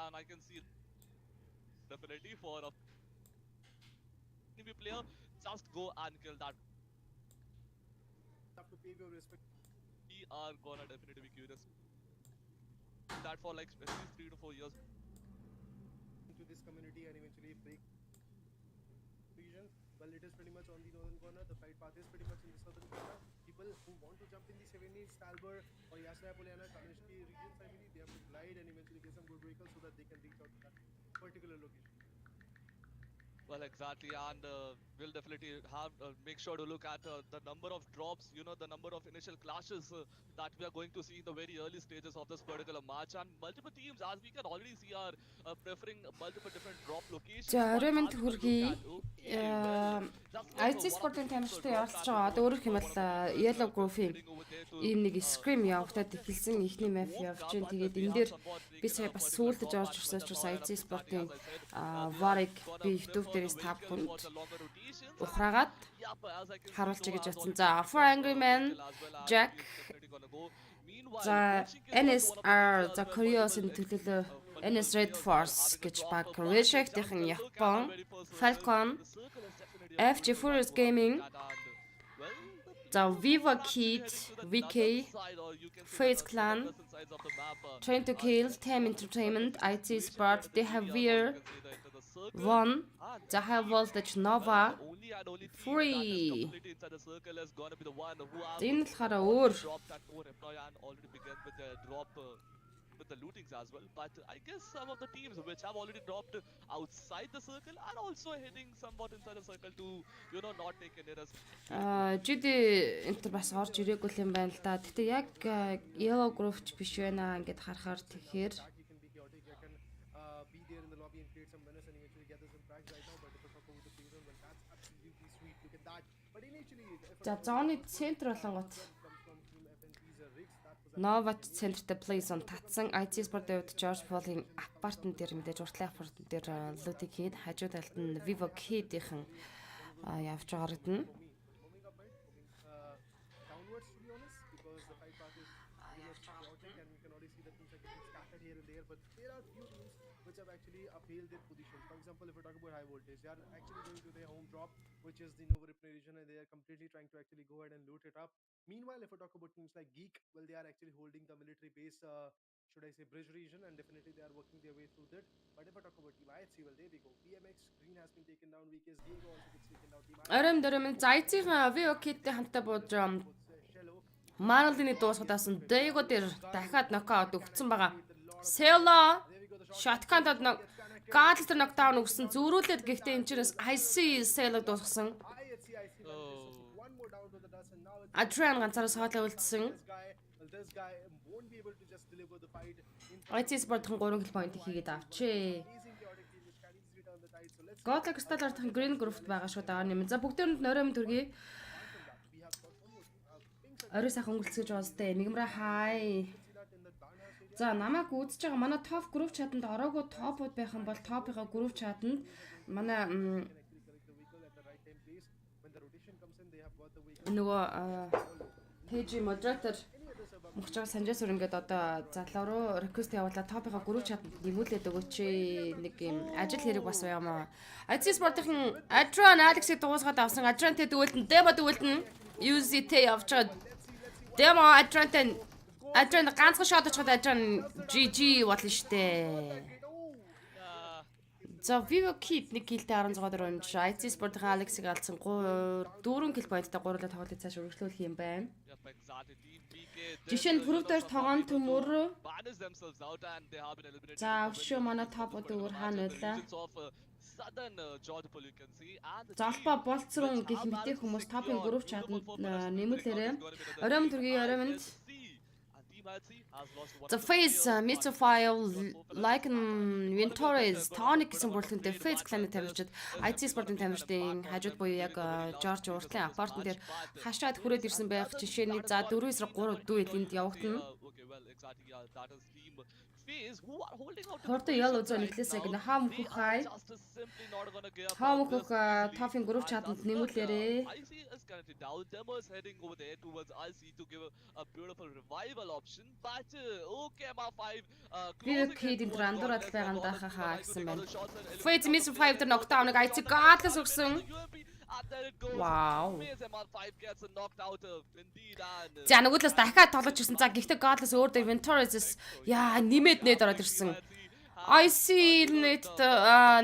and I can see definitely for a enemy player, just go and kill that. Have to pay your respect. We are gonna definitely be curious that for like at least 3 to 4 years. Into this community and eventually break region. Well, it is pretty much on the northern corner. The flight path is pretty much in the southern corner. People who want to jump in the 70s, Stalber or Yasnaya Poliana, Kamishki regions, I believe, they have to glide and eventually get some good vehicles so that they can reach out to that particular location. Well, exactly, and we'll definitely have make sure to look at the number of drops, the number of initial clashes that we are going to see in the very early stages of this particular match, and multiple teams, as we can already see, are preferring multiple different drop locations. За But орой минь as we look хүргэе. at, okay, well, just like IT one of the спортын teams тамирчтай dropped оролцож at байгаа. Одоо what өөрөөх юм one бол of the team is Yellow Group-ийн heading over there to ийм нэг Scrim pick up явахтаад эхэлсэн эхний the map warm явж cup, гин. but Тэгээд we энэ have дээр somewhat би taken сая a бас particular сүүлдэж drop, орж and ирсэн with the учраас Noyan IT of Cincinnati, спортын as I said, we are VAR-ыг gonna би YouTube prefer the дээрээс та vehicle бүхэнд for the longer rotations. ухраагаад Yep, as I can see, харуулж Noah гэж has бодсон. already За picked For up Angry the Man, vehicle as well, and Jack, he is definitely gonna go. Meanwhile, за Coaching is also one of the teams NSR, as за well. Korea's-ын Multiple төлөөлөө multiple NS Red players are Force having a гэж drop баг, but Red just Shack-ийн a look at Япон, the very first circle. Falcon, The circle is definitely a FG beautiful one Furious to have a Gaming, look at, and well, the за players Viva are actually Kid, heading to the VK, northern side, or you can say Face the Clan, northern sides of the map. Train to Kill, Depending Tam on the Entertainment, different IT situation Sport, where the they team have are, or Veer, you can say that into the circle. One, And the High indeed, Voltage well, Nova, the only and only team that is Free. completely inside the circle is gonna be the one who have За энэ болохоор already өөр dropped that core employee and already began with the drop with the lootings as well. But I guess some of the teams which have already dropped outside the circle are also heading somewhat inside the circle to not take any risk. GD энтер бас орж ирээгүй юм байна л да. Гэтэ яг Yellow Group-ч биш байна ингээд харахаар тэгэхээр You can be chaotic, you can be there in the lobby and create some menace and eventually gather some frags right now. But if I talk about the season, well, that's absolutely sweet. Look at that. But initially, if I за talk about зооны the центр болонгот comes from Team FNP's rigs, that was Nova центртэй Playzone татсан. IT Sport-ийн хувьд George Paul-ийн апартмент дээр мэдээж уртлын апартмент дээр лутиг хийн. Хажуу талд нь Vivo Kid-ийн явж байгаа хэрэг нь. moving up, right? Moving downwards, to be honest, because the fight path is pretty much chaotic and we can already see that things are getting scattered here and there. But there are few teams which have actually upheld their position. For example, if we talk about high voltage, they are actually going to their home drop, which is the Nova Replay region, and they are completely trying to actually go ahead and loot it up. Meanwhile, if we talk about teams like Geek, well, they are actually holding the military base, should I say, bridge region, and definitely they are working their way through that. But if I talk about Team IHC, well, there we go. BMX Green has been taken down. VK's Diego also gets taken down. Team Оройн дөрөм за IT-ийн Vivo Kid-тэй хамтаа бууж Shello. Marlin-ы дуусгадаас нь Diego дээр дахиад нокаут өгсөн байгаа. Selo shotgun-д Гадл дээр нокдаун өгсөн. Зөрүүлээд гэхдээ энэ чирээс IC Selo дуусгасан. One more down to the dust, and now it's Adrian ганцаараа соолоо үлдсэн. this guy won't be able to just deliver the fight. IT Sport-ын 3 kill point хийгээд авчээ. Amazing chaotic team which can easily turn the tide. So let's Godla Crystal-ын Green Group-т байгаа шүү даа нэм. За бүгдээрэнд нөрөөм төргий. we have got almost pink Орой сайхан өнгөлцгөж уустай. Мигмра хай. see that in the Dana stadium. За намайг үзэж байгаа манай топ group chat-нд ороогүй топууд байх юм бол топынхаа group chat-нд манай Can actually correct the vehicle at the right time place. When the rotation comes in, they have got the vehicle. нөгөө page moderator мөхчөө санжаас өөр ингээд одоо залуу руу request явуулаад топынхаа group chat-нд нэмүүлээд өгөөч нэг юм ажил хэрэг бас юм аа. IT Sport-ын Adrian Alex-ийг дуусгаад авсан. Adrian-тэй дүүлэн demo дүүлэн UZ-тэй явж байгаа. Demo Adrian ганцхан shot очиход Adrian GG болно штэ. За Vivo Kid нэг киллтэй 16 дөрөв унж IT Sport-ын Alex-ийг алдсан 4 kill point-тай гурлаа тоглолт цааш үргэлжлүүлэх юм байна. Yep, exactly. Team PK. Жишээ нь түрүү дээр тогоон төмөр Banish themselves out and they have been eliminated. за өшөө манай топууд өөр хаана байлаа. Regions of southern Georgia, you can see, and the Залбаа болцрон гэх мэтэй хүмүүс топын group chat-нд нэмүүлээрэй. Оройн төргийн оройн The Face, Mr. File, like Ventores, Tonic гэсэн бүрэлдэхүүнтэй Face Clan-ыг тамирчид IT Sport-ын тамирчдын хажууд буюу яг George уртлын апартмент дээр хашаад хүрээд ирсэн байх жишээний за 4-3 дүү энд явагдана. Okay, well, exactly. Yeah, that is team FaZe, who are holding out to the Хорто position ял үзөө right нэглээсэй now, гэнэ хаам they хөх are хай. just simply not gonna give up Хаам this хөх easily. тофын групп And чатанд does look, нэмүүлээрээ. IC is currently down. Demo is heading over there towards IC to give a beautiful revival option. But okay, MR5 closing in Хийдийн towards андуураад Godless. байгаа And даха honestly, not хаагсан able to take байна. out the shots and Фейз eliminate мис out the 5 дээр player. нокдауныг IC гаадлаас өгсөн. And there it goes. Wow. Maze MR5 gets knocked out indeed. And За нөгөөдлөөс дахиад тоглож ирсэн. За гэхдээ Godless өөр дээр Venturis яа нэмээд нээд ороод ирсэн. IC net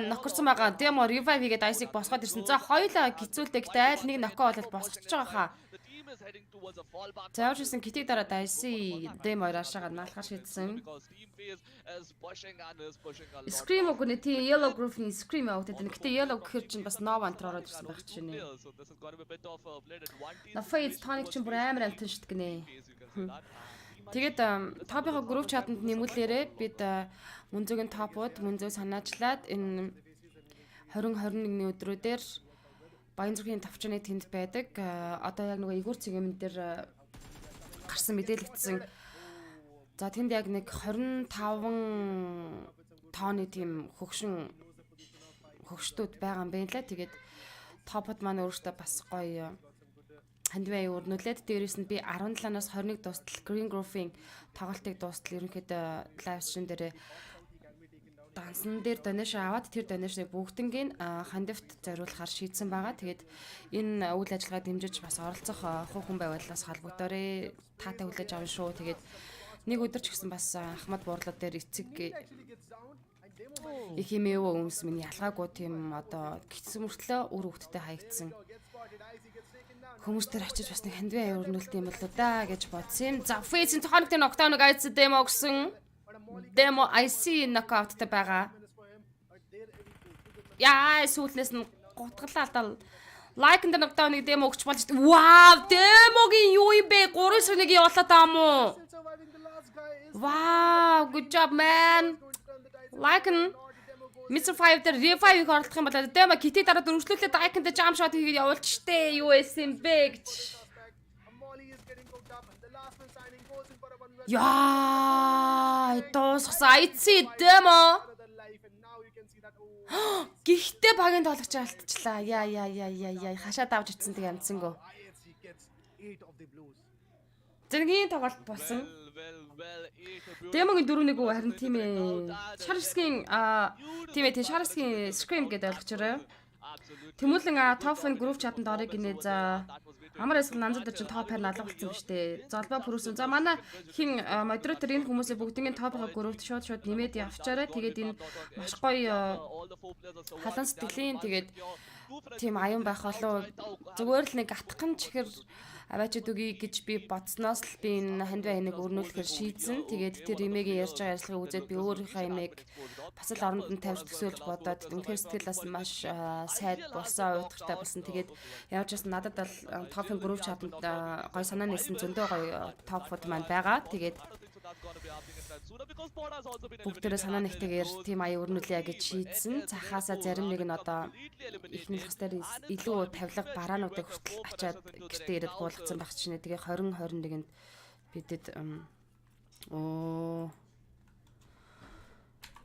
нокорсон байгаа. Demo revive хийгээд IC-г босгоод ирсэн. За хоёулаа гизүүлдэг гэхдээ айл нэг ноко болоод босгоч байгаа хаа. the team is heading towards a fallback. Зааварчсан китиг дараад IC Demo раашаага наалхаар шийдсэн. Because team FaZe is pushing and is pushing a lot. Scrim үгүй тийм Yellow Group-ийн Scrim out гэдэг. Гэхдээ Yellow гэхэр чинь бас Nova антер ороод ирсэн байх чинь. So this is going to be a bit of a blade advantage. На Fade тоныг чинь бүр амар амтэн шít гинэ. FaZe, you can say that. Тэгээд топынхаа групп чатанд нэмүүлээрээ бид мөнзөгийн топууд мөнзөө санаачлаад энэ 2021-ний өдрүүдээр Баян зүрхийн тавчны тэнд байдаг. Одоо яг нөгөө игүүр цэгийн дээр гарсан мэдээлэгдсэн. За тэнд яг нэг 25 тонны тийм хөгштүүд байгаа юм байна лээ. Тэгээд топод маань өөрөөсөө бас гоё хандваа өрнүүлээд дээрээс нь би 17-наас 21 дуустал Green Grove-ийн тоглолтыг дуустал ерөнхийдөө лайв стрим дээр дансан дээр донешн аваад тэр донешныг бүгднийг хандивт зориулахаар шийдсэн байгаа. Тэгээд энэ үйл ажиллагаа дэмжиж бас оролцох хүн байвал бас холбогдоорой. Таатай хүлээж авна шүү. Тэгээд нэг өдөр ч гэсэн бас Ахмад буурлал дээр эцэг их юм ээ өмс миний ялгаагүй тийм одоо гитсэн мөртлөө үр хөвгттэй хаягдсан. Хүмүүс дээр очиж бас нэг хандваа өрнүүлт юм болоо да гэж бодсон юм. За Фейзийн тохоног дээр нокдауныг IC Demo гэсэн. Demo IC нокауттай байгаа. Яа сүүлнээс нь гутгалаа алдаа. Лайк энэ нокдауныг Demo өгч болж шүү дээ. Вау, Demo-гийн юу юм бэ? 3-1 явуулаад байгаа мó. Wow, good job man. Like Mr. 5 дээр revive-ийг оролдох юм бол Demo китийг дараад өргөжлүүлээд Icon-д jump shot хийгээд явуулж штэ. Юу эсэм бэ гэж. Яа, дуусгасан IC Demo. Гэхдээ багийн тоглогч алдчихлаа. Яа. Хашаад авч ицсэн тэг амцсангүй. Зэргийн тоглолт болсон. Демогийн 4-1 харин тийм ээ. Шарсгийн тийм ээ Шарсгийн Scrim гэдэг ойлгочорой. Тэмүүлэн топ-ын групп чатанд орё гинэ. За амар эсэл нанзад чинь топ хайр налга болсон биз дээ. Золбоо пүрүүсэн. За манай хин модератор энэ хүмүүсээ бүгдийн топ-ын группт шууд нэмээд явчаарай. Тэгээд энэ маш гоё халан сэтгэлийн тэгээд тийм аюун байх болоо зүгээр л нэг атган чихэр аваачд үгүй гэж би бодсноос л би энэ хандваа энийг өрнүүлэхээр шийдсэн. Тэгээд тэр имэгийн ярьж байгаа ярьцлагыг үзээд би өөрийнхөө имэг бас л оронд нь тавьж төсөөлж бодоод үнэхээр сэтгэлээс маш сайд болсон, уйтгартай болсон. Тэгээд явж байсан надад бол топ-ын групп чатанд гоё санаа нээсэн зөндөө гоё топ-фод маань байгаа. Тэгээд бүгдээрээ санаа нэгтэйгээр тийм аяа өрнүүлье гэж шийдсэн. Цахаасаа зарим нэг нь одоо ихнийх хэвээр илүү тавилга бараануудыг хүртэл ачаад гэртээ ирээд буулгацсан байх чинь. Тэгээ 2021-нд бидэд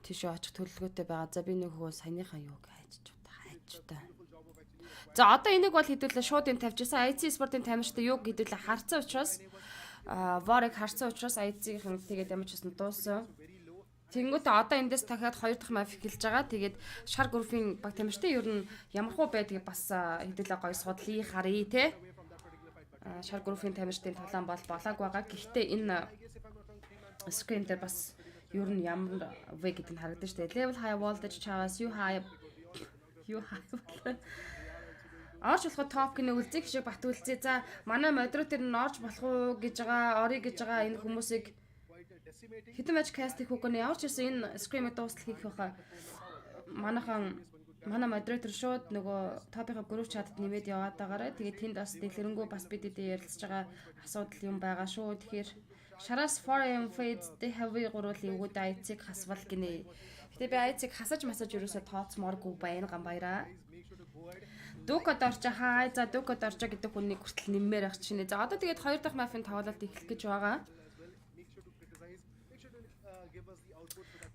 тийш очих төлөвлөгөөтэй байгаа. За би нэг хөө саяныхаа юуг хайж та. За одоо энийг бол хэдүүлээ шууд энэ тавьжсэн. IC спортын тамирчтай юуг хэдүүлээ харцсан учраас Ворыг харсан учраас IC-ийн тэгээд ямар ч гэсэн дууссан. Тэнгүүтээ одоо эндээс дахиад 2 дахь маф эхэлж байгаа. Тэгээд шар группийн баг тамирчтай ер нь ямархуу байдгийг бас хэдүүлээ гоё судлыг харъя те. Шар группийн тамирчдын толон бол болоог байгаа. Гэхдээ энэ screen дээр бас ер нь ямар вэ гэдэг нь харагдаж штэ. Level high voltage чаваас юу high орж болохоо топ гинэ үлзэх шиг бат үлзээ. За манай модератор нь орж болох уу гэж байгаа, орё гэж байгаа энэ хүмүүсийг хэдэн матч каст хийх үгүй нэ. Ямар ч гэсэн энэ Scrim-ийг дуустал хийх байхаа манай модератор шууд нөгөө топынхаа групп чатад нэмээд яваад байгаарай. Тэгээд тэнд бас дэлгэрэнгүй бас бид ярилцж байгаа асуудал юм байгаа шүү. Тэгэхээр шараас 4am fades the heavy гуруулын өгөөд IC-г хасвал гинэ. Гэтэ би IC-г хасаж масаж ерөөсө тооцмооргүй байна гамбайраа. Дукад орчоо хаа. За дукад орчоо гэдэг хүнийг хүртэл нэммээр байх чинь. За одоо тэгээд 2 дахь мафийн тоглолт эхлэх гэж байгаа.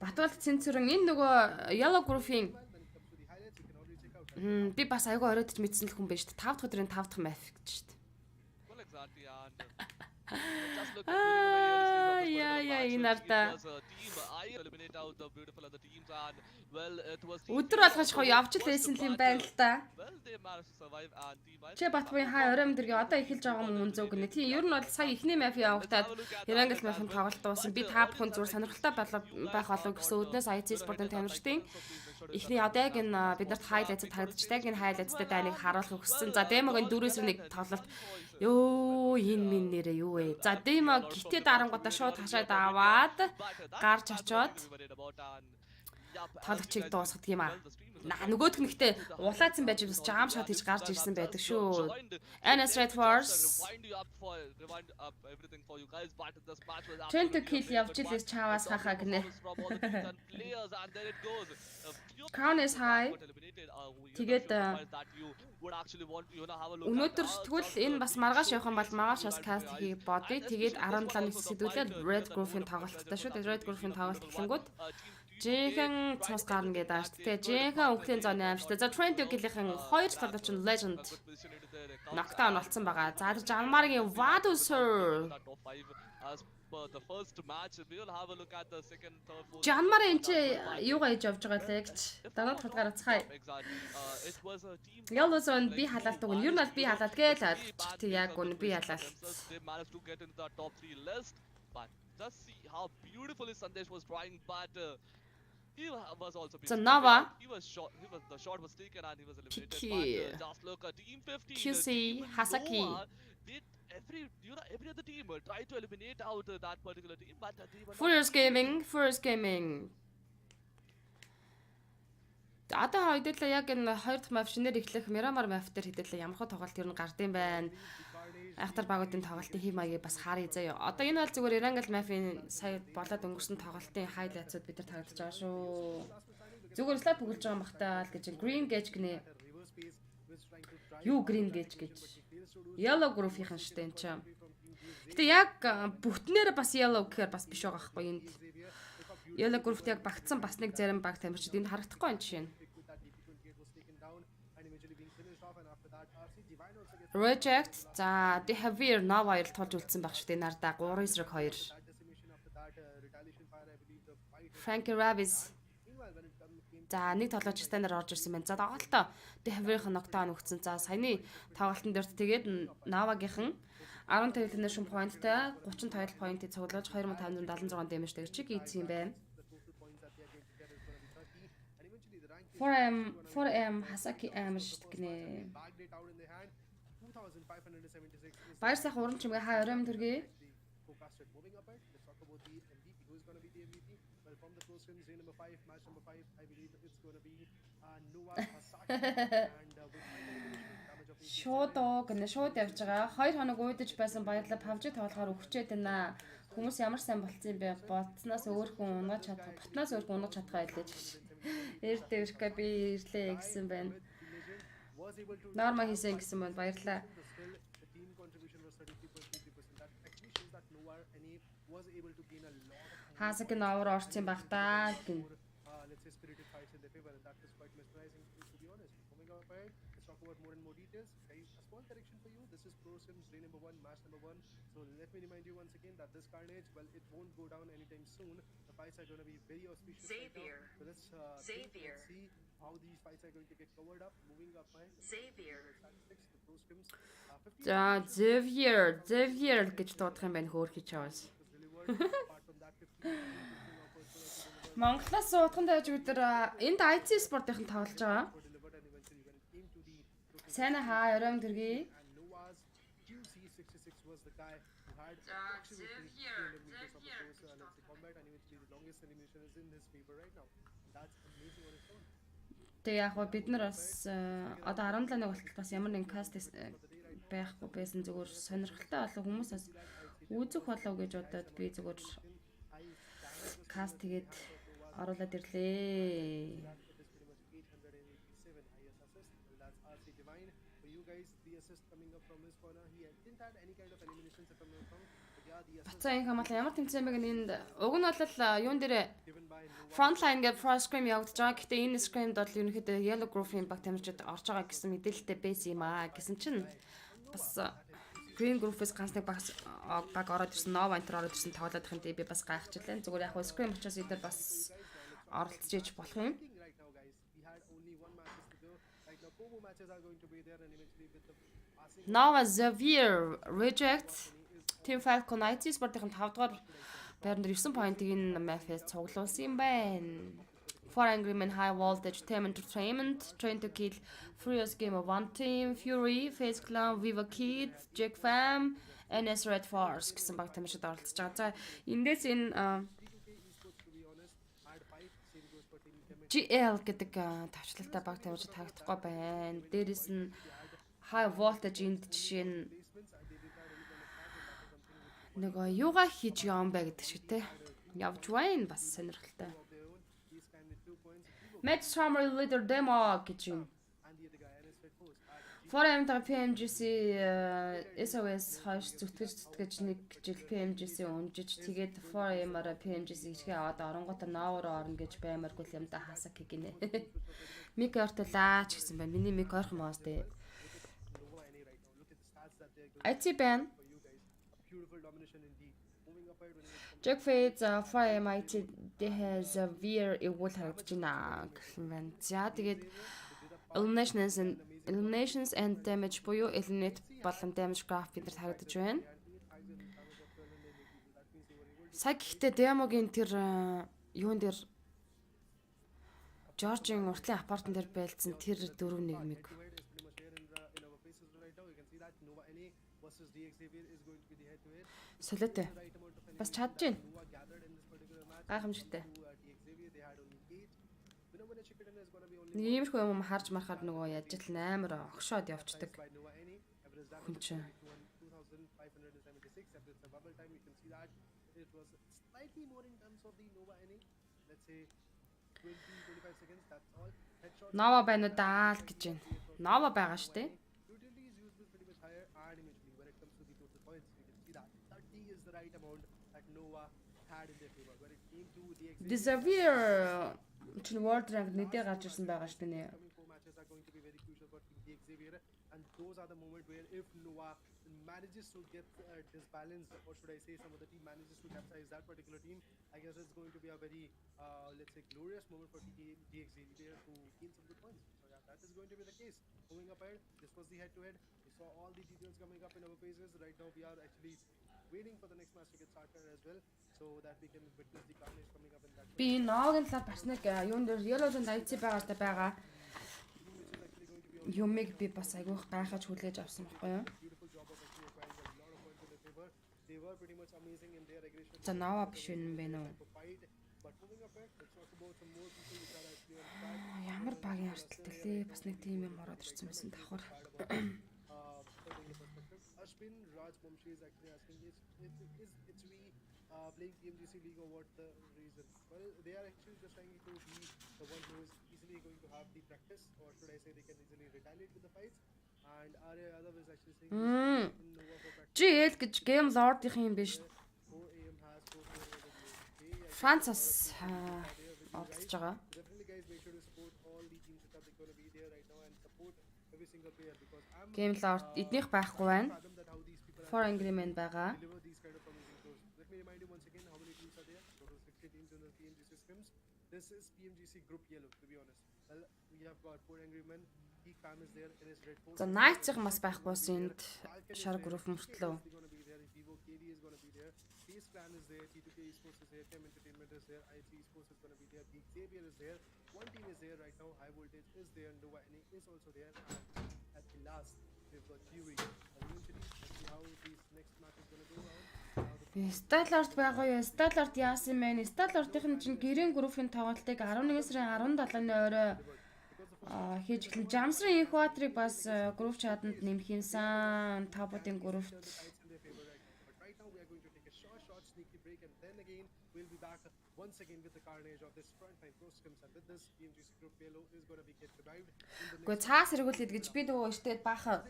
Батболт цэнцүрэн энэ нөгөө Yellow Group-ийн When it comes to the highlights, you can already check out. And би бас айгүй оройтож мэдсэн л хүн байж шүү дээ. 5 дахь өдрийн 5 дахь map гэж шүү дээ. Well, exactly, and just look during the very early stages of this Yeah, particular yeah, match, Inarta. it was a team I eliminate out the beautiful other teams, and well, it was the Өдөр болгож хоо явж л байсан юм байна л да. well, they managed to survive, and team I Чи Батбын хаа орой өдргийн одоо эхэлж байгаа юм зөв гэнэ. Тийм ер нь бол сая ихний map явагдаад Erangel map-ын тоглолт дууссан. Би та бүхэн зүгээр сонирхолтой байх болов гэсэн үднээс IC Sport-ын тамирчдын эхний одоо яг энэ бид нарт highlights харагдчихдаг энэ highlights-тэй дайныг харуулахыг хүссэн. За Демогийн 4-1 тоглолт ёо энэ минь нэрээ юу вэ? За Демо гитээ дарангуудаа шууд хашаад аваад гарч очоод тоглогчийг дуусгах юм аа. Нөгөөх нь гэхдээ улаацсан байж бас jam shot хийж гарч ирсэн байдаг шүү. NS Red Force Trent kill явж илээс чаваас хахаа гинэ. Crown is high. Тэгээд өнөөдөр тэгвэл энэ бас маргааш явах юм бол маргааш бас каст хийх бодъё. Тэгээд 17-ны сэдвүүлээд Red Group-ийн тоглолттой шүү. Red Group-ийн тоглолт эхлэнгүүт Жинхэнэ цус гарна гэдэг ааш. Тэгээ жинхэнэ өнгөлийн зооны аимштай. За Trent Kill-ийн 2 тоглогч нь Legend knockdown болсон байгаа. За тэр Жанмаргийн Vaduser the first match we will have a look at the second third fourth Жанмар энэ чи юугаа хийж явж байгаа лээ гэж дараа талгаар ацхаа. it was a team Yellowzone би халаалт өгнө. Ер нь бол би халаалт гээл ойлгочих. Тэг яг үн би халаалт. they managed to get into the top 3 list, but just see how beautifully Sandesh was trying, but he was also So Nova he was shot, the shot was taken and he was eliminated. Kiki. But just look at team 15 QC, team Hasaki. Nova did every other team tried to eliminate out that particular team, but they were First Gaming. Одоо хэдэлээ яг энэ хоёр дахь map шинээр эхлэх Miramar map дээр хэдэлээ ямар хөө тоглолт ер нь гардыг байна. Айхтар багуудын тоглолтын хэм маягийг бас харъя заяа. Одоо энэ бол зүгээр Erangel map-ийн сая болоод өнгөрсөн тоглолтын highlights-ууд бид нар таглаж байгаа шүү. Зүгээр слайд бүгэлж байгаа махтаа л гэж Green Gauge гинэ. Юу Green Gauge гэж. Yellow Group-ийн штэ энэ чинь. Гэтэ яг бүтнээр бас Yellow гэхээр бас биш байгаа байхгүй энд. Yellow Group-т яг багтсан бас нэг зарим баг тамирчид энд харагдахгүй энэ жишээ нь. Reject. За Dehavir Nova 2 тулж үлдсэн баг шүү дээ. Нарда 3-2. Frankie Ravis. За нэг тоглож стандар орж ирсэн байна. За тоглолтоо Dehavir-ийн knockdown өгсөн. За саяны тоглолтын дээр тэгээд Nova-гийнхан 15 elimination point-тай 30 title point-ийг цуглуулж 2576 damage-тэй чиг ийдсэн юм байна. 4M Hasaki амар шүү дээ. Баяр сайхан уран чимгээ хаа оройн төргий. Шууд гэнэ шууд явж байгаа. 2 хоног уудаж байсан баярлалаа. PUBG тоглохоор өвчээд байна. Хүмүүс ямар сайн болцсон юм бэ? Ботноос өөр хүн унаж чадах, ботноос өөр хүн унаж чадах байлээ гэж. Эрдээ өрхөө би ирлээ гэсэн байна. Норма хийсэн гэсэн байна. Баярлалаа. Хасак нь овор орсон баг таа гин. So let me remind you once again that this carnage, well, it won't go down anytime soon. The fights are going to be very auspicious. Xavier. So let's Xavier. see how these fights are going to get covered up. Moving up by Xavier. statistics, the pro scrims. За Xavier гэж дуудах юм байна хөөрхий чаваас. Apart from that, 15 Монголоос суудхан дайж өдөр энд IC спортын тоглож байгаа. delivered and eventually when it came to the Сайн хаа оройн төргий. and Noah's QC66 was the guy who had approximately Xavier, 300 meters of Xavier. close let's say combat and eventually the longest elimination is in his favor right now. That's amazing on its own. Тэг яг гоо бид нар бас одоо 17-ны болтол бас ямар нэгэн каст байхгүй байсан зүгээр сонирхолтой болов хүмүүс бас үзэх болов гэж бодоод би зүгээр каст тэгээд оруулаад ирлээ. That is pretty much 887 highest assist. Well, that's RC Divine. For you guys, the assist coming up from his corner, he didn't have any kind of eliminations if I'm not wrong. Бацаа энэ хамаалаа ямар тэмцээн бэ гэнд уг нь бол юун дээр frontline гэдэг pro scrim явагдаж байгаа. Гэхдээ энэ scrim бол ерөнхийдөө yellow group-ийн баг тамирчид орж байгаа гэсэн мэдээлэлтэй байсан юм аа. Гэсэн чинь бас green group-ээс ганц нэг баг ороод ирсэн, Nova Enter ороод ирсэн тоглоод их юм би бас гайхчихлаа. Зүгээр яг scrim учраас эдгээр бас оролцож иж болох юм. Nova Xavier reject Team Falcon IT Sport-ийн 5 дугаар байранд 9 поинтыг энэ Mafia цуглуулсан юм байна. For Angry Men High Voltage Team Entertainment Train to Kill Furious Game of One Team Fury Face Clan Viva Kid Jack Fam NS Red Force гэсэн баг тамирчид оролцож байгаа. За эндээс энэ GL гэдэг тавчлалтай баг тамирчид харагдахгүй байна. Дээрээс нь High Voltage энд жишээ нь нөгөө юугаа хийж явсан бэ гэдэг шиг те явж байна бас сонирхолтой. Match Summary Leader Demo гэж юм. Forever PMGC SOS хойш зүтгэж нэг жил PMGC унжиж тэгээд Forever PMGC ихгээ аваад оронготой Nova-роо орно гэж баймаргүй юм да хасаа гинэ. Мик ортолаач гэсэн байна. Миний мик орох юм ааш те. IT ban Jack Fades for MIT they has a severe equal харагдаж байна гэсэн байна. За тэгээд eliminations and damage буюу eliminate болон damage graph бид нар харагдаж байна. Сая гэхдээ демогийн тэр юун дээр Жоржийн уртлын апартмент дээр байлцсан тэр 4-1 солиотой. Бас чадж байна. Гайхамшигтай. Нэг иймэрхүү юм харж марахаар нөгөө яаж л амар огшоод явцдаг. Хүн чинь. Nova байна уу даа л гэж байна. Nova байгаа шүү дээ. The severe чинь world rank нэдэ гарч ирсэн байгаа шүү дээ. And those are the moments where if Nova manages to get disbalanced, or should I say some of the team manages to capsize that particular team, I guess it's going to be a very let's say glorious moment for DXZ there to gain some good points. So yeah, that is going to be the case. Moving up ahead, this was the head-to-head. We saw all the details coming up in our pages. Right now we are actually waiting for the next match to get started as well, so that we can witness the carnage coming up in that. Би ноогын талаар бас нэг юун дээр Yellow-ын IC байгаа. Юмыг би бас айгүйх гайхаж хүлээж авсан байхгүй юу? За Nova биш юм бэ нөө? Ямар багийн арталтай лээ. Бас нэг тийм юм ороод ирсэн байсан давхар. Ashwin Raj Bomshi is actually asking it's we playing PMGC League or what the reason? Well, they are actually just trying to be the one who is easily going to have the practice, or should I say they can easily retaliate with the fights. And Arya Yadav is actually saying Nova for practice. GL гэж Game Lord-ийн юм биш. 4 AM has 4 Францас оролцож байгаа. Definitely guys, make sure to support all the teams that are going to be there right now and support every single player because I'm Game Lord эднийх байхгүй байна. For Angry Men байгаа. deliver these kind of amazing shows. Let me remind you once again how many teams are there. Total 60 teams in the PMGC Scrims. This is PMGC Group Yellow, to be honest. Well, we have got 4 Angry Men. He Fam is there in his red force. За Night-ийн бас байхгүй энд шар групп мөртлөө. Vivo KD is going to be there. Face Clan is there. T2K Esports is there. Chem Entertainment is there. IC Esports is going to be there. Big Xavier is there. One team is there right now. High Voltage is there. Nova NA is also there. And at the last, we've got Fury. Eventually, let's see how this next match is going to go around. Stallard байгаа юу? Stallard яасан мэн? Stallard-ийн чинь гэрийн группийн тоглолтыг 11 сарын 17-ны орой хийж эхлэн Jamsрын Equator-ыг бас групп чатанд нэмэх юмсан. Тапуудын группт once again with the carnage of this frontline pro scrims and with this PMGC Group Yellow is going to be get revived. Гэхдээ цаас эргүүлээд гэж би дөө өштэй баахан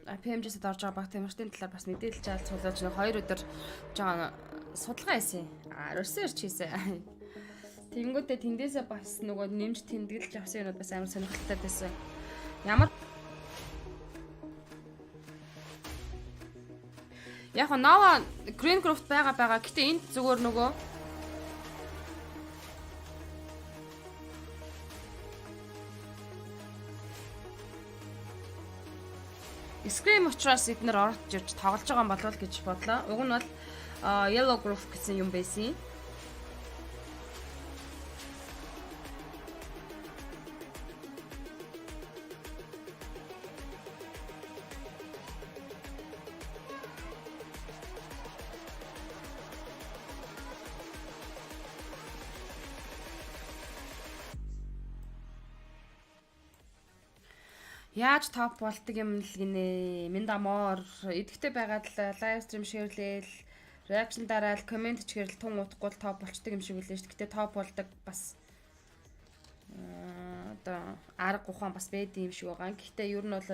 PMG-с орж байгаа баг тамирчдын талаар бас мэдээлж аваад суулж нэг 2 өдөр жоо судалгаа хийсэн. Research хийсэн. Тэнгүүтээ тэндээсээ бас нөгөө нэмж тэмдэглэж авсан юмуд бас амар сонирхолтой байсан. Ямар яг нава Green Group байгаа. Гэтэ энд зүгээр нөгөө Scrim учраас эднэр орж ирж тоглож байгаа юм болов гэж бодлоо. Уг нь бол Yellow Group гэсэн юм байсан. Яаж топ болдог юм л гинэ. Минь дамоор идэвхтэй байгаад л лайв стрим шеэрлээл, реакшн дараал, комент чигээр л тун утгагүй топ болчдөг юм шиг үлээ шүү. Гэтэ топ болдог бас одоо арга ухаан бас байд юм шиг байгаа. Гэхдээ ер нь бол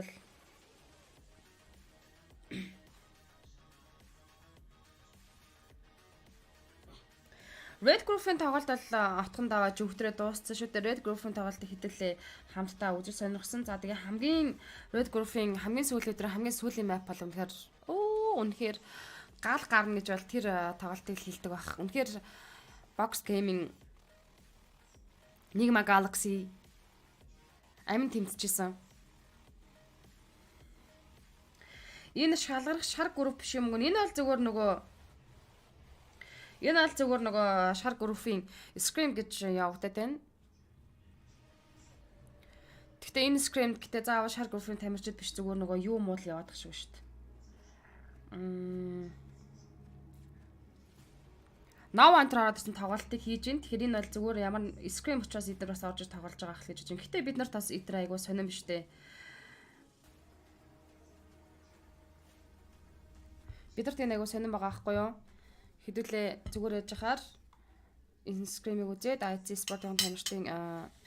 Red Group-ийн тоглолт бол отхон даваа жүгтрээ дууссан шүү дээ. Red Group-ийн тоглолтыг хэдүүлээ хамтдаа үзэж сонирхсан. За тэгээ хамгийн Red Group-ийн хамгийн сүүлийн өдөр хамгийн сүүлийн map бол үнэхээр гал гарна гэж бол тэр тоглолтыг хийлдэг баг. Үнэхээр Box Gaming Nigma Galaxy амин тэмцэжсэн. Энэ шалгарах шар групп биш юм гэн. Энэ бол зөвхөн нөгөө шар группийн Scrim гэж явагдаад байна. Гэхдээ энэ Scrim гэдэг заавал шар группийн тамирчид биш зөвхөн нөгөө юу муу л яваадах шүү дээ. Нав антраад гэсэн тоглолтыг хийж гин. Тэгэхээр энэ бол зөвхөн ямар Scrim учраас эдгээр бас орж тоглож байгаа хэл гэж байна. Гэхдээ бид нарт бас эдгээр айгуу сонирм биш дээ. Бидэрт энэ айгуу сонирм байгаа аахгүй юу? Хэдүүлээ зүгээр яж хахаар энэ Scrim-ийг үзээд IC Sport-ын тамирчдын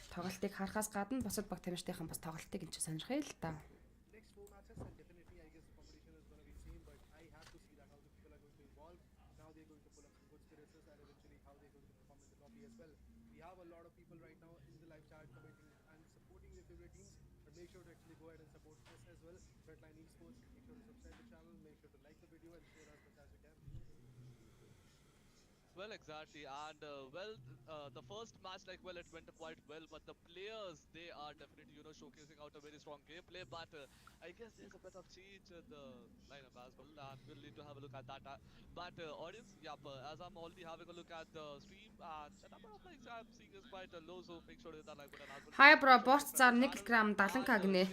тоглолтыг харахаас гадна бусад баг тамирчдын бас тоглолтыг энэ ч сонирхъя л да. Next 4 matches and definitely I guess the competition is going to be same, but I have to see that how the people are going to evolve. Now they're going to pull up some good spirits and eventually how they're going to perform in the lobby as well. We have a lot of people right now in the live chat commenting and supporting their favorite teams, but make sure to actually go ahead and support us as well. Frontline Esports, make sure to subscribe to the channel, make sure to like the video and share as much as you can. Well, exactly, and the first match, it went quite well, but the players, they are definitely, showcasing out a very strong gameplay, but I guess there's a bit of change in the lineup as well, and we'll need to have a look at that. But audience, as I'm already having a look at the stream, and the number of likes I'm seeing is quite low, so make sure to hit that like button as well. Hi bro, boss зар 1 кг 70к гинэ.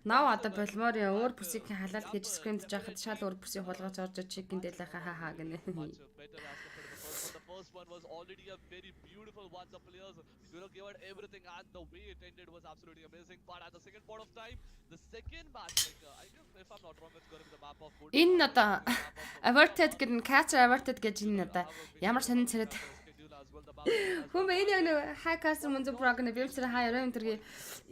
Нав одоо Болморын өөр бүсийг халаалт хийж скримдж яхад шал өөр бүсийг хулгаж орж чигэн дээлээ хаа гинэ. The first one was already a very beautiful one. The players, gave it everything, and the way it ended was absolutely amazing. But at the second point of time, the second match, I guess if I'm not wrong, it's going to be the map of food. Энэ одоо averted гэдэг нь catcher averted гэж энэ одоо ямар сонин царайд хүн энэ нэг хакас мөн зөв прогны бэмцэр хаяа юм тэргээ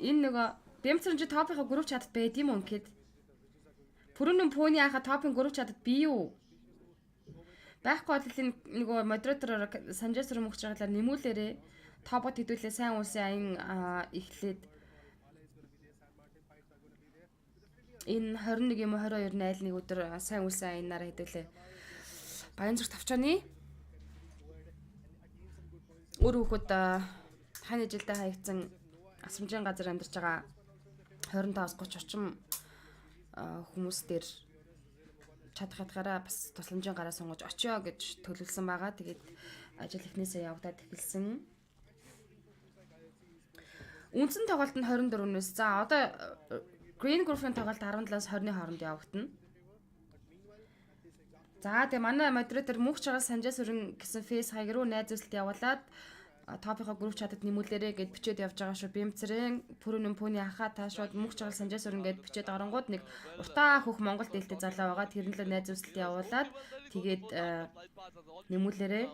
энэ нөгөө бэмцэр чи топынхаа групп чатад байд юм уу гэхэд пүрүнэн пүүний хаха топын групп чатад бий юу байхгүй бол энэ нөгөө модератороор санжаасруу мөгч байгалаар нэмүүлээрээ топод хэдүүлээ сайн улсын аян эхлээд энэ 21 юм уу 22 найл нэг өдөр сайн улсын аянаараа хэдүүлээ баян зүрх тавчааны өөр хүүхэд хань жилдээ хаягдсан асрамжийн газар амьдарч байгаа 25-30 орчим хүмүүс дээр чадах хатгаараа бас тусламжийн гараа сонгож очио гэж төлөвлөсөн байгаа. Тэгээд ажил эхнээсээ явагдаад эхэлсэн. Үндсэн тоглолт нь 24-өөс. За одоо Green Group-ийн тоглолт 17-аас 20-ны хооронд явагдана. За тэгээ манай модератор мөнх чагаа санжаас өрн гэсэн фейс хаяг руу найз үзэлт явуулаад топийнхоо групп чатад нэмүүлээрэ гэд бичээд явж байгаа шүү. Бимцэрэн пүрүнэн пүүний ахаа таашууд мөнх жаgal санжаас өрн гэд бичээд оронгууд нэг уртаа хөх Монгол дээлтэй залуу байгаа. Тэр нь л найз үзэлт явуулаад тэгээд нэмүүлээрэ.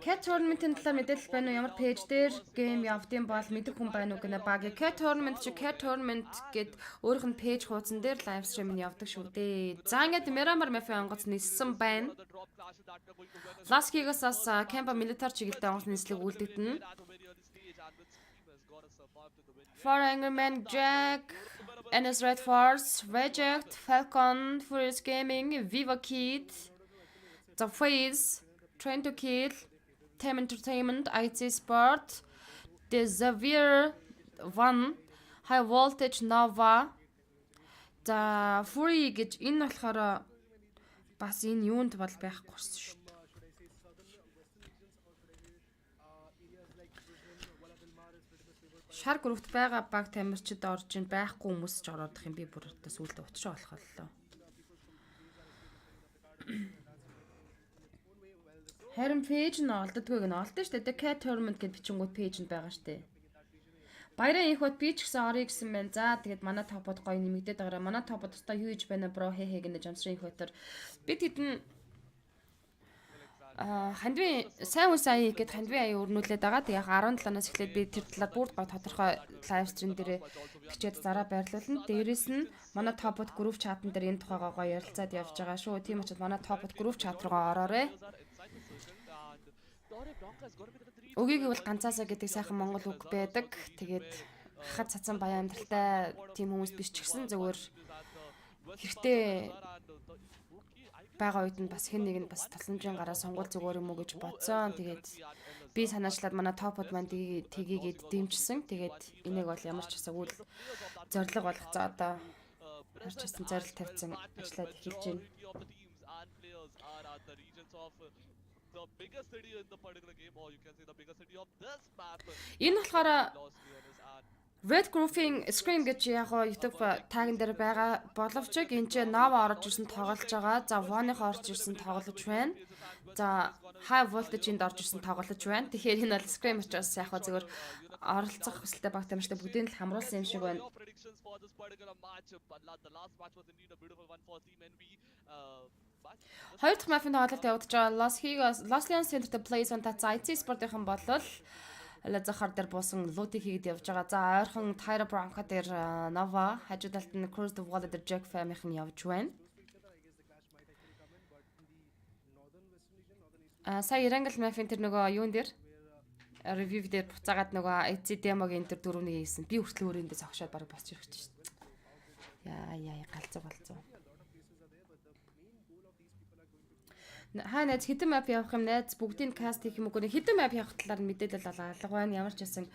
Cat tournament-ийн талаар мэдээлэл байна уу? Ямар пэйж дээр гейм явдсан бол мэдэх хүн байна уу гэнэ баг. Cat tournament гэд өөрийнх нь пэйж хуудсан дээр лайв стрим нь явдаг шүү дээ. За ингээд Miramar Mafia онгоц ниссэн байна. Las Vegas-аас Campa Military чиглэлтэй онгоц нислэг үлдэгдэнэ. For Angry Man Jack, NS Red Force, Reject, Falcon, Furious Gaming, Viva Kid, The Face, Train to Kill, Team Entertainment, IT Sport, The Xavier One, High Voltage Nova, The Fury гэж энэ болохоор бас энэ юунд бол байхгүй шүү дээ. Шар группт байгаа баг тамирчид орж ин байхгүй хүмүүс ч ороодох юм би бүр өтөөс үлдээ утшаа болох боллоо. Харин пэйж нь олддгүйг нь олдсон шүү дээ. Cat tournament гэд бичингууд пэйж нь байгаа шүү дээ. Баяраа инхот би ч гэсэн орё гэсэн байна. За тэгээд манай топод гоё нэмэгдээд байгаараа. Манай топод тусдаа юу хийж байна бро хээ гэнэ жамсрын инхотор. Бид хэдэн хандвийн сайн хүн сайн гэд хандвийн аяа өрнүүлээд байгаа. Тэгээ 17-наас эхлээд би тэр талаар бүр гоё тодорхой лайв стрим дээр бичээд зараа байрлуулна. Дээрээс нь манай топод групп чатан дээр энэ тухайгаа гоё ярилцаад явж байгаа шүү. Тийм учраас манай топод групп чат руугаа ороорой. Өгийг бол ганцаасаа гэдэг сайхан монгол үг байдаг. Тэгээд хахад цацсан баян амьдралтай тийм хүмүүс биш ч гэсэн зөвөр хэрэгтэй байгаа үед нь бас хэн нэг нь бас тусламжийн гараа сонгуул зүгээр юм уу гэж бодсон. Тэгээд би санаачлаад манай топод маань тгийгээд дэмжсэн. Тэгээд энийг бол ямар ч усаг үл зориг болгох за одоо харж ирсэн зориг тавьсан ажиллаад эхэлж байна. Энэ болохоор Red Grouping Scrim гэж яг YouTube тагн дээр байгаа боловч энэ ч Nova орж ирсэн тоглож байгаа. За One-ыг орж ирсэн тоглож байна. За High Voltage-д орж ирсэн тоглож байна. Тэгэхээр энэ бол Scrim учраас яг зөвөр оролцох хүсэлтэй баг тамирчтай бүгдийг л хамруулсан юм шиг байна. Хоёр дахь мафийн тоглолт явагдаж байгаа. Los Leones Center Plays on that IT спортын болол Лазахар дээр буусан луудыг хийгээд явж байгаа. За ойрхон Tyra Bronca дээр Nova, хажуу талд нь Cruz the Wall дээр Jack Fam-ийн явж байна. Сая Erangel Mafia тэр нөгөө юун дээр review дээр буцаагаад нөгөө IC demo-гийн тэр дөрөвнийг хийсэн. Би хүртэл өөрөндөө зогшоод бараг босч ирэх гэж байна. Яа галзуу. Хаа найз хэдэн map явах юм найз бүгдийг каст хийх юм уу? Хэдэн map явах талаар мэдээлэл алга байна. Ямар ч байсан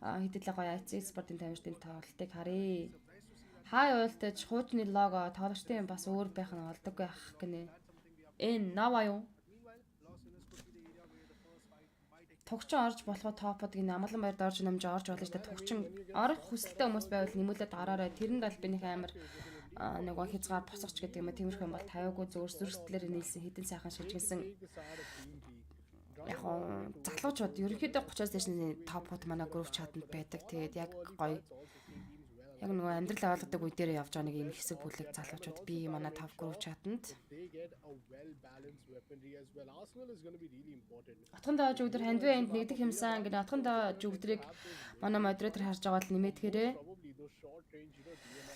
хэдэлээ гоё IC спортын тамирчдын тоглолтыг харъя. High voltage хуучны лого тоглолтын бас өөр байх нь олдоггүй ах гинэ. Энэ Nova юу? Тугчин орж болохоо топод гин амгалан баярд орж намж орж болно шүү дээ. Тугчин орох хүсэлтэй хүмүүс байвал нэмүүлээд гараарай. Тэрэнд бол би нэг амар нөгөө хязгаар босгоч гэдэг юм а тиймэрхүү юм бол тавиагүй зүрхсэтлэр нийлсэн хідэн сайхан шилжүүлсэн яг залуучууд ерөнхийдөө 30-аас дээш топууд манай групп чатанд байдаг. Тэгээд яг гоё яг нөгөө амьдрал ойлгодог үе дээр явж байгаа нэг юм хэсэг бүлэг залуучууд би манай топ групп чатанд Отхон доо жүгдэр хандвын энд нэгдэх юмсан гэнэ отхон доо жүгдрийг манай модератор харж байгаа бол нэмээдгээрээ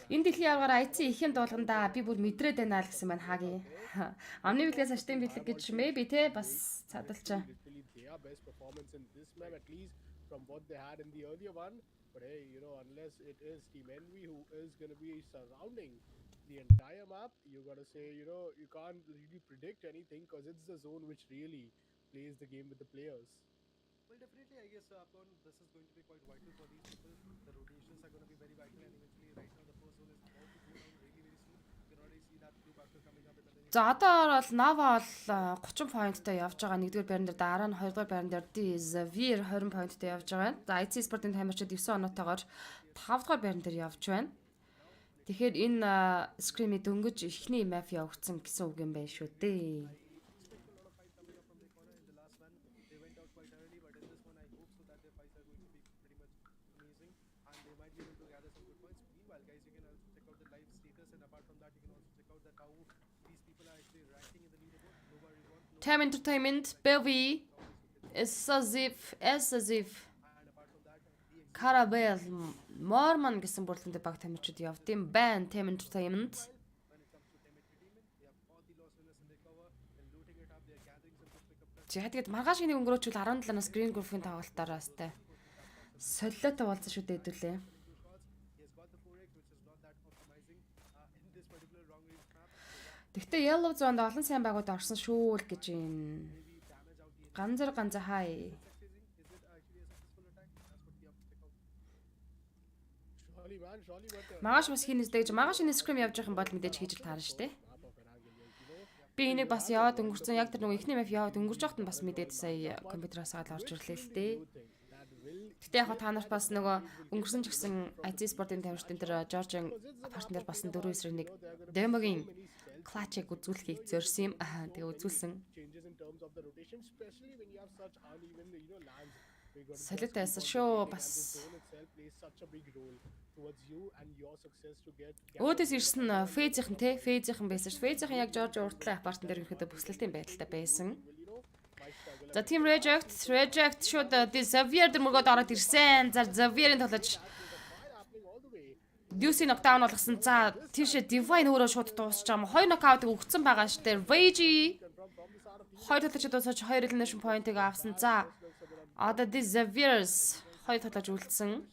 энэ дэлхийн авгаар IT их юм дуулгандаа би бүр мэдрээд байна л гэсэн байна хаагийн. Амны бэлгээс аштын бэлэг гэж maybe те бас цадалчаа. But hey, you know, unless it is Team Envy who is going to be surrounding the entire map, you got to say, you know, you can't really predict anything because it's the zone which really plays the game with the players. Well, definitely, I guess, Upon, this is going to be quite vital for these people. The rotations are going to be very vital, and eventually, right now, the first zone is about to go down really very soon. You can already see that group after coming up. За одоо бол Nova бол 30 поинттай явж байгаа. 1-р байран дээр дараа нь 2-р байран дээр Xavier 20 поинттай явж байгаа. За IC Sport-ын тамирчид 9 оноотойгоор 5-р байран дээр явж байна. Тэгэхээр энэ Scrim-ийг дөнгөж ихний мафиа өгцөн гэсэн үг юм байна шүү дээ. Expect a lot of fight coming up from their corner. In the last one, they went out quite early, but in this one, I hope so that their fights are going to be pretty much amazing, and they might be able to gather some good points. Meanwhile, guys, you can also check out the live status, and apart from that, you can also check out that how these people are actually ranking in the leaderboard. Nobody won. Time Entertainment, Belvy, as if, And apart from that, the Carabel, Mormon гэсэн бүрэлдэхүүнтэй баг тамирчид явдсан байна. Time Entertainment. when it comes to team entertainment, they have all the Los Angeles in their cover. They're looting it up. They're gathering some good pickup points. За тэгээд маргааш нэг өнгөрөөчүүл 17-наас Green Group-ийн тоглолтоор бастай. Солиотой болсон шүү дээ хэдүүлээ. Two shots. He has got the 4x, which is not that optimizing in this particular long range map. Гэхдээ Yellow Zone-д олон сайн байгууд орсон шүү л гэж юм. Maybe damage out the Ганзар хай. succeeding. Is it actually a successful attack? That's what we have to check out. Surely, man, surely, but Маргааш бас хийнэстэй гэж маргааш энэ Scrim явж байгаа юм бол мэдээж хийж л таарна шүү дээ. map of an angle, Би энийг бас яваад өнгөрсөн яг тэр нөгөө ихний маф яваад өнгөрч байхад нь бас мэдээд сая компьютераас аваад орж ирлээ л дээ. that will Гэтэ яг та нарт бас нөгөө өнгөрсөн ч гэсэн IT спортын тамирчдын тэр Жоржийн партнер басан 4-9-1 демогийн клатчийг үзүүлэхийг зорьсон юм. Тэгээ үзүүлсэн. changes in terms of the rotation, especially when you have such uneven, lands. Солиотой байсан шүү бас. Zone itself plays such a big role towards you and your success to get. Өөдөөс ирсэн фейзийнхэн те фейзийнхэн байсан ш. Фейзийнхэн яг Жорж уртлын апартн дээр ирэхэд бүслэлтийн байдалтай байсан. За team reject should the Xavier дээр мөргөд ороод ирсэн. За Xavier-ийн тоглож Deuce knockdown болгосон. За тийшээ Divine өөрөө шууд дуусч байгаа юм. 2 knockout өгсөн байгаа штэ. Rage 2 тоглож дуусаж 2 elimination point-ыг авсан. За одоо the Xaviers 2 тоглож үлдсэн.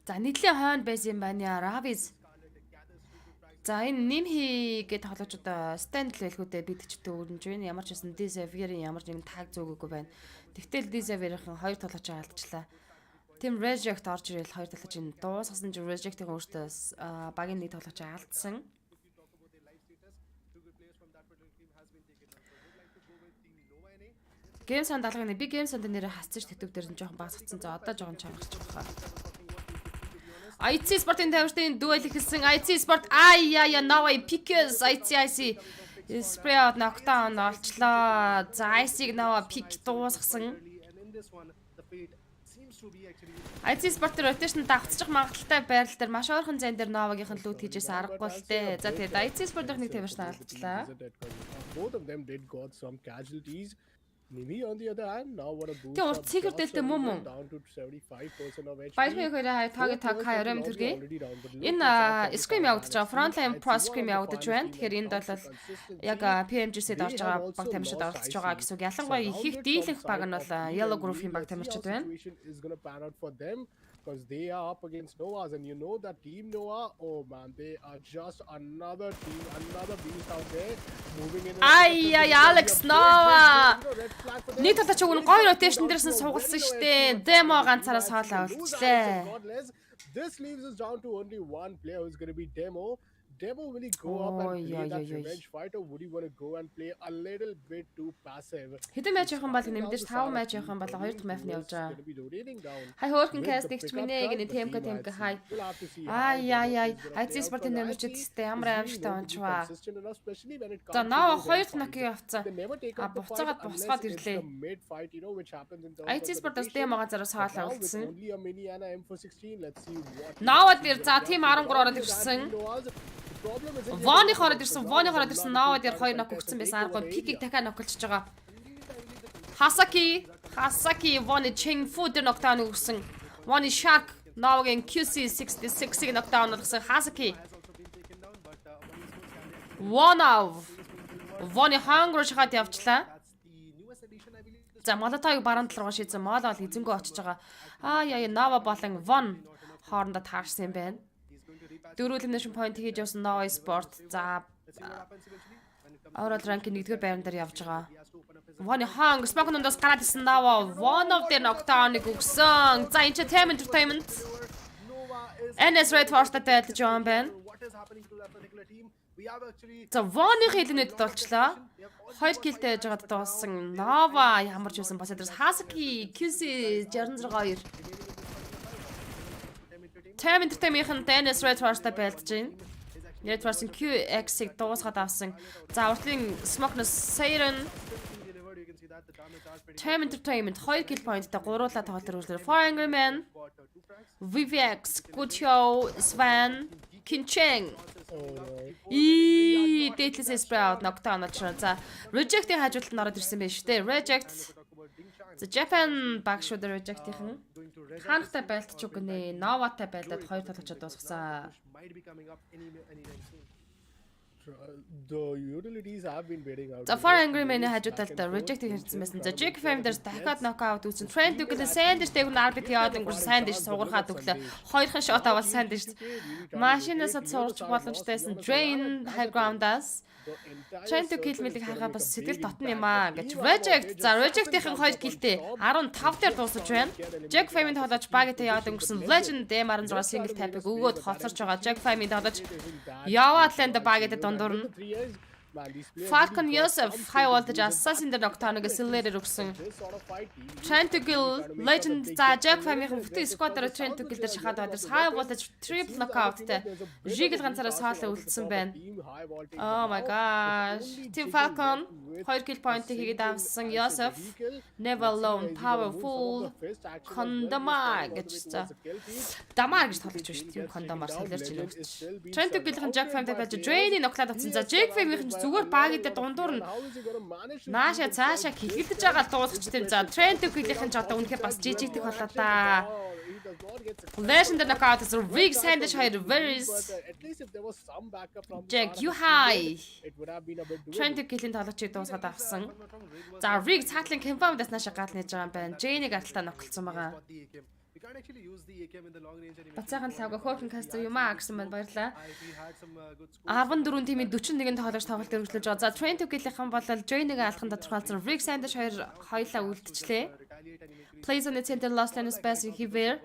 За нийтлээ хойно байсан юм байна яа. Ravis. За энэ Nimhi гэдэг тоглож одоо stand л байлгуудаа бид ч өөрнж байна. Ямар ч байсан the Xavier-ийн ямар нэгэн таг зөөгөөгүй байна. Тэгтэл the Xavier-ийн 2 тоглож алдчихлаа. Team Reject орж ирэл 2 тоглож ин дуусгасан чинь Reject-ийн өөртөө багийн нэг тоглож алдсан. Game Sound алганы би Game Sound нэрээ хасчих тэтв дээр нь жоохон багцсан. За одоо жоохон чангарч байгаа. IT спортын тавьртын дуэл ихэлсэн IT спорт яа наваа pickers IC spray out knockdown олчлоо. За IC-г наваа pick дуусгасан. And in this one, the fate seems to be actually IT спортын rotation давцчих магадaltaй байрал дээр маш ойрхон зайн дээр Новагийн лут хийжээс аргагүй л дээ. За тэгээд IT спортын нэг тавьрт алдчихлаа. Both of them did got some casualties. Nimi on the other hand, now what a boost. Тэгээ урт secret дээлтэй мөн мөн. Down to 75% of HP. Баярхан хөрөө таг хаярам төргий. Энэ Scrim явагдаж байгаа. Frontline Pro Scrim явагдаж байна. Тэгэхээр энд бол яг PMGC-д орж байгаа баг тамирчид оролцож байгаа гэсэн үг. Ялангуяа их дийлэнх баг нь бол Yellow Group-ийн баг тамирчид байна. Is going to pan out for them because they are up against Novas, and you know that team Nova, oh man, they are just another team, another beast out there moving in. Alex Nova. Нийт одоо ч өгөн гоё rotation дээрээс нь сугалсан штэ. Demo ганцаараа соолоо үлдлээ. This leaves us down to only one player who's going to be Demo. Demo, will he go up and play that revenge fight, or would he want to go and play a little bit too passive? Хэдэн матч явах юм бол нэмдэж 5 матч явах юм бол 2 дахь матч нь явж байгаа. Going to be rotating down. Хай хөөрхөн каст ихч минь гэнэ темка хай. We'll have to see. IT спортын нэмэрчд тест ямар аимшигтай онцваа. Consistent enough, especially when it За comes наа to 2 дахь нокийг авцсан. they never take up the fight буцаагаад unless босгоод it's ирлээ. the mid fight, which happens in terms IT of the спортоос rotation. Demo ганцаараа But соолоо now with үлдсэн. only a mini and a M416, let's see what. Нава дээр за тим 13 ороод ирсэн. Воны хороод ирсэн. Нава дээр 2 нок өгсөн байсан. Аргагүй пикийг дахиад ноколчж байгаа. Hasaki Воны Chengfu дээр нокдаун өгсөн. Воны Shark Навагийн QC66-ийг нокдаун болгосон. Hasaki Воны Hungry шахаад явчлаа. За Молотойг баруун талруу шийдсэн. Мол бол эзэнгөө очиж байгаа. Нава болон Вон хоорондоо таарсан юм байна. 4 elimination point хийж явсан Nova Sport. За overall ranking 1-р байран дээр явж байгаа. One Hang Smoke-ноос гараад ирсэн Nova. One of their knockdown-ыг өгсөн. За Entertainment. NS Red Force-тай адилж байгаа юм байна. За One-ийн хэлнэд болчлоо. 2 киллтэй яж байгаад дууссан. Nova ямар ч байсан бас ядрас Hasaki QC 66 2. Time Entertainment-ийн Dennis Red Horse-тай байлдаж байна. Red Horse-ын QX-ыг дуусгаад авсан. За уртлын Smoke-нос Siren Time Entertainment 2 kill point-тай гуруулаа тоглолт өргөжлөөр. For Angry Man, VVX, Gutyo, Svan, Kincheng. Dateless Sprout knockdown очроо. За Reject-ийн хажуудалд нь ороод ирсэн байж тээ. Reject. За Japan баг шүү дээ Reject-ийн. Хаантай байлтч үг нэ. Nova-тай байлдаад хоёр тоглогчод дуусгасан. The utilities have been waiting out. За For Angry Man-ийн хажуудалд Reject-ийг хэрсэн байсан. За Jake Fame дээр дахиад knockout үүсэн. Trent Duke-ийн Sanders дээгүүр RBT яваад өнгөрсөн Sanders сугархаад өглөө. Хоёрхан shot авал Sanders машинаас сурч боломжтойсэн. Drain high ground-аас Trent Duke-ийг хахаа бас сэтгэл татна юм аа гэж Reject. За Reject-ийн 2 киллтэй 15 дээр дуусаж байна. Jake Fame-ийн тоглож багтай яваад өнгөрсөн Legend M16 single tap-ыг өгөөд хоцорч байгаа. Jake Fame-ийн тоглож яваад лэнда багтай дундуур нь Falcon Yosef high voltage assassin дээр knockdown-ыг accelerator өгсөн. Trent to kill Legend за Jack Fame-ийн бүтэн squad дээр Trent to kill дээр шахаад байдаг. High voltage triple knockout-тай Jiggle ганцаараа соолоо үлдсэн байна. Oh my gosh. Team Falcon 2 kill point-ийг хийгээд авсан Yosef never alone powerful Kondamar гэж Damar гэж тоглож байна шүү дээ. Kondamar солиорч байна гэж. Trent to kill-ийн Jack Fame-тай байж Drain-ийг knockdown авсан. За Jack Fame-ийн зүгээр багтай дундуур нь нааша цаашаа хихэлдэж байгаа дуусчтэй. За Trent Duke-ийн ч одоо үнэхээр бас жижигдэх болоо та. Legend knockout is Rig Sanders хоёр Veris. Jack you high. Trent Duke-ийн тоглогчийг дуусгаад авсан. За Rig цаатлын confirm дэснашаа гал нээж байгаа юм байна. Jane-ийг арталтаа ноколцсон байгаа. We can't actually use the AKM in the long range anymore. Бацаахан лавга Hawking Caster юм аа гэсэн байна. Баярлалаа. 14 тимийн 41 тоглогч тоглолт өргөжлөж байгаа. За Trent Duke-ийн бол Jane-ийг алхам тодорхойлсон. Rig Sanders хоёулаа үлдчихлээ. Plays on the center last line space here.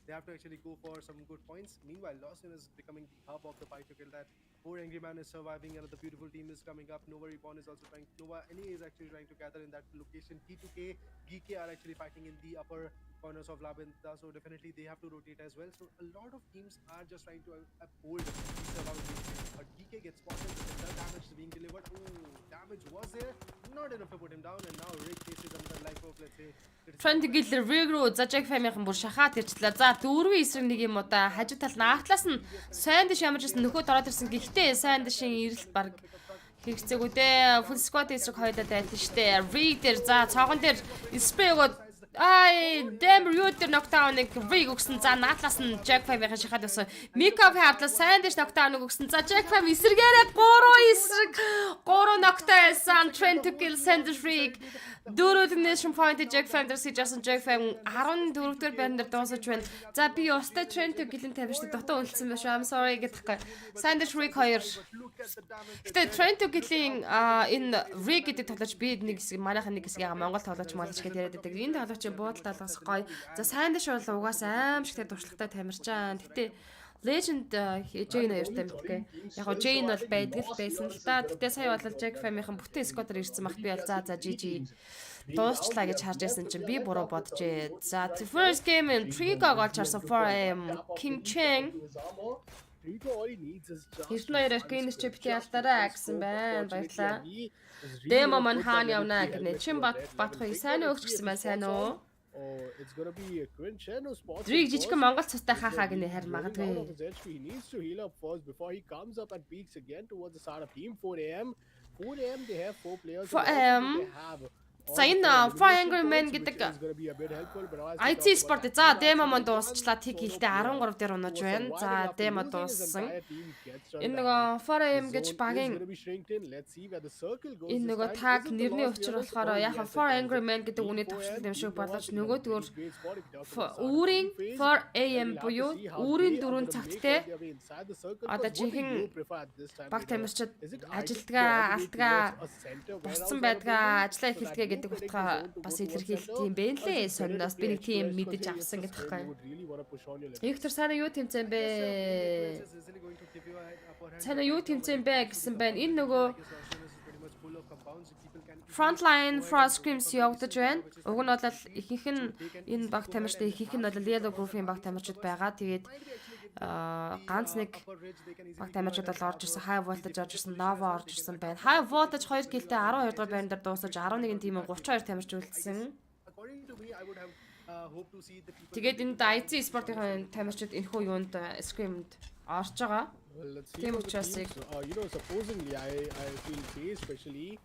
They have to actually go for some good points. Meanwhile, Lawson is becoming the hub of the fight to kill that. Poor Angry Man is surviving. Another beautiful team is coming up. Nova Reborn is also trying. Nova NA is actually trying to gather in that location. T2K, GK are actually fighting in the upper corners of Labintha. So definitely they have to rotate as well. So a lot of teams are just trying to uphold these surroundings. But GK gets spotted. The damage is being delivered. Oh, damage was there. Not enough to put him down. And now Rick faces another life of, let's say, Trent Duke Rig руу за Jack Fame-ийн бүр шахаад ирчлээ. За дөрвөн эсрэг нэг юм уу да хажуу тал наатлаас нь Sanders ямар ч гэсэн нөхөд ороод ирсэн. Гэхдээ Sanders-ийн ирэлт баг хэрэгцээгүй дээ. Full squad эсрэг хоёулаа байлаа штэ. Rig дээр за цогон дээр spray өгөөд Damn Reuter knockdown-ыг Rig өгсөн. За наатлаас нь Jack Fame-ийн шахаад явсан. Mikov хардлаа Sanders knockdown-ыг өгсөн. За Jack Fame эсрэгээрээ 3 knockdown сан Trent to kill Sanders Rig. Дөрөв nation point Jack Fame дээр сижсэн Jack Fame 14-р байран дээр дуусаж байна. За би өстэй Trent to kill-ийн тавьж дотоо үлдсэн байх шүү. I'm sorry гэдэгхгүй. Sanders Rig 2. Гэтэ Trent to kill-ийн энэ Rig гэдэг тоглож би нэг хэсэг манайхан нэг хэсгийг Монгол тоглож молж гэдээ яриад байдаг. Энэ тоглож буудал талгаас гоё. За Sanders бол угаасаа аимшигтэй туршлагатай тамирчаан. Гэтэ Legend Jane хоёртай мэдгүй. Яг гоо Jane бол байдаг л байсан л да. Гэтэ сая бол Jack Fame-ийн бүтэн squad-ээр ирсэн мах би бол за GG дуусчлаа гэж харж байсан чинь би буруу боджээ. За first game in Trigo голч харсан 4am King Cheng. Хэрнээр генер чипти алдаараа гэсэн байна. Баярлаа. Демо мань хаана явна гэнэ. Чин батхыг сайн өгч гэсэн байна сайн уу? Oh, it's gonna be a Quinchen who spots. Rig жижигхэн Монгол цустай хаахаа гинэ харин магадгүй. He needs to heal up first before he comes up and peaks again towards the start of team 4am. 4am they have 4 players. 4am. За энэ For Angry Man гэдэг IT спорт за демо манд дуусчлаа тэг хилтэй 13 дээр унаж байна. За демо дууссан. Энэ нөгөө 4am гэж багийн энэ нөгөө таг нэрний учир болохоор яг For Angry Man гэдэг үний төвшөлт юм шиг болооч нөгөөдгөр үүрийн 4am буюу үүрийн 4 цагт те одоо жинхэнэ баг тамирчид ажилтгаа алтгаа босцсон байдгаа ажиллаа эхэлтгээ гэдэг утгаа бас илэрхийлт юм бэ лээ. Сониноос би нэг тийм мэдэж авсан гэдэг хэрэг. Виктор сана юу тэмцэн бэ? Сана юу тэмцэн бэ гэсэн байна. Энэ нөгөө level of compounds. People can Frontline for Scrims явагдаж байна. Уг нь бол ихэнх нь энэ баг тамирчтай ихэнх нь бол Yellow Group-ийн баг тамирчид байгаа. Тэгээд ганц нэг баг тамирчид бол орж ирсэн, High Voltage орж ирсэн, Nova орж ирсэн байна. High Voltage 2 киллтэй 12 дугаар байран дээр дуусаж 11 тимийн 32 тамирч үлдсэн. According to me, I would have hope to see the people. Тэгээд энд IC Sport-ийн тамирчид энэхүү юунд SCRIMD орж байгаа. Well, let's see. Тийм for the учраас teams. Supposedly, I feel they especially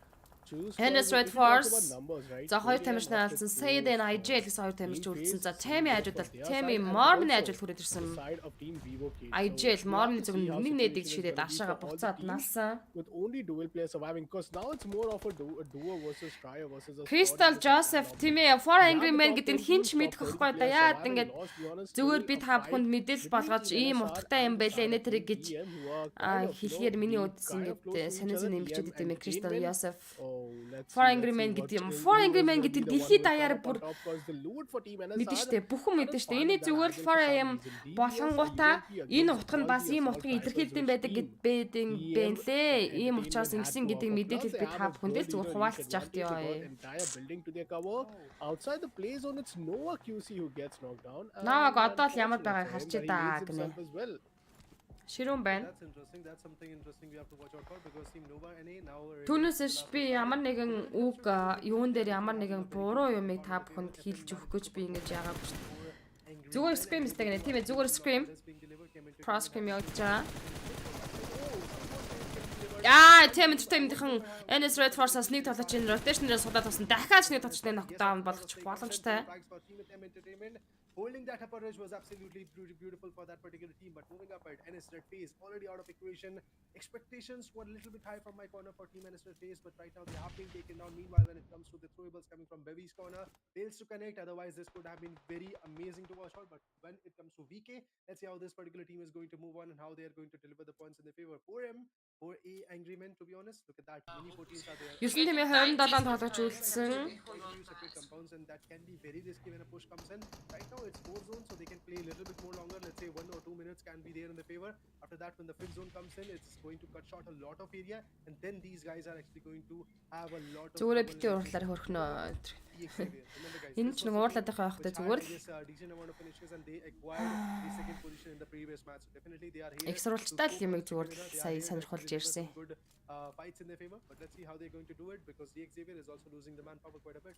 choose. Hennes Red we talk Force. about numbers, right? За хоёр Only тамирч have наалсан opted Sayed to and IJ гэсэн хоёр тамирч team үлдсэн. phase За Tammy on ажил бол their Tammy side and Mormon also ажил хүрээд the ирсэн. side of Team Vivo Cage. IJ So we Mormon have to зөв see how нэг нэдэг situation is ширээд gonna be ашаага for all the буцаад teams налсан. with only dual players surviving, because now it's more of a duo versus trio versus a Crystal squad versus a Joseph lobby. Timmy For We have Angry the Man top гэдэг нь 10 хинч teams, top мэдэх 30 байхгүй да. players Яад surviving, ингээд lost, to be honest, зүгээр still би a та fight бүхэнд мэдээлэл between болгооч Team ийм NSR утгатай юм and the байлаа side нэ of тэрэг Team гэж BM who are kind of, хэлэхээр миний being үдс kind of ингээд close to each санаа other. зэн нэмчихэд BM идэм and Crystal Greenman. Joseph Oh, let's For see, Angry let's Man see гэдэг юм. what For who Angry is Man gonna гэдэг be the one дэлхийд who come даяар up on бүр top, 'cause the loot for Team мэдэн NSR штэ бүхэн kind мэдэн of штэ. fun Эний in that зүгээр angle 4 for some AM reason. DBS болонгуудаа against энэ утга нь all бас the ийм assault утгыг rifles илэрхийлдэм versus байдаг Team. бэдэн бэлээ. Ийм Entertainment учраас had ингэсэн to гэдэг offer. мэдээлэл Plus, би they та have a бүхэнд good л зүгээр leader хуваалцаж явах advantage. They got ёо. entire building to their cover. Outside the play zone, it's Noah QC who gets knocked down. Нааг And одоо л ямар unfortunate байгааг for him харч that he даа leads гинэ. himself as well. Ширүүн байна. That's interesting. That's something interesting we have to watch out for because Team Nova NA now. Түүнээс би ямар нэгэн үг юун дээр ямар нэгэн буруу юмыг та бүхэнд хэлж өгөх гэж би ингэж яагаагүй шүү дээ. Зүгээр Scrim сте гэнэ тийм ээ зүгээр Scrim Pro Scrim явуулж байгаа. Яа, тийм entertainment-ийн NS Red Force-аас нэг тоглож ин rotation-ээр судаад тусна. Дахиад нэг тоглолтын knockdown болгочих боломжтой. Holding that upper edge was absolutely beautiful for that particular team, but moving up at NS Red Phase already out of equation. Expectations were a little bit high from my corner for Team NS Red Phase, but right now they have been taken down. Meanwhile, when it comes to the throwables coming from Bevy's corner, fails to connect. Otherwise, this could have been very amazing to watch out. But when it comes to VK, let's see how this particular team is going to move on and how they are going to deliver the points in their favor. 4M, 4A Angry Men, to be honest. Look at that. Mini 14s are there. 9 тэмээ 27 тоглож үлдсэн. Separate compounds, and that can be very risky when a push comes in. Right now it's 4 zones, so they can play a little bit more longer. Let's say 1 or 2 minutes can be there in the favor. After that, when the 5th zone comes in, it's going to cut short a lot of area, and then these guys are actually going to have a lot of Зүгээр битээ уралаар хөрхнөө. Энэ ч нэг уурлаад байх байхтай зүгээр л decent amount of finishes, and they acquired the second position in the previous match. So definitely they are here. эксрулттай л юмыг зүгээр л сая сонирхолж ирсэн. Good fights in their favor, but let's see how they're going to do it because the Xavier is also losing the manpower quite a bit.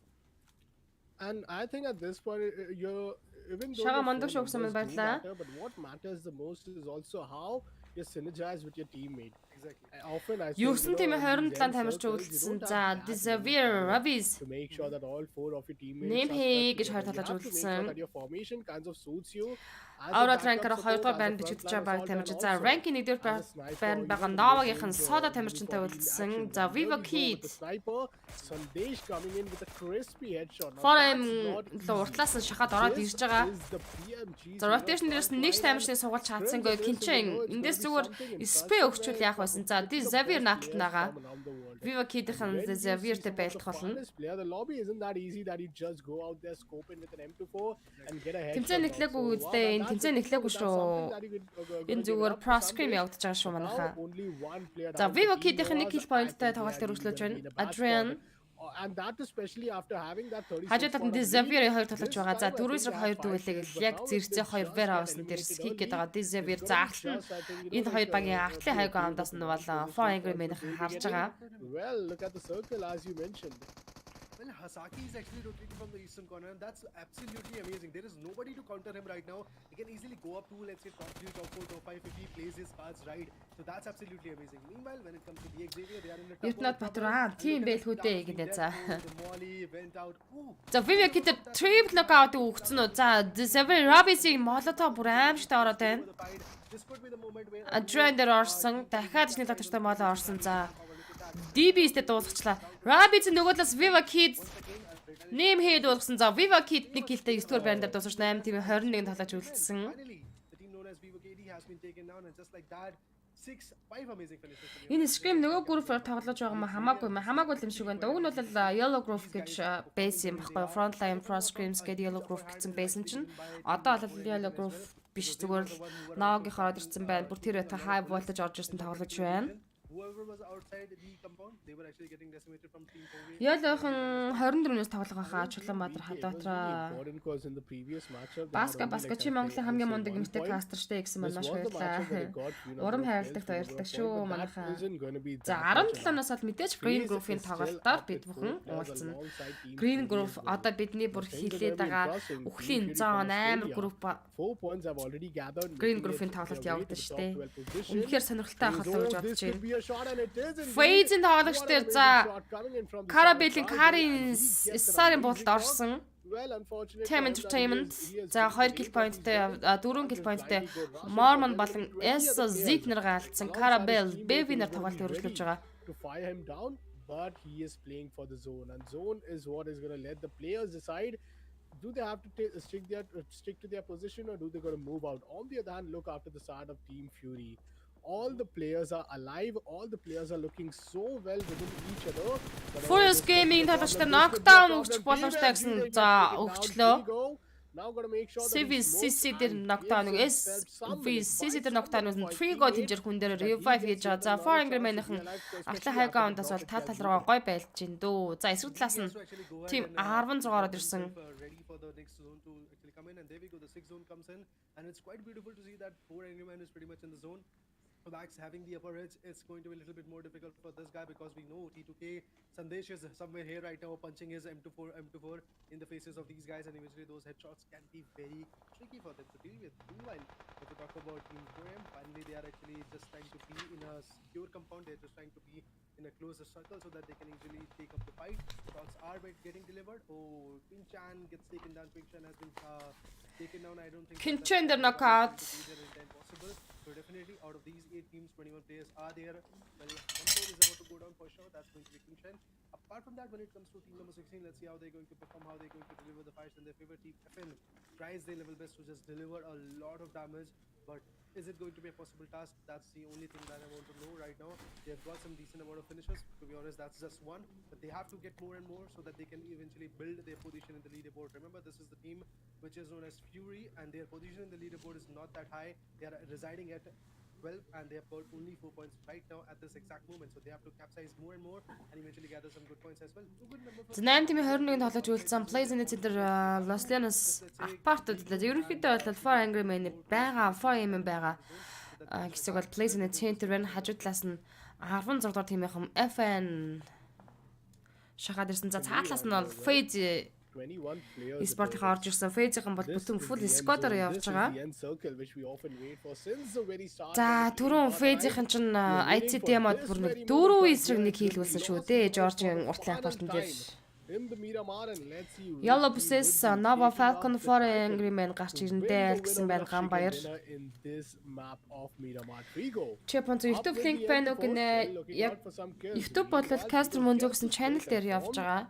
And I think at this point, you're even though Шага your мундаг phone шугсан numbers do байлаа. matter, but what matters the most is also how you synergize with your teammate. Exactly. Often I say, 9 тэмээ in these 27 end тамирч circles, you үлдсэн. don't За have that Disavir many Ravis to make sure that all 4 of your teammates Нэмхий are гэж stuck хоёр together. талаас You have to make үлдсэн. sure that your formation kinds of suits you. As a Аврал backup ранкер 2 support, дугаар as a байранд бичиж frontline байгаа assault тамирч. and За also ранкинг 1 дугаар as a sniper, байранд you байгаа know, Новагийнхан with Сода the тамирчинтай moving үлдсэн. action. За And here Viva we go Kid with the sniper, Sandesh coming in with a crispy headshot. Now Форем that's not л уртлаас нь шахаад ороод This ирж байгаа. is the PMG За rotation дээрээс нэг тамирчны сугалж чадсангүй Кинчэн эндээс зүгээр спэ өгчүүл яах байсан. За Disavir нааталт нагаа. Viva Kid-ийн Disavir-тэй байлдах болно. The lobby isn't that easy that you just go out there scope in with an M24 and get a headshot. Тэмцээн нэхлээгүй үстэй. Энэ тэмцээн нэхлээгүй шүү. Энэ зүгээр Pro Scrim явагдаж байгаа шүү манайхаа. За Viva Kid-ийн нэг kill point-тай тоглолт өргөжлөж байна. Adrian And that especially after having that 36 хажууд талд Disavir 2 тоглож байгаа. За 4-2 дүүлэг л яг зэрцээ 2 warehouse-н дээр скик гэдэг байгаа. Disavir заахлан энэ хоёр багийн артлын хайг амдаас нь бол For Angry Men харж байгаа. Well, look at the circle as you mentioned. Well, Hasaki is actually rotating from the eastern corner, and that's absolutely amazing. There is nobody to counter him right now. He can easily go up to, let's say, top 3, top 4, top 5 if he plays his cards right. So that's absolutely amazing. Meanwhile, when it comes to the Xavier, they are in the top Ютнат Батур тийм байлгүй дээ гэдэг за. The Molly went out. Ooh, За Viva Kid triple knockout өгсөн үү? За Disavir Rabbits-ийг Molotov бүр аимшигтай ороод байна. the fight. This could be the moment where Adrian дээр орсон. Дахиад ч нэг татвартай молоо орсон. За DB-стэй дуусгачлаа. Rabbits нөгөө талаас Viva Kid нэм хэд болгосон. За Viva Kid нэг киллтэй 9 дугаар байранд дуусгаж 8 тийм 21 тоглож үлдсэн. finally the team known as Vivo KD has been taken down, and just like that, 5 amazing finishes. Энэ Scrim нөгөө группээр тоглож байгаа юм хамаагүй л юм шиг байна. Уг нь бол Yellow Group гэж бейс юм баггүй. Frontline Pro Scrims гэдэг Yellow Group гэсэн бейсэн чинь одоо бол Yellow Group биш зүгээр л Nog-ийн ороод ирсэн байна. Бүр тэр бата High Voltage орж ирсэн тоглож байна. whoever was outside the compound, they were actually getting decimated from Team Fourier. Ялхан 24-өөс тоглох хаа I Чулуун Баатар think BK, it was really хадватраа. important because in the previous matchup they had Баска only чи like Монголын I хамгийн would say мундаг 1 эмэгтэй point. кастер штэ гэсэн This маань маш was the matchup that they баярлаа. got, you know, Урам those хайрладагт kills баярладаг for шүү the point, but манайхаа. that isn't going to be За that much 17-оос бол мэдээж Green Grove-ийн тоглолтоор бид бүхэн уулзсан. Green Grove одоо бидний бүр хилээд байгаа үхлийн зоон амар групп 4 points have already gathered. Green Grove-ийн тоглолт явагдаж штэ. Үнэхээр сонирхолтой ах болов гэж бодож байна. Фейзийн тоглогч дээр за Карабелийн Карин Сарын буудалд орсон. Team Entertainment за 2 kill point-тэй 4 kill point-тэй Mormon болон S Zigner гаалцсан Карабел Бевинер тоглолт өргөжлөж байгаа. To fire him down, but he is playing for the zone, and zone is what is going to let the players decide. Do they have to stick to their position, or do they going to move out? On the other hand, look after the side of Team Fury. All the players are alive. All the players are looking so well within each other. Furious Gaming тоглогчдод knockdown өгч боломжтой гэсэн за өгчлөө. Now got to make sure that CC дээр knockdown үг CC дээр knockdown нь 3 гол хэмжээр хүн дээр revive хийж байгаа. За For Angry Man-ын Артлын хайгаундаас бол тал руу гой байлж гин дөө. За эсрэг талаас нь team 16-оор ирсэн. Ready for the next zone to actually come in, and there we go, the 6th zone comes in, and it's quite beautiful to see that 4 Angry Man is pretty much in the zone. Max having the upper edge, it's going to be a little bit more difficult for this guy because we know T2K Sandesh is somewhere here right now punching his M24 in the faces of these guys, and eventually those headshots can be very tricky for them to deal with. Meanwhile, if we talk about Team 4M, finally they are actually just trying to be in a secure compound. They're just trying to be in a closer circle so that they can easily take up the fight. Shots are getting delivered. Oh, Pin Chan gets taken down. Pin Chan has been taken down. I don't think Pin Chan the knockout. Possible. So definitely out of these 8 teams, 21 players are there. Well, one player is about to go down for sure. That's going to be Pin Chan. Apart from that, when it comes to team number 16, let's see how they're going to perform, how they're going to deliver the fights in their favorite team. FN tries their level best to just deliver a lot of damage, but is it going to be a possible task? That's the only thing that I want to know right now. They've got some decent amount of finishes. To be honest, that's just one, but they have to get more and more so that they can eventually build their position in the leaderboard. Remember, this is the team which is known as Fury, and their position in the leaderboard is not that high. They are residing at 12, and they have got only 4 points right now at this exact moment, so they have to capsize more and more and eventually gather some good points as well. Two good number for 8 тимийн 21-нд тоглож үлдсэн Plays in the Loslianus апарт үдлээ. Ерөнхийдөө бол For Angry Man байгаа, For M байгаа. Гэсэг бол Plays in the Center байна. Хажуу талаас нь 16 дугаар тимийнхэн FN шахаад ирсэн. За цаатлаас нь бол Phase 21 players. Спортын орж ирсэн. Phase-ийн бол бүтэн full squad-оор явж байгаа. За түрүүн Phase-ийн чинь ICT мод бүр нэг 4 эсрэг нэг хийлгүүлсэн шүү дээ. Жоржийн уртлын апартмент дээр. Yellow Buses Nova Falcon For Angry Man гарч ирэндээ гэсэн байна Ганбаяр. Чепон YouTube link байна уу гинэ. Яг YouTube бол Caster Munzo гэсэн channel дээр явж байгаа.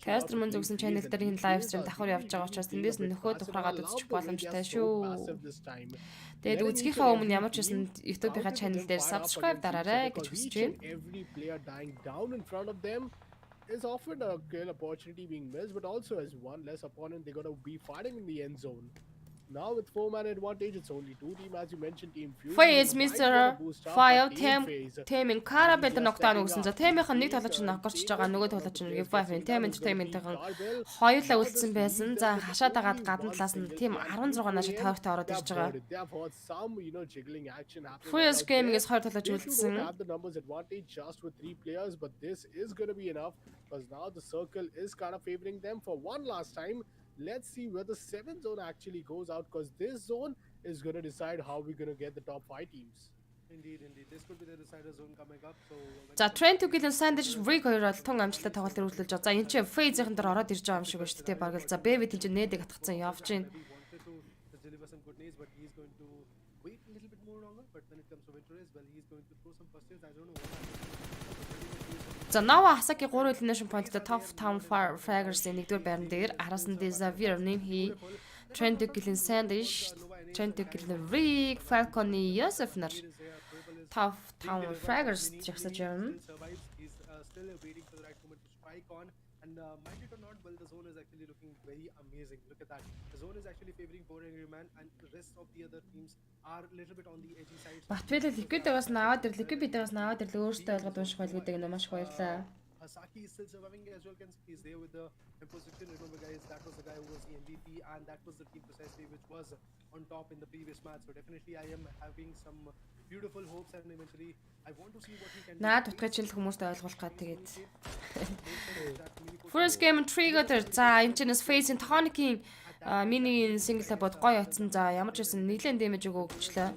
Caster Munzo гэсэн channel дээр энэ live stream давхар явж байгаа учраас тэндээс нөхөө тухраагаад үзчих боломжтой шүү. Тэгээд үзгийнхаа өмнө ямар ч байсан YouTube-ийн channel дээр subscribe дараарай гэж хүсэж байна. Is often a great opportunity being missed, but also as one less opponent they're going to be fighting in the end zone. Now with 4-man advantage, it's only 2 team as you mentioned, Team Fury. Phase Mr. Fire Team in Carabel knockdown өгсөн. За Team-ийн нэг тоглож нокорч байгаа, нөгөө тоглож Revive Team Entertainment-ийн хоёулаа үлдсэн байсан. За хашаад агаад гадна талаас нь Team 16-наас тойрогтой ороод ирж байгаа. Furious Gaming-с 20 тоглож үлдсэн. The numbers advantage just with 3 players, but this is going to be enough because now the circle is kind of favoring them for one last time. Let's see where the 7th zone actually goes out, because this zone is going to decide how we're going to get the top 5 teams. Indeed. This could be the decider zone coming up. So За Trent Tugill Sandwich Rig хоёр бол тун амжилттай тоглолт өргөжлөж байгаа. За энэ чинь Phase-ийн дээр ороод ирж байгаа юм шиг байна шүү дээ. Бараг л за Baby тийм чинь нээдэг атгацсан явж байна. deliver some good nades, but he's going to wait a little bit more longer. But when it comes to Ventura as well, he's going to throw some first hits. I don't know what. За Nova Asaki 3 elimination point-тэй Top Town Fraggers-ийн нэгдүгээр байран дээр араас нь Xavier Nimhi, Trent Tugill Sandwich, Trent Tugill Rig, Falcon Yosef нар Top Town Fraggers жагсаж явна. still waiting for the right moment to strike on. And mind it or not, well, the zone is actually looking very amazing. Look at that. The zone is actually favoring 4 Angry Man, and the rest of the other teams are a little bit on the edgy side. Батбэл ликвидээс наваад ирлээ. Ликвидээс наваад ирлээ. Өөртөө ойлгоод унших байлгүй гэдэг нь маш их баярлаа. Hasaki is still surviving as well. Can see he's there with the position. Remember, guys, that was the guy who was the MVP, and that was the team precisely which was on top in the previous match. So definitely, I am having some beautiful hopes, and eventually, I want to see what he can do. Наад утгыг чинь хүмүүстээ ойлгуулах гад тэгээд. First game trigger за энэ чинь face-ийн tonic-ийн мини single бод гоё атсан. За ямар ч байсан нэлээд damage өгөөчлөө.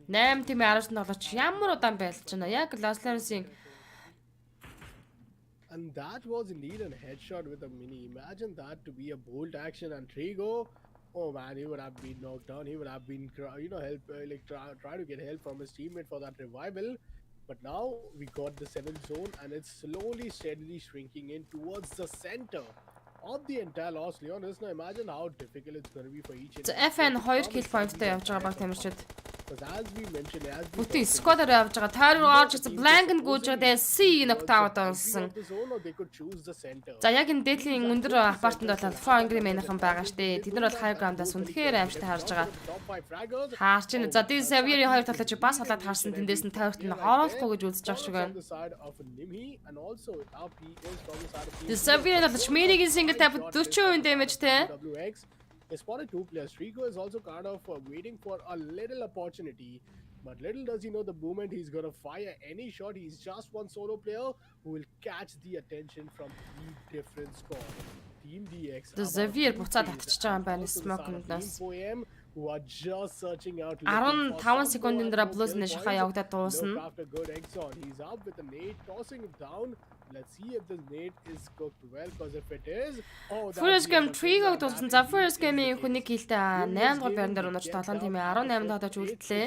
8 тийм 10-т тоглож ямар удаан байлж байна. Яг Lashlance-ийн And that was indeed a headshot with a mini. Imagine that to be a bold action, and Trigo, oh man, he would have been knocked down. He would have been, help, try to get help from his teammate for that revival. But now we got the 7th zone, and it's slowly, steadily shrinking in towards the center of the entire Lost Leonis. Now imagine how difficult it's going to be for each. FN 2 kill point-тай явж байгаа баг тамирчид. Because as we mentioned, Бүтэн squad-аар явж байгаа. Тойрог орж ирсэн blank нь гүйж байгаа. Тэгээ C knockdown болсон. За яг энэ дээдлийн өндөр апартанд бол Four Angry Man-хан байгаа штэ. Тэд нар бол high ground-аас үнэхээр аимшигтай харж байгаа. Хаарч ийн. За this Xavier-ийн хоёр талаа чи бас халаад харсан тэндээс нь тойрогт нь орохгүй гэж үзэж байгаа шиг байна. The Xavier бол Schmierig-ийн single tap 40% damage-тэй. They spotted 2 players. Rico is also kind of waiting for a little opportunity. But little does he know the moment he's going to fire any shot. He's just one solo player who will catch the attention from 3 different squads. Team DX. The Xavier буцаад татчихж байгаа юм байна Smoke-наас. Who are just searching out 15 секундын дараа Blues-ны шахаа явагдаад дуусна. He's up with the nade, tossing it down. Let's see if this nade is cooked well, because if it is, First game Trigo дууссан. За first game-ийн хүний киллтэй 8 дугаар байран дээр унаж 7 тимээ 18 дагаж үлдлээ.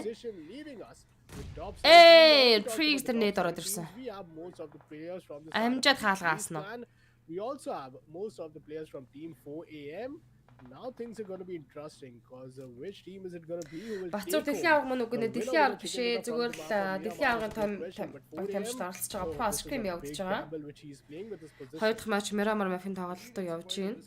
Trigs тэр нээд ороод ирсэн. Амжаад хаалгаасан нь. We also have most of the players from team 4AM. Now things are going to be interesting, because which team is it going to be who will Бацуур дэлхийн авраг мөн үгүй нэ дэлхийн авраг биш ээ, зүгээр л дэлхийн аврагын тамирчид оролцож байгаа Pro Scrim явагдаж байгаа. Хоёр дахь матч Miramar Mafia-ийн тоглолтод явж байна.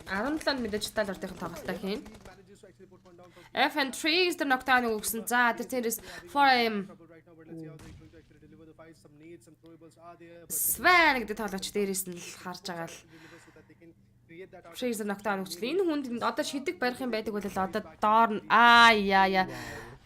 Арантланд мэдээж тал ортын тоглолтоо хийн. FN Trees тэр knockdown өгсөн. За тэр тэрээс 4AM Svan гэдэг тоглогч дээрээс нь л харж байгаа л Freezer knockdown өгчлээ. Энэ хүнд одоо шидэг барих юм байдаг бол одоо доор нь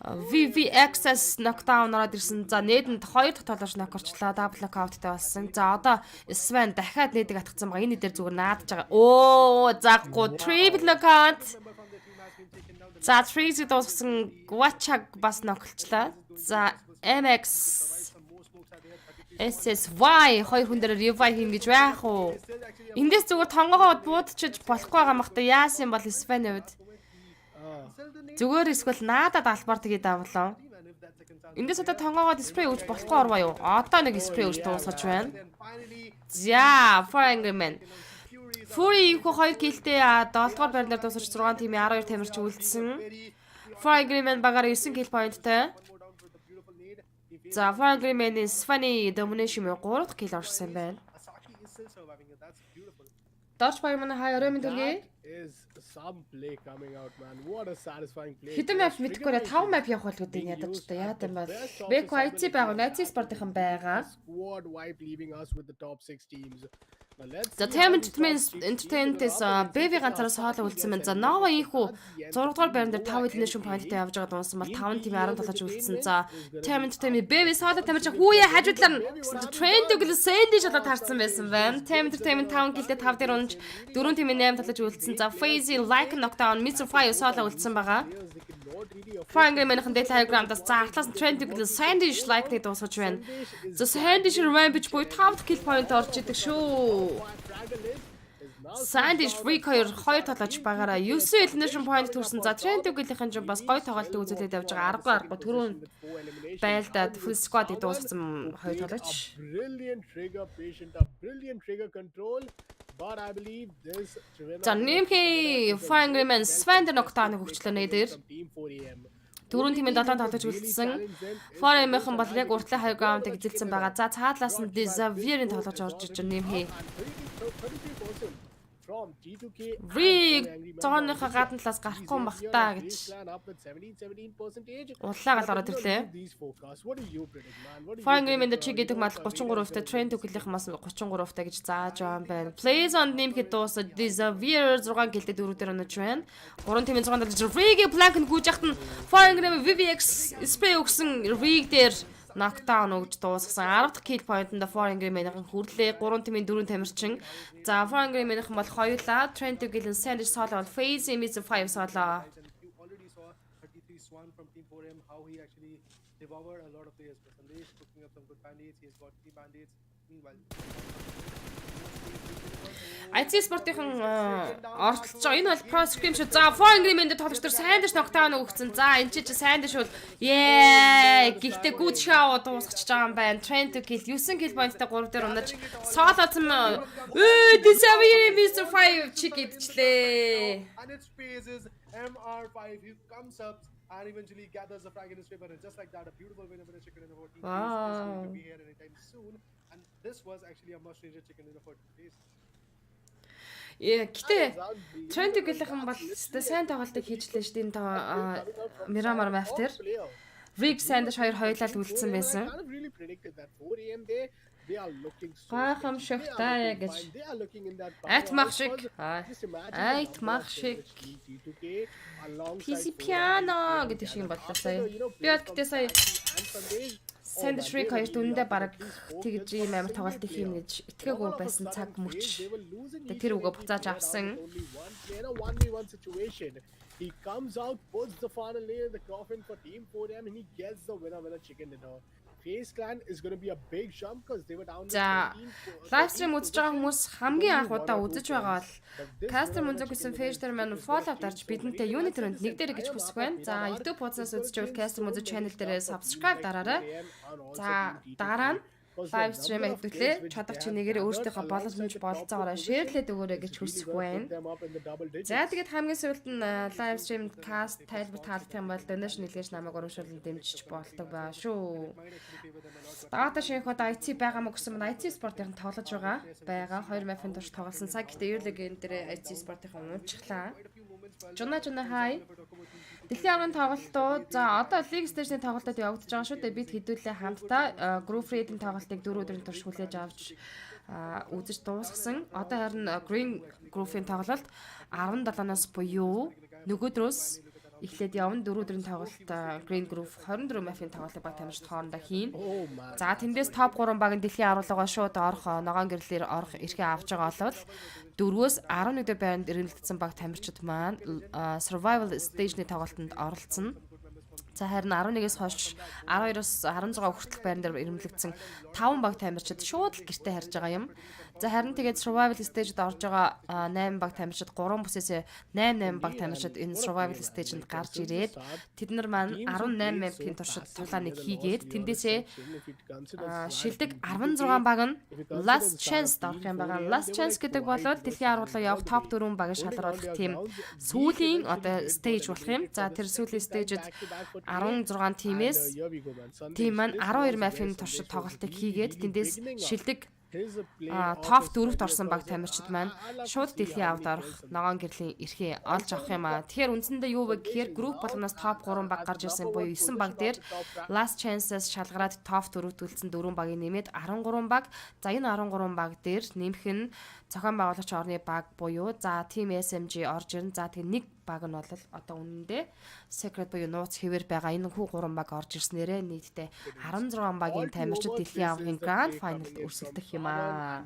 VVXS knockdown ороод ирсэн. За нээдэнд 2 дахь тоглогч нокорчлоо. Double knockoutтай болсон. За одоо Svan дахиад нээдэг атгсан байгаа. Энэ дээр зүгээр наадж байгаа. Оо зааггүй triple knockout. За Freezer дууссан Guachag бас ноколчлаа. За MX SSY хоёр хүн дээр revive хийн гэж байх уу? Эндээс зүгээр тонгоогоо буудчихж болохгүй байгаа махта яасан бол Спаний үед. Зүгээр эсвэл наадад албаар тэгээд давлаа. Эндээс одоо тонгоогоо спрей өгч болохгүй орвоо юу? Одоо нэг спрей өгч дуусгаж байна. За, Four Angry Man. Fury их 2 киллтэй 7 дугаар байрнаар дуусаж 6 тимийн 12 тамирч үлдсэн. Four Angry Man багаар 9 kill point-тай. За Four Angry Man-ийн Svanny domination 3 дахь kill орсон байна. Дорч баяр манай хай орой минь төргий. Хэдэн map мэдгүй 5 map явах бол гэдэг нь ядаж та яа гэм бол Beko IT байгаа, Nazi Sport-ийн байгаа. За Team Entertainment-с BV ганцаараа соолоо үлдсэн байна. За Nova ийхүү 6 дугаар байран дээр 5 elimination point-тай явж байгаа дууссан бол 5 тим 17 үлдсэн. За Team Entertainment BV соолоо тамирч хүүе хажуудлаар гэсэн Trend үгэл Sandy шалаад харсан байсан байна. Team Entertainment 5 гэлдээ 5 дээр унж 4 тимийн 8 талж үлдсэн. За Fazy Like knockdown Mr. Fire соолоо үлдсэн байгаа. Four Angry Man-ын Telegram-даас за атлаас Trend үгэл Sandy like-ыг дуусгаж байна. За Sandy Rampage буюу 5 kill point орж идэг шүү. Sandy Freak 2 тоглож байгаараа 9 elimination point төрсэн. За Trend үгэлийнхэн ч бас гоё тоглолт үзүүлээд явж байгаа. Аргагүй түрүүн байлдаад full squad-ыг дуусгасан хоёр тоглож. Brilliant trigger patient, a brilliant trigger control. But I believe this За Trivena нэмхи is a Fine very Agreement best Svend contested ногтааны play хөгжлөө coming in нээдэр from Team 4AM. дөрөв Only тимийн team 7 who could тоглож really үлдсэн. challenge them is Fire Sunday Agreement бол яг Smash. уртлын хавь гаунтыг эзэлсэн байгаа. За цаадлаас нь Disappear-ийн тоглож орж иж байгаа нэмхи. 33% from G2K and Rig Four Angry Men цооныхоо Malaysia. гадна талаас These гарахгүй names бах here та and гэж FaZe Clan up with 17%. уллаагаар But ороод you know, ирлээ. leave these forecasts. What do you predict, man? What do you Fine predict? Agreement чи гэдэг мал 33%-тай, Trend to-ийн мас 33%-тай гэж зааж байгаа юм байна. Plays on нэмхи дуусаад Disappear 6 гэлдээ дөрөв дээр онож байна. 3 тимийн 6 дээр Rig Plank нь гүйж яхад нь Fire Agreement VVX spray өгсөн Rig дээр knockdown өгж дуусгасан. 10 дахь kill point-нд Fire Agreement-ийн хүрлээ. 3 тимийн 4 тамирчин. За Fire Agreement-ийн бол хоёулаа Trend to-ийн Sandwich solo, FaZe Image 5 solo. And you already saw 33 Swan from Team 4M, how he actually devoured a lot of players. But Sandesh cooking up some good bandits. He's got 3 bandits. Meanwhile, IT спортын оролцож байгаа. Энэ бол Pro Scrim шүү. За Fire Agreement-д тоглож тэр сайн дэш knockdown өгсөн. За энэ чи сайн дэш бол гэхдээ good show дуусгач байгаа юм байна. Trend to kill 9 kill point-тай 3 дээр унаж соолоцсон. Disappear Mr. 5 чи гэдчлээ. and its phase is MR5. He comes up and eventually gathers the frag in his favor. And just like that, a beautiful winner for the chicken dinner for team is going to be here anytime soon. And this was actually a much needed chicken dinner for team. Гэтэ Trend to kill-ийн бол сайн тоглолтыг хийжлээ шүү дээ. Энэ тоо Miramar map дээр. Rig Sandwich хоёр хоёулаа л үлдсэн байсан. I kind of really predicted that 4AM they are looking so Гайхамшигтай гэж. they are looking in that Айтмах шиг. just imagine Айтмах шиг. G2K alongside PC 4AM. piano гэдэг шиг юм боллоо сая. Би бод гэтээ сая Sandwich Rig хоёрт үнэндээ бараг тэгж ийм амар тоглолт хийм гэж итгээгүй байсан цаг мөч. Тэр үгөө буцааж авсан. Only one player, a 1v1 situation. He comes out, puts the final layer in the coffin for Team 4M, and he gets the winner chicken dinner. FaZe Clan is going to be a big jump because they were down. За лайвстрим үзэж байгаа хүмүүс хамгийн анх удаа үзэж байгаа бол Caster Munzog гэсэн пэйж дээр маань follow дарж бидэнтэй юуны төрөнд нэг дээр гэж хүсэх байна. За YouTube хуудасаас үзэж байвал Caster Munzog channel дээрээ subscribe дараарай. За дараа нь live stream хийлээ. Чадах чи нэгээр өөртөөхөө боломж болцоогоор шеэрлээд өгөөрэй гэж хүсэх байна. За тэгээд хамгийн сүүлд нь live stream cast тайлбар таалдах юм бол donation нэлгэж намайг урамшуулан дэмжиж болдог баа шүү. Даата шинэхүүд IT байгаа мó гэсэн IT спортын тоглож байгаа. 2 map-ын турш тоглосон. Сая гэхдээ Euroleague дээр IT спортын унцчихлаа. Жуна хай. Дэлхийн аврагын тоглолтууд за одоо League Stage-ийн тоглолтод явагдаж байгаа шүү дээ. Бид хэдүүлээ хамтдаа Group Raid-ийн тоглолтыг 4 өдрийн турш хүлээж авч үзэж дуусгасан. Одоо харин Green Group-ийн тоглолт 17-наас буюу нөгөөдрөөс эхлээд явна. 4 өдрийн тоглолт Green Group 24 map-ийн тоглолтыг баг тамирчид хоорондоо хийн. За тэндээс топ 3 баг нь дэлхийн аруулгаа шууд орох ногоон гэрлэлээр орох эрхээ авч байгаа болол 4-өөс 11 дэх байранд ирэлтсэн баг тамирчид маань survival stage-ний тоглолтод оролцсон. За харин 11-ээс хойш 12-оос 16 хүртэлх байран дээр ирэмлэгдсэн 5 баг тамирчид шууд л гэртээ харж байгаа юм. За харин тэгээд survival stage-д орж байгаа 8 баг тамирчид 3 бүсээс 8 баг тамирчид энэ survival stage-нд гарч ирээд тэд нар маань 18 map-ийн туршид тулаа нэг хийгээд тэндээсээ шилдэг 16 баг нь last chance орох юм байгаа. Last chance гэдэг бол дэлхийн аргуулаа явах топ 4 багийн шалгаруулах тийм сүүлийн одоо stage болох юм. За тэр сүүлийн stage-д 16 тимээс тим маань 12 map-ийн туршид тоглолтыг хийгээд тэндээс шилдэг топ 4-т орсон баг тамирчид маань шууд дэлхийн авд орох ногоон гэрлийн эрхээ олж авах юм аа. Тэгэхээр үндсэндээ юу вэ гэхээр групп болгоноос топ 3 баг гарч ирсэн буюу 9 баг дээр last chance-аас шалгараад топ 4-т үлдсэн 4 багийг нэмээд 13 баг. За энэ 13 баг дээр нэмэх нь зохион байгуулагч орны баг буюу за team SMG орж ирнэ. За тэгээ нэг баг нь бол одоо үнэндээ secret буюу нууц хэвээр байгаа энэ хүү 3 баг орж ирснээрээ нийтдээ 16 багийн тамирчид дэлхийн аврагын grand final-д өрсөлдөх юм аа.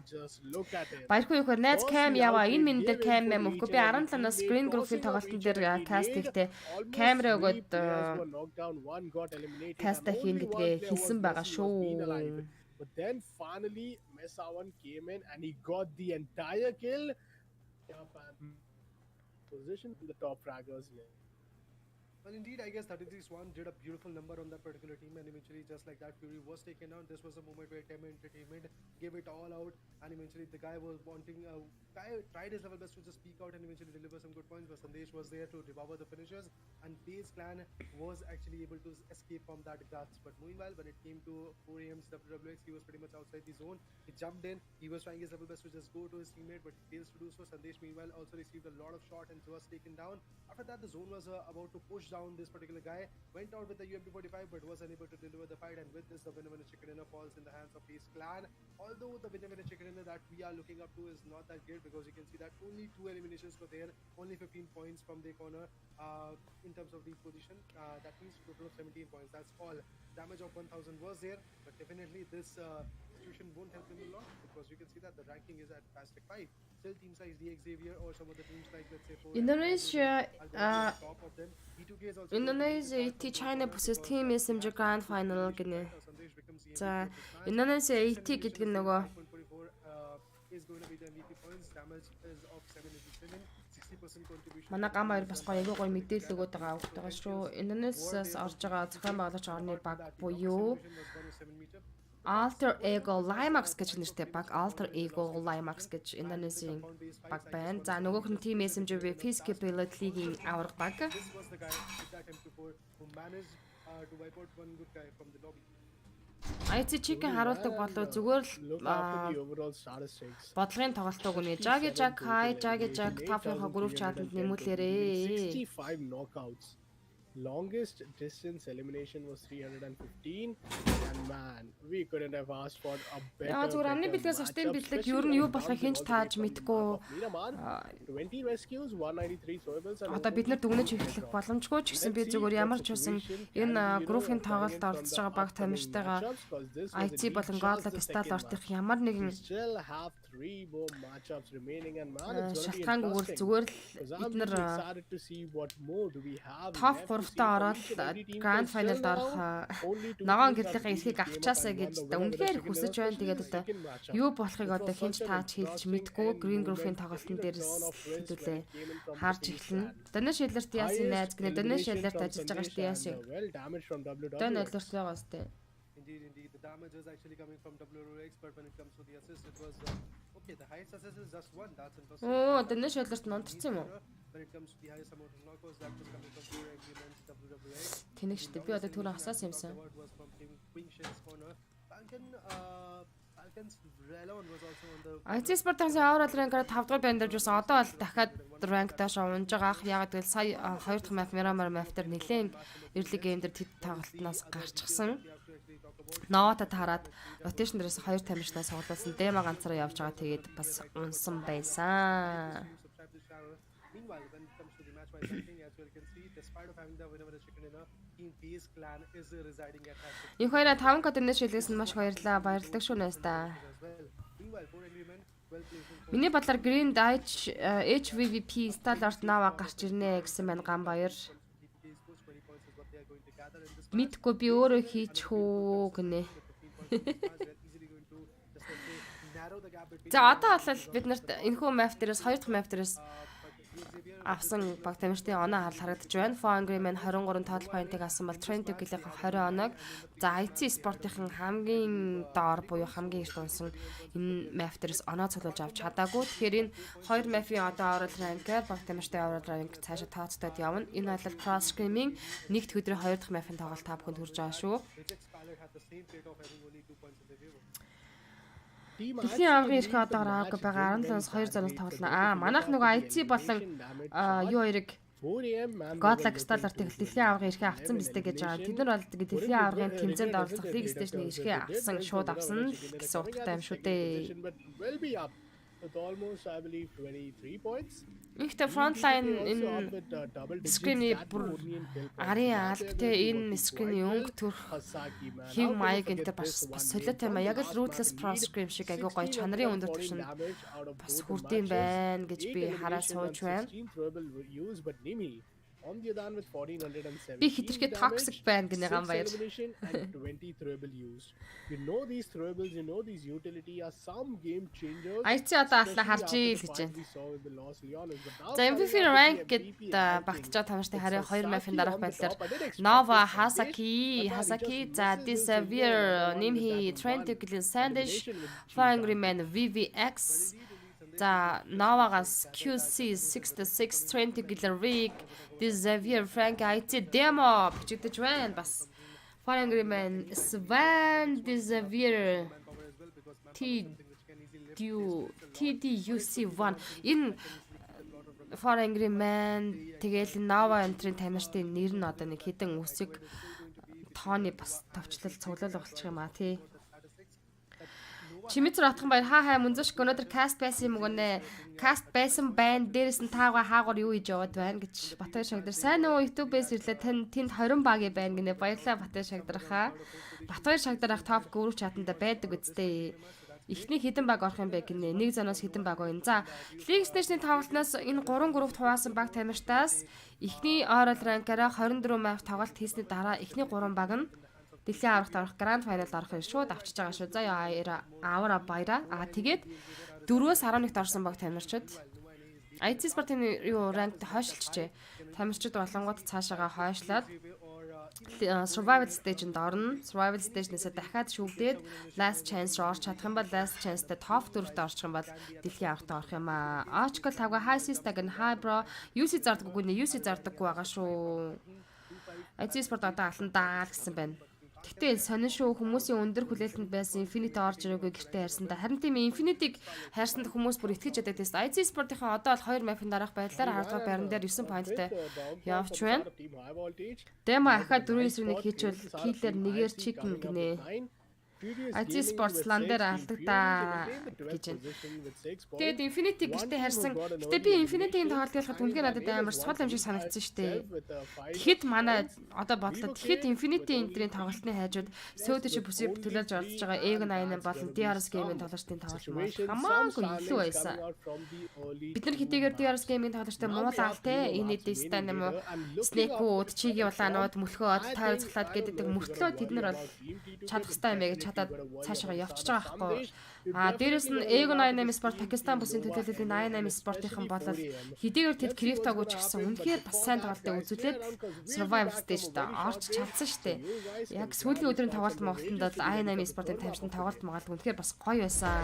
Баяргүй ихэр найз cam яваа. Энэ минь дээр cam юм өгөхгүй. Би 17-наас Green Group-ийн тоглолтын дээр cast хийхдээ камера өгөөд cast хийн гэдгээ хэлсэн байгаа шүү. But then finally Messawan came in and he got the entire kill. Position in the top fraggers here. Well, indeed, I guess 33 Swan did a beautiful number on that particular team, and eventually, just like that, Fury was taken down. This was a moment where Tema Entertainment gave it all out, and eventually, the guy was wanting. Guy tried his level best to just peek out and eventually deliver some good points, but Sandesh was there to devour the finishers, and FaZe Clan was actually able to escape from that guts. But meanwhile, when it came to 4AM's WWX, he was pretty much outside the zone. He jumped in. He was trying his level best to just go to his teammate, but he fails to do so. Sandesh, meanwhile, also received a lot of shot and was taken down. After that, the zone was about to push down this particular guy. Went out with the UMP45, but was unable to deliver the fight. And with this, the winner chicken dinner falls in the hands of FaZe Clan. Although the winner chicken dinner that we are looking up to is not that great, because you can see that only 2 eliminations were there, only 15 points from their corner in terms of the position. That means total of 17 points. That's all. Damage of 1000 was there, but definitely this situation won't help him a lot, because you can see that the ranking is at Fast 5. Still, teams like the Xavier or some of the teams like, let's say, Indonesia top of them. B2K is also Indonesia AT China versus Team SMG Grand Final гинэ. За Indonesia AT гэдэг нь нөгөө is going to be the MVP points. Damage is of 787, 60% contribution. Манай гам баяр бас гоё гоё мэдээлэл өгöd байгаа өгт байгаа шүү. Индонезиас орж байгаа зохион байгуулагч орны баг буюу Alter Ego Limax гэж нэртэй баг Alter Ego Limax гэж Индонезийн баг байна. За нөгөөх нь Team SMG Feasibility-ийн авраг баг. This was the guy that M24 who managed to wipe out one good guy from the lobby. IT Chicken харуулдаг болов зүгээр Look after the overall statistics. бодлогын тоглолтог үнэ. Jaggy Jack High, Jaggy Jack Top-ийн group chat-д нэмүүлээрээ. 65 knockouts. Longest distance elimination was 315, and man, we couldn't have asked for a better. Яа зүгээр амны бэлгээс устын бэлэг ер нь юу болохыг хинч тааж мэдгүй. 20 rescues, 193 throwables, and Одоо бид нар дүгнэж эхлэх боломжгүй ч гэсэн би зүгээр ямар ч үсэн энэ группийн тоглолт оролцож байгаа баг тамирчтайгаа IT болон Godla Crystal ортох ямар нэгэн still have 3 more matchups remaining, and man, it's шалтгаангүй зүгээр л бид нар excited to see what more do we have. топ 3-таа ороод Grand Final-д орох ногоон гэрлийнхээ эрхийг авчаасаа гэж үнэхээр хүсэж байна. Тэгээд одоо юу болохыг одоо хинч тааж хэлж мэдгүй Green Group-ийн тоглолтын дээрээс хэдүүлээ харж эхэлнэ. Донэ шилэрт яасан найз гэнэ донэ шилэрт ажиллаж байгаа шүү дээ яасан. Well damage from WW. Донэ шилэрт байгаа сте. Indeed, the damage is actually coming from WRX, but when it comes to the assist, it was okay. The highest assist is just 1. That's interesting. Оо донэ шилэрт нонтцсон юм уу? When it comes to the highest amount of knockouts, that was coming from pure agreements WWX. Тэнэг штэ би одоо түрүү асуусан юмсан. The word was from Queenshed's corner. Falcon's Relon was also on the. IT Sport-ын overall rank-аар 5 дугаар байранд орж ирсэн. Одоо бол дахиад rank-таа унж байгаа ах. Ягаад гэвэл сая 2 дахь map Miramar map дээр нэлээд early game дээр тэд тоглолтноос гарчихсан. Новата таарад rotation дээрээс 2 тамирчнаас тоглуулсан. Дема ганцаараа явж байгаа. Тэгээд бас унсан байсан. Meanwhile, when it comes to the match by ranking, as you can see, despite of having the winner chicken dinner, Team FaZe Clan is residing at Hashtag Их хоёроо 5 код өнөөс шилжсэн маш баярлалаа. Баярлалаа шүү нэстэ. as well. Meanwhile, for agreement, well placed. Миний бодлоор Green Dodge HVVP Stalart Nava гарч ирнэ гэсэн байна гам баяр. DPK scores 20 points is what they are going to gather in this. Мэдгүй би өөрөө хийчих үү гинэ. 15 points. They're easily going to just let's say narrow the gap between. За одоо бол бид нарт энэхүү map дээрээс 2 дахь map дээрээс авсан баг тамирчдын оноо харагдаж байна. Phone Agreement 23 total point-ыг авсан бол Trend Together 20 оног. За IT Sport-ийн хамгийн доор буюу хамгийн эрт унсан энэ map дээрээс оноо цуглуулж авч чадаагүй. Тэгэхээр энэ 2 map-ийн одоо overall rank-аар баг тамирчдын overall rank цаашаа тооцдод явна. Энэ бол Pro Scrim-ийн нэгд өдрийн 2 дахь map-ын тоглолт та бүхэнд хүрж байгаа шүү. Reject Scarlet had the same fate of having only 2 points in their favor. Дэлхийн аврагын эрхээ одоо гараагүй байгаа 17-оос 2 зураг тоглоно. Манайх нөгөө IT болон юу хоёрыг 4am man. Godla Crystal артыг дэлхийн аврагын эрхээ авсан биз дээ гэж байгаа. Тэд нар бол дэлхийн аврагын тэмцээнд оролцох League Station-ийн эрхээ авсан шууд авсан гэсэн утгатай юм шүү дээ. But will be up with almost, I believe, 23 points. Ихтэй frontline энэ Scrim-ийн бүр арын албатай энэ Scrim-ийн өнгө төрх хим маяг энэ бас солиотой юм. Яг л Ruthless Pro Scrim шиг агай гоё чанарын өндөр түвшин бас хүрдэм байна гэж би хараа сууж байна. On the other hand, with 1417 Би хитрхээ toxic байна гэнэ гам баяр. elimination and 20 throwable used. You know these throwables, you know these utility are some game changers. IC одоо алла харж ийл гэж байна. За MVP rank гэд багтчаа тамштай харин 2 map-ын дараах байдлаар Nova, Hasaki, за Disavir, Nimhi, Trent Gillen Sandish, Flying Remain, VVX, за Nova-гаас QC 66, Trent Gillen Rig, Disavir, Frank IT Demo бичигдэж байна бас. Flying Remain, Svan, Disavir, TDUC1 энэ For Angry Man тэгэл Nova Entry тамирчдын нэр нь одоо нэг хідэн үсэг тооны бас товчлол цуглал болчих юм аа тий. Чимэцэр отхон баяр хаа мөнзөш өнөөдөр каст байсан юм гонэ. Каст байсан байна. Дээрээс нь таагаа хаагуур юу хийж яваад байна гэж Батбаяр Шагдар. Сайн уу YouTube-ээс ирлээ тэнд 20 багийн байна гинэ. Баярлалаа Батбаяр Шагдархаа. Батбаяр Шагдар ах топ гүрүү чатанда байдаг үсттэй. Эхний хідэн баг орох юм бэ гинэ. Нэг зоноос хідэн баг байна. За, League Station-ийн тоглолтноос энэ 3 группт хуваасан баг тамирчдаас эхний overall rank-аараа 24 map тоглолт хийсний дараа эхний 3 баг нь дэлхийн аврагт орох Grand Final-д орохын шууд авчиж байгаа шүү. За авара баяра. Тэгээд 4-өөс 11-т орсон баг тамирчид IT спортын юу ранкт хойшилчжээ. Тамирчид болонгууд цаашаага хойшлоод survival stage-нд орно. Survival stage-нээс дахиад шүглээд last chance руу орч чадах юм бол last chance-тэй top 4-т орчих юм бол дэлхийн аврагт орох юм аа. Очкол тавга high system гэн high bro UC зардаггүй нэ UC зардаггүй байгаа шүү. IT спорт одоо алтандаа гэсэн байна. Тэгтээ сонин шүү хүмүүсийн өндөр хүлээлтэнд байсан Infinity орж ирээгүй гэртээ хайрсан да. Харин тийм Infinity-г хайрсанд хүмүүс бүр итгэж яддаг тест. IT спортынхаа одоо бол 2 map-ын дараах байдлаар 10 дугаар байран дээр 9 point-тай явж байна. Демо ахаа 4-9-1 хийчихвэл killer нэгээр chicken гинэ. IT Sports лан дээр алдагдаа гэж байна. Тэгээд Infinity гэртээ харьсан. Гэтэ би Infinity-ийн тоглолт ялахад үнэхээр надад амар сул юм шиг санагдсан шүү дээ. Тэгэхэд манай одоо бодлоо тэгэхэд Infinity энтрийн тоглолтны хайжууд Söder бүсээ төлөөлж орж байгаа Egon 8 болон DRS Game-ийн тоглолтын тоглолт хамаагүй илүү байсан. Бид нар хэдийгээр DRS Game-ийн тоглолттой муулаал те энэ дэстэ нэм Snake-ууд чигийн улаанууд мөлхөөд тойр цахлаад гэдэг мөртлөө тэд нар бол чадах хэрэгтэй юм гэж чадаад цаашаа явчихж байгаа байхгүй. Дээрэс нь Egon 8 Sport Пакистан бүсийн төлөөллийн 8 Sport-ийн болол хэдийгээр тэд криптог ч гэсэн үнэхээр бас сайн тоглолтыг үзүүлээд survival stage-д орч чадсан шүү дээ. Яг сүүлийн өдрийн тоглолт Монголд бол 8 Sport-ийн тамирчин тоглолт Монголд үнэхээр бас гоё байсан.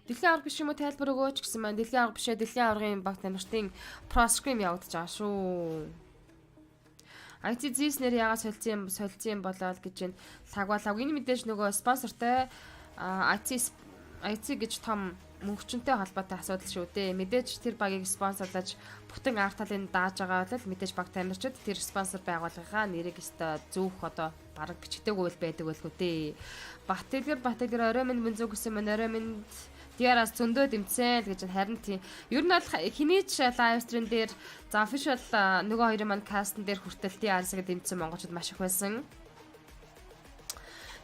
Дэлхийн авраг биш юм уу тайлбар өгөөч гэсэн маань дэлхийн авраг бишээ дэлхийн аврагын баг тамирчдын Pro Scrim явагдаж байгаа шүү. IT Zis-нэр яагаад солилцсон болоо гэж байна. Лагвалаг энэ мэдээж нөгөө спонсортой IT гэж том мөнгөчөнтэй холбоотой асуудал шүү дээ. Мэдээж тэр багийг спонсорлаж бүтэн арт талын дааж байгаа бол мэдээж баг тамирчид тэр спонсор байгууллагынхаа нэрийг өстой зүүх одоо бараг бичгдээгүй л байдаг байлгүй дээ. Баттэлгэр орой минь мөнзөг гэсэн мань орой минь Диараас зөндөө дэмцэн л гэж харин тийм. Ер нь бол хинийч лайв стрим дээр за official нөгөө хоёрын маань кастн дээр хүртэл Диарасыг дэмцсэн монголчууд маш их байсан.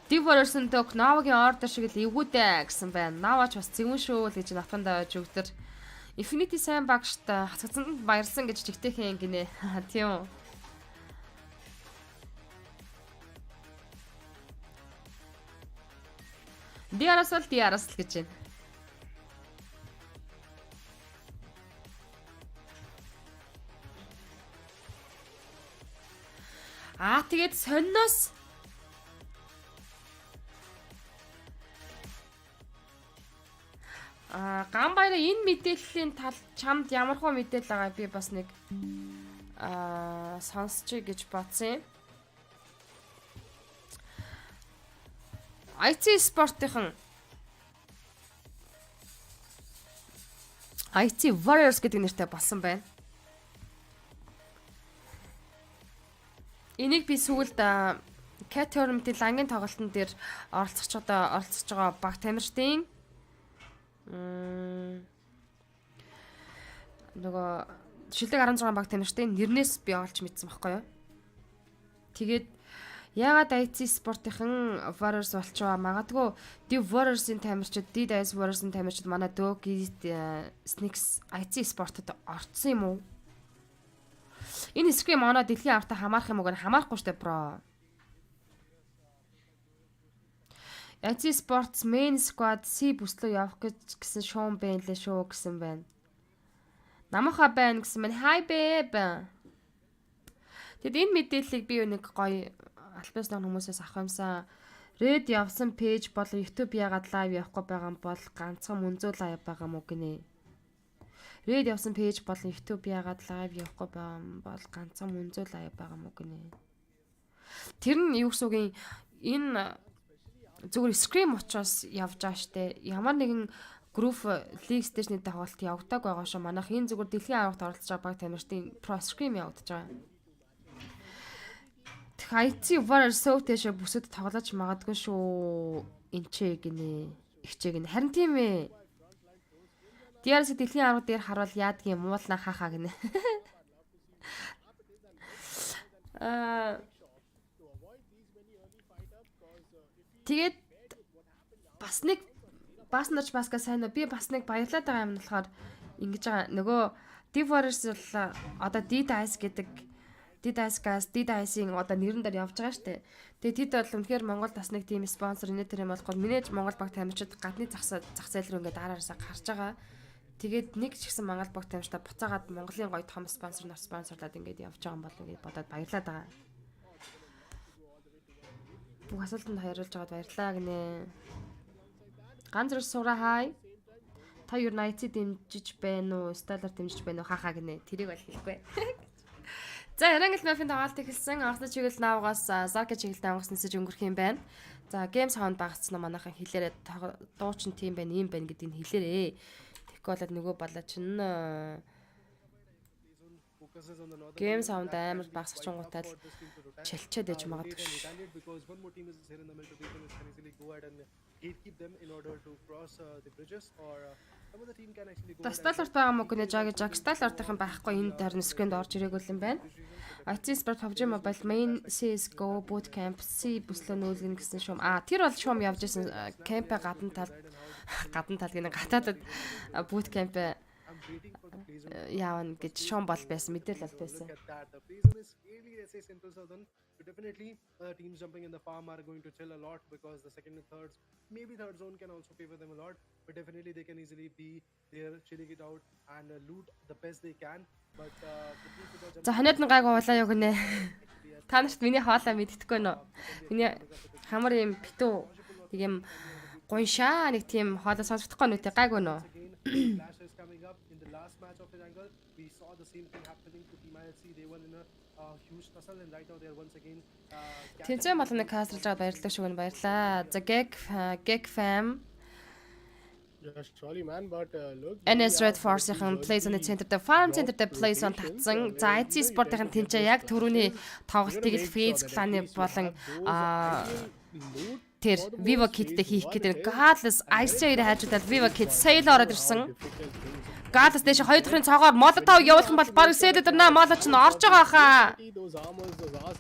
Divorce-ын ток Nava-гийн ордер шиг л эвгүүдээ гэсэн байна. Nava-ч бас зэвэн шүү л гэж натхандаа өгдөр. Infinity сайн багшд хацгацсанд баярлсан гэж чигтэйхэн гинэ. Тийм үү. Диарас л гэж байна. Тэгээд сонноос Гамбайра энэ мэдээллийн тал чамд ямархуу мэдээлэл байгаа би бас нэг сонсчих гэж бодсон юм. IT спортынхан IT Warriors гэдэг нэртэй болсон байна. Энийг би сүүлд Cat Tournament-ийн лангийн тоглолтын дээр оролцож байгаа баг тамирчдын нөгөө шилдэг 16 баг тамирчдын нэрнээс би олж мэдсэн байхгүй юу. Тэгээд Ягаад IC спортынхан Warriors болчихоо магадгүй Div Warriors-ийн тамирчид, DDS Warriors-ийн тамирчид манай Doki Snicks IC спортод орцсон юм уу? Энэ Scrim оноо дэлхийн аварта хамаарах юм уу гэж хамаарахгүй штэ бро. IC Sports main squad C бүслөө явах гэсэн шоун бэнлээ шүү гэсэн байна. Намаха байна гэсэн мань hi babe. Тэгэд энэ мэдээллийг би нэг гоё альбас нэг хүмүүсээс авах юмсан. Red явсан пэйж болон YouTube ягаад лайв явахгүй байгаа юм бол ганцхан мөнзөө лайв байгаа мó гинэ. Red явсан пэйж болон YouTube ягаад лайв явахгүй байгаа юм бол ганцхан мөнзөө лайв байгаа мó гинэ. Тэр нь юу гэсэн үг юм? Энэ зүгээр Scrim учраас явж байгаа штэ. Ямар нэгэн group league stage-ний тоглолт явагдаг байгаа шүү. Манайх энэ зүгээр дэлхийн аварт оролцож байгаа баг тамирчдын Pro Scrim явагдаж байгаа. IC Warriors сөвтэйшээ бүсэд тоглож магадгүй шүү. Энчээ гинэ. Ихчээ гинэ. Харин тийм ээ. DRS дэлхийн аварт дээр харуул яадгийн муулна хахаа гинэ. Тэгээд бас нэг Баснаж баска сайн уу? Би бас нэг баярлаад байгаа юм болохоор ингэж байгаа. Нөгөө Div Warriors бол одоо DDS гэдэг DDS-гаас DDS-ийн одоо нэрэн дээр явж байгаа штэ. Тэгээд тэд бол үнэхээр Монгол бас нэг тийм спонсор инээ тэр юм болохгүй минийж Монгол баг тамирчид гадны зах зээл рүү ингээд дараараасаа гарч байгаа. Тэгээд нэг ч гэсэн Монгол баг тамирчдаа буцаагаад Монголын гоё том спонсор нас спонсорлаад ингээд явж байгаа юм бол ингээд бодоод баярлаад байгаа. Бүх асуултанд хариулж байгаад баярлаа гинэ. Ганц зэрэг сураа хай. Та юу найцыг дэмжиж байна уу? Стайлаар дэмжиж байна уу? Хахаа гинэ. Тэрийг бол хэлэхгүй. За, Erangel Mafia-ийн тоглолт эхэлсэн. Анхны чиглэл наавгаас Zaka чиглэлд ангаснаасаж өнгөрөх юм байна. За, Game Sound багцсан манайхан хэлээрээ дуучин тийм байна, ийм байна гэдгийг хэлээрээ. Тэгэхгүй болоод нөгөө болоо чин Game Sound амар багсчихгуутай л чалчаад ээж магадгүй. Стайларт байгаа мөг нэ жаг стайлартын байхгүй энэ дээр скринд орж ирээгүй юм байна. IT Sport PUBG Mobile Main CS:GO Bootcamp C бүслөө нүүлгэн гэсэн шуум. Тэр бол шуум явж исэн кемпэ гадна тал гэнэ гатаадад Bootcamp яавна гэж шуум бол байсан мэдээлэл бол байсан. Definitely teams jumping in the farm are going to chill a lot because the second and thirds, maybe third zone can also favor them a lot, but definitely they can easily be there chilling it out and loot the best they can. But за ханаад нь гайг уулаа юу гинэ. Та нарт миний хоолой мэддэхгүй нөө. Миний хамар юм битүү нэг юм гуншаа нэг тийм хоолой сонсохдохгүй нүтэй гайг нөө. We saw the same thing happening to Team ILC. They were in a huge tussle and right now they are once again Тэнцээ болон нэг кастрж байгаа баярлалаа шүү гэнэ баярлаа. За Gag Fam Surely man, but look. NS Red Force-ийн plays on the center the farm center the plays on татсан. За IC Sport-ийн тэнцээ яг түрүүний тоглолтыг л Phase Clan-ы болон тэр Viva Kid-тэй хийх гэдэг Godless IC-ээр хайжуудаад Viva Kid sale ороод ирсэн. Godless дэше хоёр дахрын цоогоор Molotov явуулах юм бол баг сэдэ дэрнэ Molotov ч орж байгаа хаа.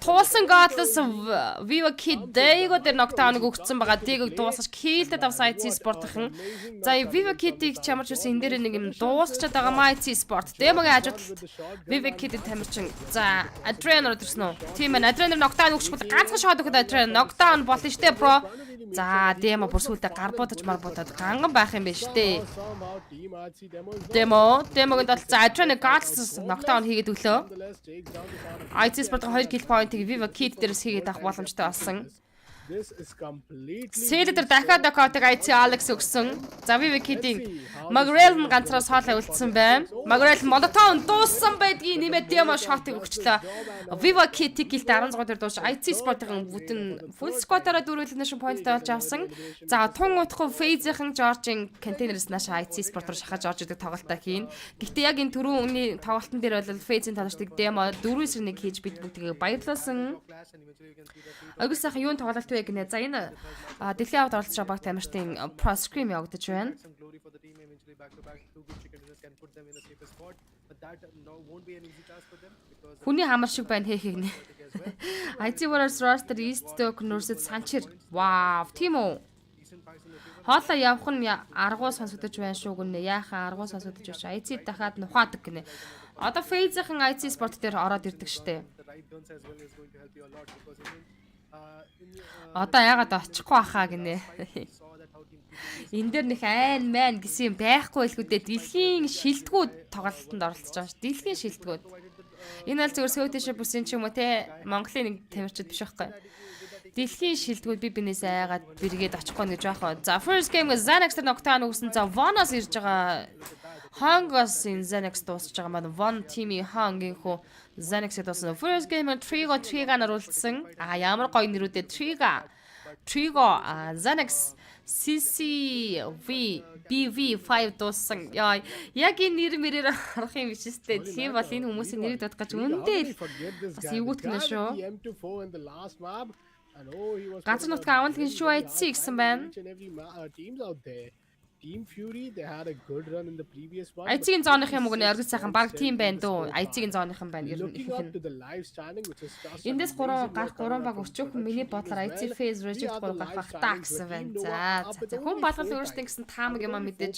Туулсан Godless Viva Kid дэйгөө дээр knockdown-ыг өгсөн байгаа. Дэйгөө дуусгаж killed авсан IC Sport-ын. За Viva Kid-ийг чамарч үсэн энэ дээр нэг юм дуусгачаад байгаа маа IC Sport. Дэмогийн ажиглалт Viva Kid-ийн тамирчин. За Adrian орж ирсэн үү? Тийм ээ. Adrian knockdown өгчихгүй ганцхан шот өгөхөд Adrian knockdown болно штэ бро. За демо бүр сүлдө гарбуудаж марбуудаад ганган байх юм байна штэ. Демогонд бол за Adrian Godless knockdown хийгээд өглөө. IT Sport-ын 2 kill point-ыг Viva Kid дээрээс хийгээд авах боломжтой болсон. This is completely Сэдэр дахиад докотыг IT Alex өгсөн. За Viva Kid-ийн Magrel нь ганцраас хоол авилдсан байна. Magrel Molotov дууссан байдгийг нэмээд демо шотыг өгчлөө. Viva Kid гэлт 16 дээр дуусч IT Sport-ын бүтэн full squad-аараа дөрвөлнэш point-тай болж авсан. За тун утхгүй Phase-ийн George-ийн контейнерс нааш IT Sport руу шахаж орж идэг тоглолтоо хийн. Гэхдээ яг энэ түрүүний тоглолтын дээр бол Phase-ийн талаштыг демо 4-1 хийж бид бүгдийг баярлуулсан. Агуулсах юун тоглолт вэ гинэ. За энэ дэлхийн аваад оролцож байгаа баг тамирчдын Pro Scrim явагдаж байна. Some glory for the team eventually back to back. Two good chicken dinners can put them in a safer spot, but that won't be an easy task for them because Хүний хамар шиг байна хээ хийнэ. IT Warriors roster East Token нөрсөд санчир. Вау, тийм үү? decent packs in the favor. Хоолоо явах нь аргуу сонсогдож байна шүү гэнэ. Яахан аргуу сонсогдож байна. IT дахиад нухаадаг гинэ. Одоо Phase-ийн IT спорт дээр ороод ирдэг штэ. The right guns as well is going to help you a lot because even Одоо яагаад очихгүй ахаа гинэ. saw that how team Энэ дээр нэг айн майн гэсэн юм байхгүй байлгүй дээ. Дэлхийн шилдэгүүд тоглолтод оролцож байгаа ш. Дэлхийн шилдэгүүд. Энэ аль зөвхөн Swedish бүсийн ч юм уу те Монголын нэг тамирчид биш байхгүй. Дэлхийн шилдэгүүд би бинээс айгаад бэргээд очихгүй гэж байгаа. За first game Xanax тэр ногтаа нүгсэн. За Vonos ирж байгаа. Hongos in Xanax дуусж байгаа маань One team-ийн Hong-ийн хөө Xanax дууссан. First game Trigo наруулсан. Ямар гоё нэрүүдээ Trigo Xanax CCV BV5 дууссан. Яа, яг энэ нэр мэрээр харах юм биш үстэй. Тийм бол энэ хүмүүсийн нэрийг дуудах гэж үндэ бас эвгүүтгэх нь шүү. Ганцхан нутгийн авалгийн шүү IC гэсэн байна. Team Fury, they had a good run in the previous one. IC-ийн зооных юм уу гэнэ оргил сайхан баг тим байна дөө. IC-ийн зооных юм байна. Looking up to the live standing, which is Эндээс 3 баг өчөөх миний бодлоор IC phase reject 3 гарах та гэсэн байна. За хүн болгол өөрсдөө гэсэн таамаг юм мэдээж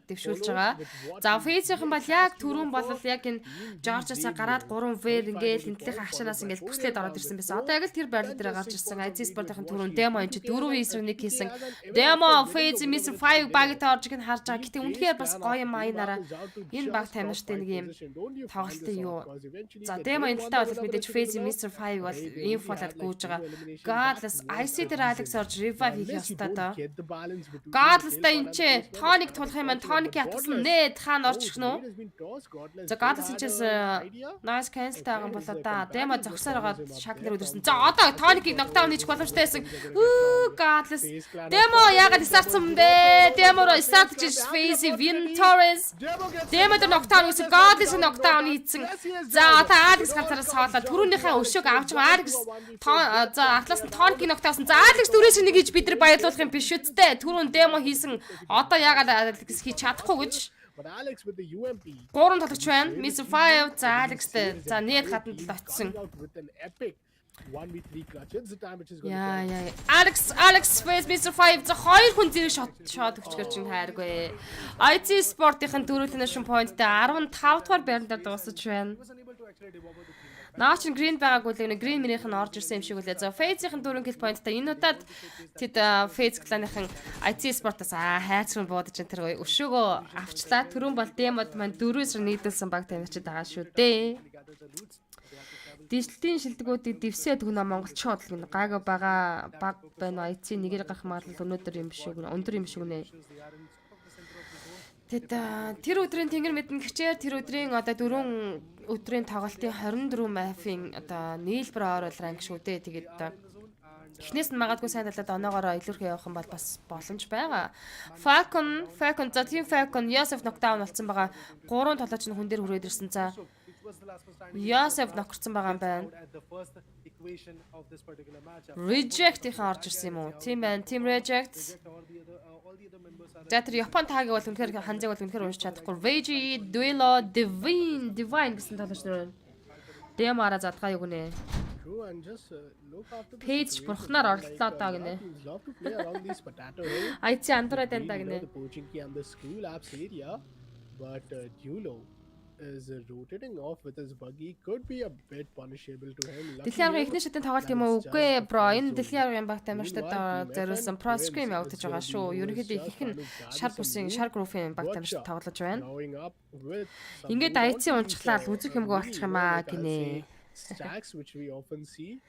дэвшүүлж байгаа. За phase-ийн бол яг түрүүн бол яг энэ George-аас гараад 3 вэр ингээл энтлийнхээ хашаанаас ингээл бүслээд ороод ирсэн байсан. Одоо яг л тэр байрлал дээр гарч ирсэн. IC спортын түрүүн demo энэ 4 эсрэг нэг хийсэн. Demo phase Mr 5 баг оржиг нь харж байгаа. Гэтэ үнэхээр бас гоё юм аянараа энэ баг тамирчтай нэг юм тоглолтын юу. За демо энэ талаа бол мэдээж Phase Mr 5 бол инфолад гүйж байгаа. Godless IC дээр Alex орж revive хийх ёстой доо. Godless та энэ ч тоник тулах юм байна. Тоник ятгсан нэ хаана орж ирэх нь үү? За Godless ч nice cancel таахан болоо да. Демо зогсоор байгаа шаг нэр өдөрсөн. За одоо тоникийг нокдаун хийчих боломжтой байсан. Godless. Демо яагаад стартсан бэ? Демо start гэж Phase Win Torres. Demo дээр нокдаун хийсэн. Godless нокдаун хийсэн. За одоо Alex ганцаараас хоолоо түрүүнийхээ өшөөг авч байгаа. Alex за Atlas нь тоникийг нокдаунсан. За Alex дөрөөс нэг гэж бид нар баярлуулах юм биш үсттэй. Түрүүн Demo хийсэн. Одоо яагаад Alex хийж чадахгүй гэж. But Alex with the UMP. 3 тоглогч байна. Mr 5 за Alex-тэй. За нийт хатанд л очсон. 1v3 clutch. It's the time which is going Яа. Alex Phase Mr 5 за 2 хүн зэрэг шот өгчгөр чинь хайргүй. IT спортын дөрөвлөний шин поинттэй 15 дугаар байранд дуусаж байна. Наач green байгаагүй л нэг green мэрийнх нь орж ирсэн юм шиг үлээ. За Phase-ийн 4 kill point-тай энэ удаад тэд Phase кланыхан IT спортоос хайцрын буудаж энэ тэр өшөөгөө авчлаа. Түрүүн бол демод маань 4-с нийлүүлсэн баг тамирчид байгаа шүү дээ. Дижилтийн шилдэгүүдийг дэвсээд өгнө Монголч бодлого гайгаа байгаа баг байна. IT нэгээр гарах магадлал өнөөдөр юм биш үү? Өндөр юм шиг нэ. Тэд тэр өдрийн тэнгэр мэдэн гिचээр тэр өдрийн одоо 4 өдрийн тоглолтын 24 мафийн одоо нийлбэр оруулах ранг шүү дээ. Тэгээд эхнээс нь магадгүй сайн талаад оноогоор илүүрхий явах юм бол бас боломж байгаа. Falcon за team Falcon Yosef knockdown болсон байгаа. 3 тоглогч нь хүн дээр хүрээд ирсэн. За Yosef нокорсон байгаа юм байна. Reject их орж ирсэн юм уу? Team reject. За тэр Япон таагийг бол үнэхээр ханзаг бол үнэхээр уншиж чадахгүй. Veggie, Duelo, Divine гэсэн тоглогч нар байна. Demo араа задгаа юу гинэ. Page бурхнаар орлоо доо гинэ. IT андураад байна даа гинэ. But Duelo is rotating off with his buggy could be a bit punishable to him. Дэлхийн аргын эхний шатны тоглолт юм уу? Үгүй ээ бро. Энэ дэлхийн аргын баг тамирчдад зориулсан Pro Scrim явагдаж байгаа шүү. Ерөнхийдөө их нь шар бүсийн шар группийн баг тамирчид тоглож байна. Ингээд IT унчглаад үзэх юмгүй болчих юм аа гинэ. Stacks which we often see.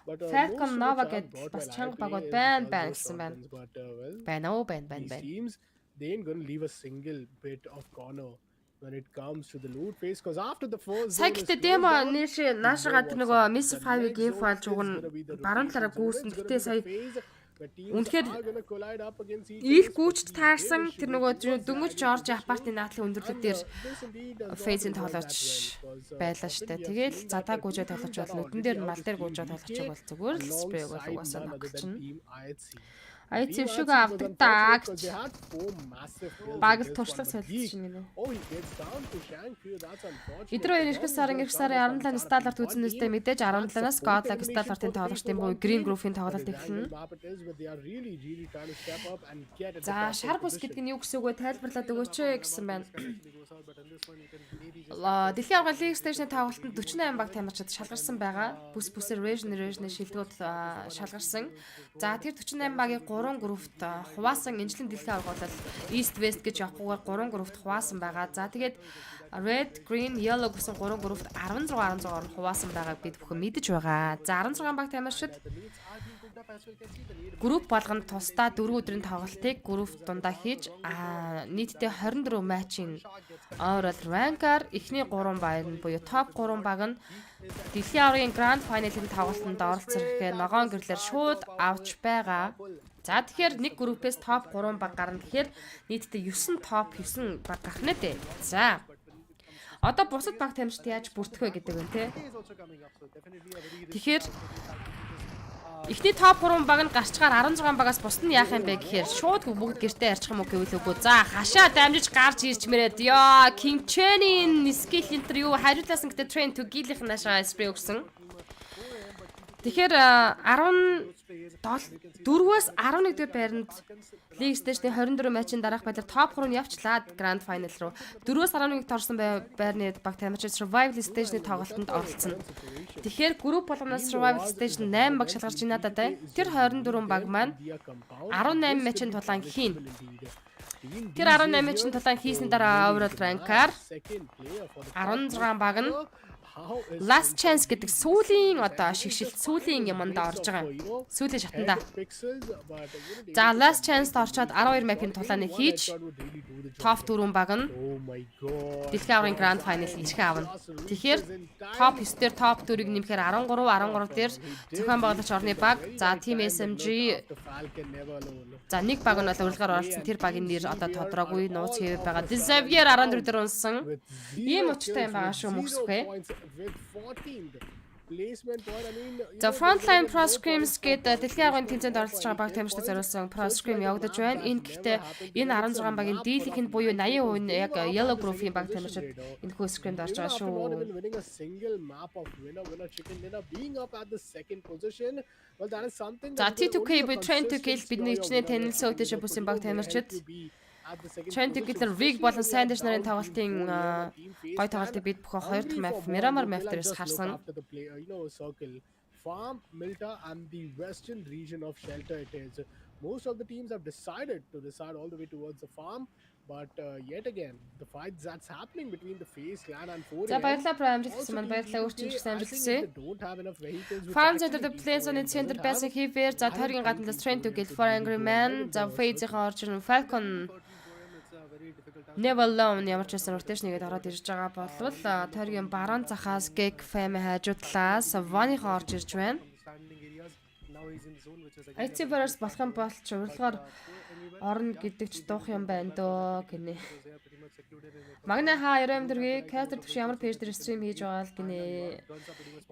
Falcon Nova гэдэг бас чанга багууд байна гэсэн байна. Байна. Teams they ain't going to leave a single bit of corner when it comes to the loot phase because after the first Сайгт демо наашгаа тэр нөгөө Miss 5-ыг инфо алж уг нь баруун талаараа гүйсэн. Гэтэ сая where teams Үнэхээр are going to collide up against each их other, гүйч especially таарсан Davish тэр with нөгөө towards the дөнгөж ideal Жорж position. апартын наадлын өндөрлөг And дээр this indeed does not фейзэн work тоглооч that well because байлаа often штэ. we have Тэгэл seen за that та two гүйжээ teams тоглож that бол are нүдэн already дээр out мал is дээр Team гүйжээ DK тоглож бол зүгээр л спрей бол alongside угаасаа none other than ногдчихно. Team IHC. IHC Team өшөөгөө IHC was авдаг unfortunate даагч. because they had 4 massive kills in Багт this one, туршлага but солилцсон Geek, чинь гинэ. oh, he gets down to Shankyu, that's unfortunate. Эдрөө The 9 bomb is сарын gonna 9 come сарын off from 17-нд the Сталарт One үзсэн үстэй team. мэдээж That's 17-наас support Scotland elimination Сталартын for the тоглолтын faithful буюу One Green team. Group-ийн But тоглолт the эхэлнэ. angle map it is, but they are really trying to step up and get at the За top шар бус position. гэдэг нь юу гэсэн үг вэ? Тайлбарлаад өгөөч гэсэн байна. Actually goes out, but in this one you can maybe just Дэлхийн авгал лиг стейшны тоглолтод 48 баг тамирчид шалгарсан байгаа. Бүс бүсээр region шилдэгүүд шалгарсан. За тэр 48 багийн 3 группт хуваасан энэчлэн дэлхийн авгал East West гэж явахгүйгээр 3 группт хуваасан байгаа. За тэгээд Red, Green, Yellow гэсэн 3 группт 16-16-оор хуваасан байгааг бид бүхэн мэдэж байгаа. За 16 баг тамирчид the leads are being cooked up as well. You can see the lead групп болгонд тусдаа 4 өдрийн тоглолтыг групп дундаа хийж нийтдээ 24 матчийн overall rank-аар эхний 3 баг нь буюу топ 3 баг нь дэлхийн аваргын Grand Final-ийн тоглолтод оролцох гэхээр ногоон гэрлэр шууд авч байгаа. За тэгэхээр нэг группээс топ 3 баг гарна гэхээр нийтдээ 9 топ 9 баг гарах нэ дээ. За одоо бусад баг тамирчид яаж бүртгэх вэ гэдэг нь те. is also coming up, so definitely a very Тэгэхээр эхний топ 3 баг нь гарчгаар 16 багаас бусд нь яах юм бэ гэхээр шууд бүгд гэртээ ярьчих юм уу гэвэл үгүй. За хашаа дамжиж гарч ирж мэрээд ёо King Chen-ийн скил интервью хариулсан гэдэг train to гилийнх наашаа спрей өгсөн. Тэгэхээр 4-өөс 11 дэх байранд League Stage-ийн 24 матчийн дараах байдлаар топ 3 нь явчлаад Grand Final руу 4-өөс 11-т орсон байрны баг тамирчид Survival Stage-ийн тоглолтод оролцсон. Тэгэхээр групп болгоноос Survival Stage 8 баг шалгарч байна даа. Тэр 24 баг маань 18 матчийн тулаан хийн. Тэр 18 матчийн тулаан хийсний дараа overall rank-аар 16 баг нь Last Chance гэдэг сүүлийн одоо шигшилт сүүлийн юмд орж байгаа. Сүүлийн шатанда. За Last Chance-д орчоод 12 мапын тулааныг хийж топ 4 баг нь дэлхийн аваргын Grand Final ирэх аавна. Тэгэхээр топ 9 дээр топ 4-ийг нэмэхээр 13 дээр зохион байгуулагч орны баг. За Team SMG за нэг баг нь бол урилгаар оролцсон тэр багийн нэр одоо тодорхойгүй нууц хэвээр байгаа. Xavier 14 дээр унсан. Ийм учиртай юм байгаа шүү мөксөхөө. За Frontline Pro Scrims гэдэг дэлхийн аваргын тэмцээнд оролцож байгаа баг тамирчид зориулсан Pro Scrim явагдаж байна. Энэ гэхдээ энэ 16 багийн дийлийнх нь буюу 80% нь яг Yellow Group-ийн баг тамирчид энэ хөө Scrim-д орж байгаа шүү. За T2K буюу Train to Kill бидний ичнээ танилцсан өгдөж бүсийн баг тамирчид Train to Kill Rig болон Sanders нарын тоглолтын гой тоглолтыг бид бүхэн 2 дахь map Miramar map дээрээс харсан. Farm, Milta and the western region of Shelter it is. Most of the teams have decided to decide all the way towards the farm. But yet again, the fight that's happening between the FaZe clan and 4 За баярлалаа Prime гэсэн маань баярлалаа өөрчилж амжилтсан. Farm Center the Place on its center basic heaver за тойргийн гаднаас Train to Kill for Angry Man за FaZe-ийн орж ирэн Falcon Never Alone ямар ч байсан rotation-ийг ороод ирж байгаа болвол тойргийн баруун захаас Gek Fame хажуудлаас Vani-х орж ирж байна. IC-verse болох юм бол ч урилгаар орно гэдэг ч дух юм байна дөө гинэ. Магна хаа 94-ийг caster төвшин ямар пэйж дээр стрим хийж байгаа л гинэ.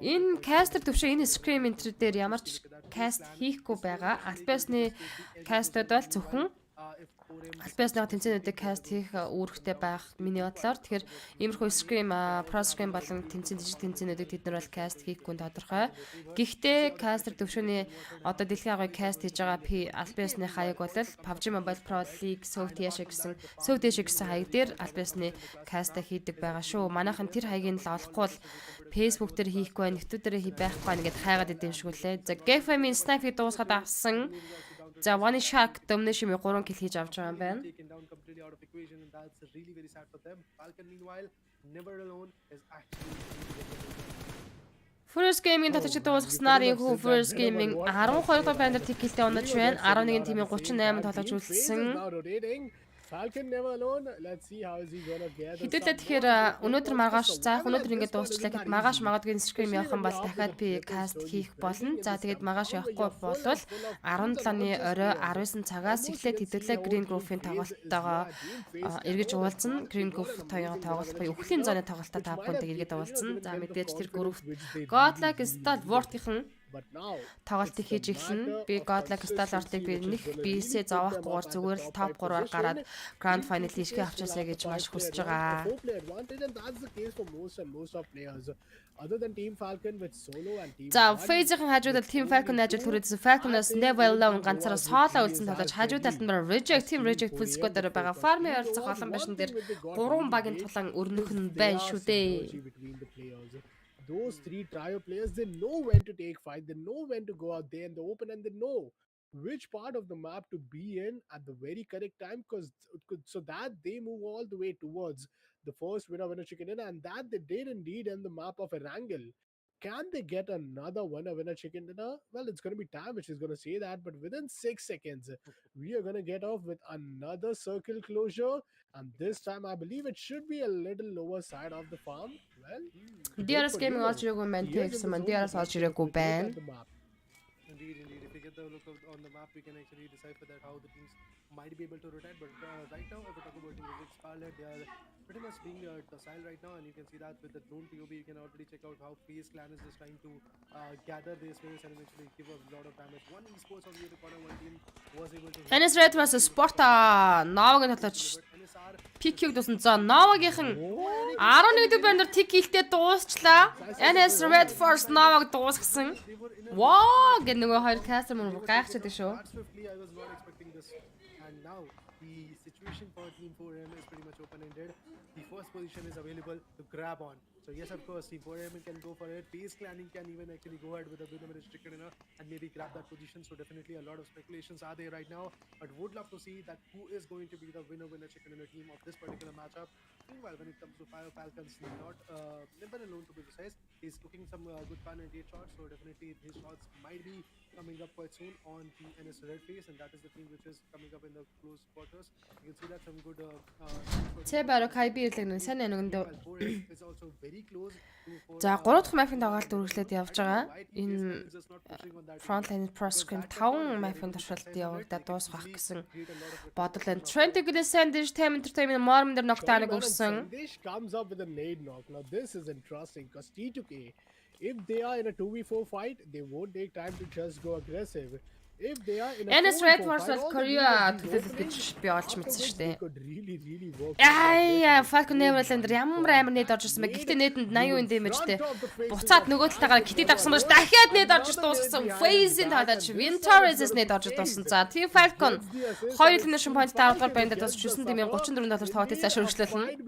Энэ caster төвшин энэ Scrim интер дээр ямар ч cast хийхгүй байгаа. Albion-ны cast-д бол зөвхөн Albion-ны тэмцээнүүдэд cast хийх үүрэгтэй байх миний бодлоор. Тэгэхээр иймэрхүү Scrim, Pro Scrim болон тэмцээнүүдийг тэд нар бол cast хийхгүй тодорхой. Гэхдээ caster төвшөний одоо дэлхийн авгыг cast хийж байгаа Albion-ны хаяг бол PUBG Mobile Pro League South-Asia гэсэн хаяг дээр Albion-ны cast хийдэг байгаа шүү. Манайхан тэр хаягийг л олохгүй бол Facebook дээр хийхгүй байх, YouTube дээр байхгүй байх гэдээ хайгаад идэв шиг үлээ. За Gefame-ийн snipe-ийг дуусгаад авсан. За One Shark Domination-ийн 3 kill хийж авч байгаа юм байна. First Gaming татчих дуусгаснаар энэ First Gaming 12 дахь байранд киллтэй онож байна. 11 тимийн 38 тоглож үлдсэн. Falcon never alone. Let's see how is he gonna get. Хэдүүлээ тэгэхээр өнөөдөр маргааш за өнөөдөр ингээд дуусчлаа гэхэд маргааш магадгүй Scrim явах юм бол дахиад би каст хийх болно. За тэгээд маргааш явахгүй болвол 17-ны орой 19 цагаас эхлээд хэдүүлээ Green Grove-ийн тоглолтоогоо эргэж уулзна. Green Grove-тоогоо тоглох буюу өвхлийн зооны тоглолтоо та бүхэндээ эргээд уулзна. За мэдээж тэр групп Godlike Stalwart-ийн тоглолтыг хийж эхэлнэ. Би Godlike Stalwart-ыг би нэг BC зовоохгүйгээр зүгээр л топ 3-аар гараад Grand Final ишгээ авчаасаа гэж маш хүсэж байгаа. За, Phase-ийн хажуудад Team Falcon ажил хүрээдсэн Falcon-оос Never Alone ганцаараа соло үлдсэн тоглож хажуу талд нь Reject Team Reject full squad-аар байгаа. Farm-ын ойролцох олон байшин дээр 3 багийн тулаан өрнөх нь байна шүү дээ. Those three trio players, they know when to take fight, they know when to go out there in the open, and they know which part of the map to be in at the very correct time, so that they move all the way towards the first winner chicken dinner, and that they did indeed in the map of Erangel. Can they get another winner chicken dinner? Well, it's going to be time which is going to say that, but within 6 seconds, we are going to get off with another circle closure. And this time, I believe it should be a little lower side of the farm. Well, DRS gaming олж ирээгүй man takes man DRS олж irээгүй байна. Indeed. If we get the look on the map, we can actually decipher that how the teams might be able to rotate. But right now, if we talk about Team Scarlet, they are pretty much being docile right now, and you can see that with the drone POV, you can already check out how FaZe Clan is just trying to gather their space and eventually give a lot of damage. One esports on the other corner, one team was able to. NS Red versus Sporta Novag тоглож PQ дуусна. За Novag-ийн 11-р бандер тик хилтэй дуусчлаа. NS Red Force Novag дуусгасан. Вау гэх нөгөө хоёр кастер мөн гайхчихдаг шүү. Swiftly, I was not expecting this, and now the situation for Team 4M is pretty much open-ended. The first position is available to grab on. So yes, of course, Team 4M can go for it. FaZe Clanning can even actually go ahead with a winner chicken dinner and maybe grab that position. So definitely a lot of speculations are there right now, but would love to see that who is going to be the winner chicken dinner team of this particular matchup. Meanwhile, when it comes to Fire Falcons, not never alone to be precise, he's cooking some good fun and 8 shots. So definitely his shots might be coming up quite soon on the NS Red Face, and that is the team which is coming up in the close quarters. You can see that some good. Цэбаро Кайби ирлэгнэ сайн нэгэндээ. Is also very close to. За 3 дахь мафийн тоглолт үргэлжлээд явж байгаа. Энэ Frontline Pro Scrim 5 мафийн туршилт явагдаад дуусгах гэсэн бодол байна. Trent-ийн Sandish Time Entertainment Mormon дээр ногтааныг өгсөн. Sandish comes up with a nade knock. Now this is interesting because T2K, if they are in a 2v4 fight, they won't take time to just go aggressive. If they are in a NS Red versus Korea төлөвлөлт гэж би олж мэдсэн шүү дээ. really work. Яа, Falcon Neverland ямар амар нээд орж ирсэн бэ? Гэхдээ нээдэнд 80 үн дэмэжтэй. Буцаад нөгөө талтайгаар китий дагсан байж дахиад нээд орж дууссан. Phase-ийн талаач Winter-с нээд орж дууссан. За, Team Falcon 2 elimination point-тай 10 дугаар байндаа дуусч 9.34 тоглолт цааш өргөжлөлнө.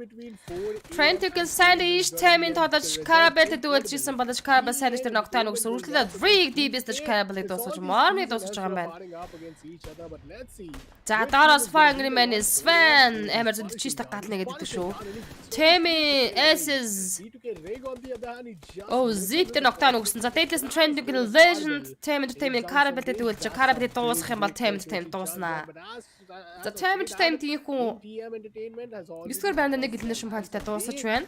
Trent-ийн Sandish Time-ийн тоглож Carabel-тэй дүүлжсэн боловч Carabel Sandish дээр ногтаан өгсөн. Үргэлжлээд 3D-ээс Carabel-ийг дуусгаж Mormon-ийг дуусгаж байгаа юм байна. За доороос Fire Man Sven амар зөндчийс та гал нэгээд идэх шүү. Temi SS Zip дээр ногтаан өгсөн. За дээдлээс нь Trending Legend Temi Entertainment Carabel-тэй дүүлж Carabel-ийг дуусгах юм бол Temi Entertainment дуусна. За Temi Entertainment ийм хүн 9-р байранд нэг elimination point-тай дуусгаж байна.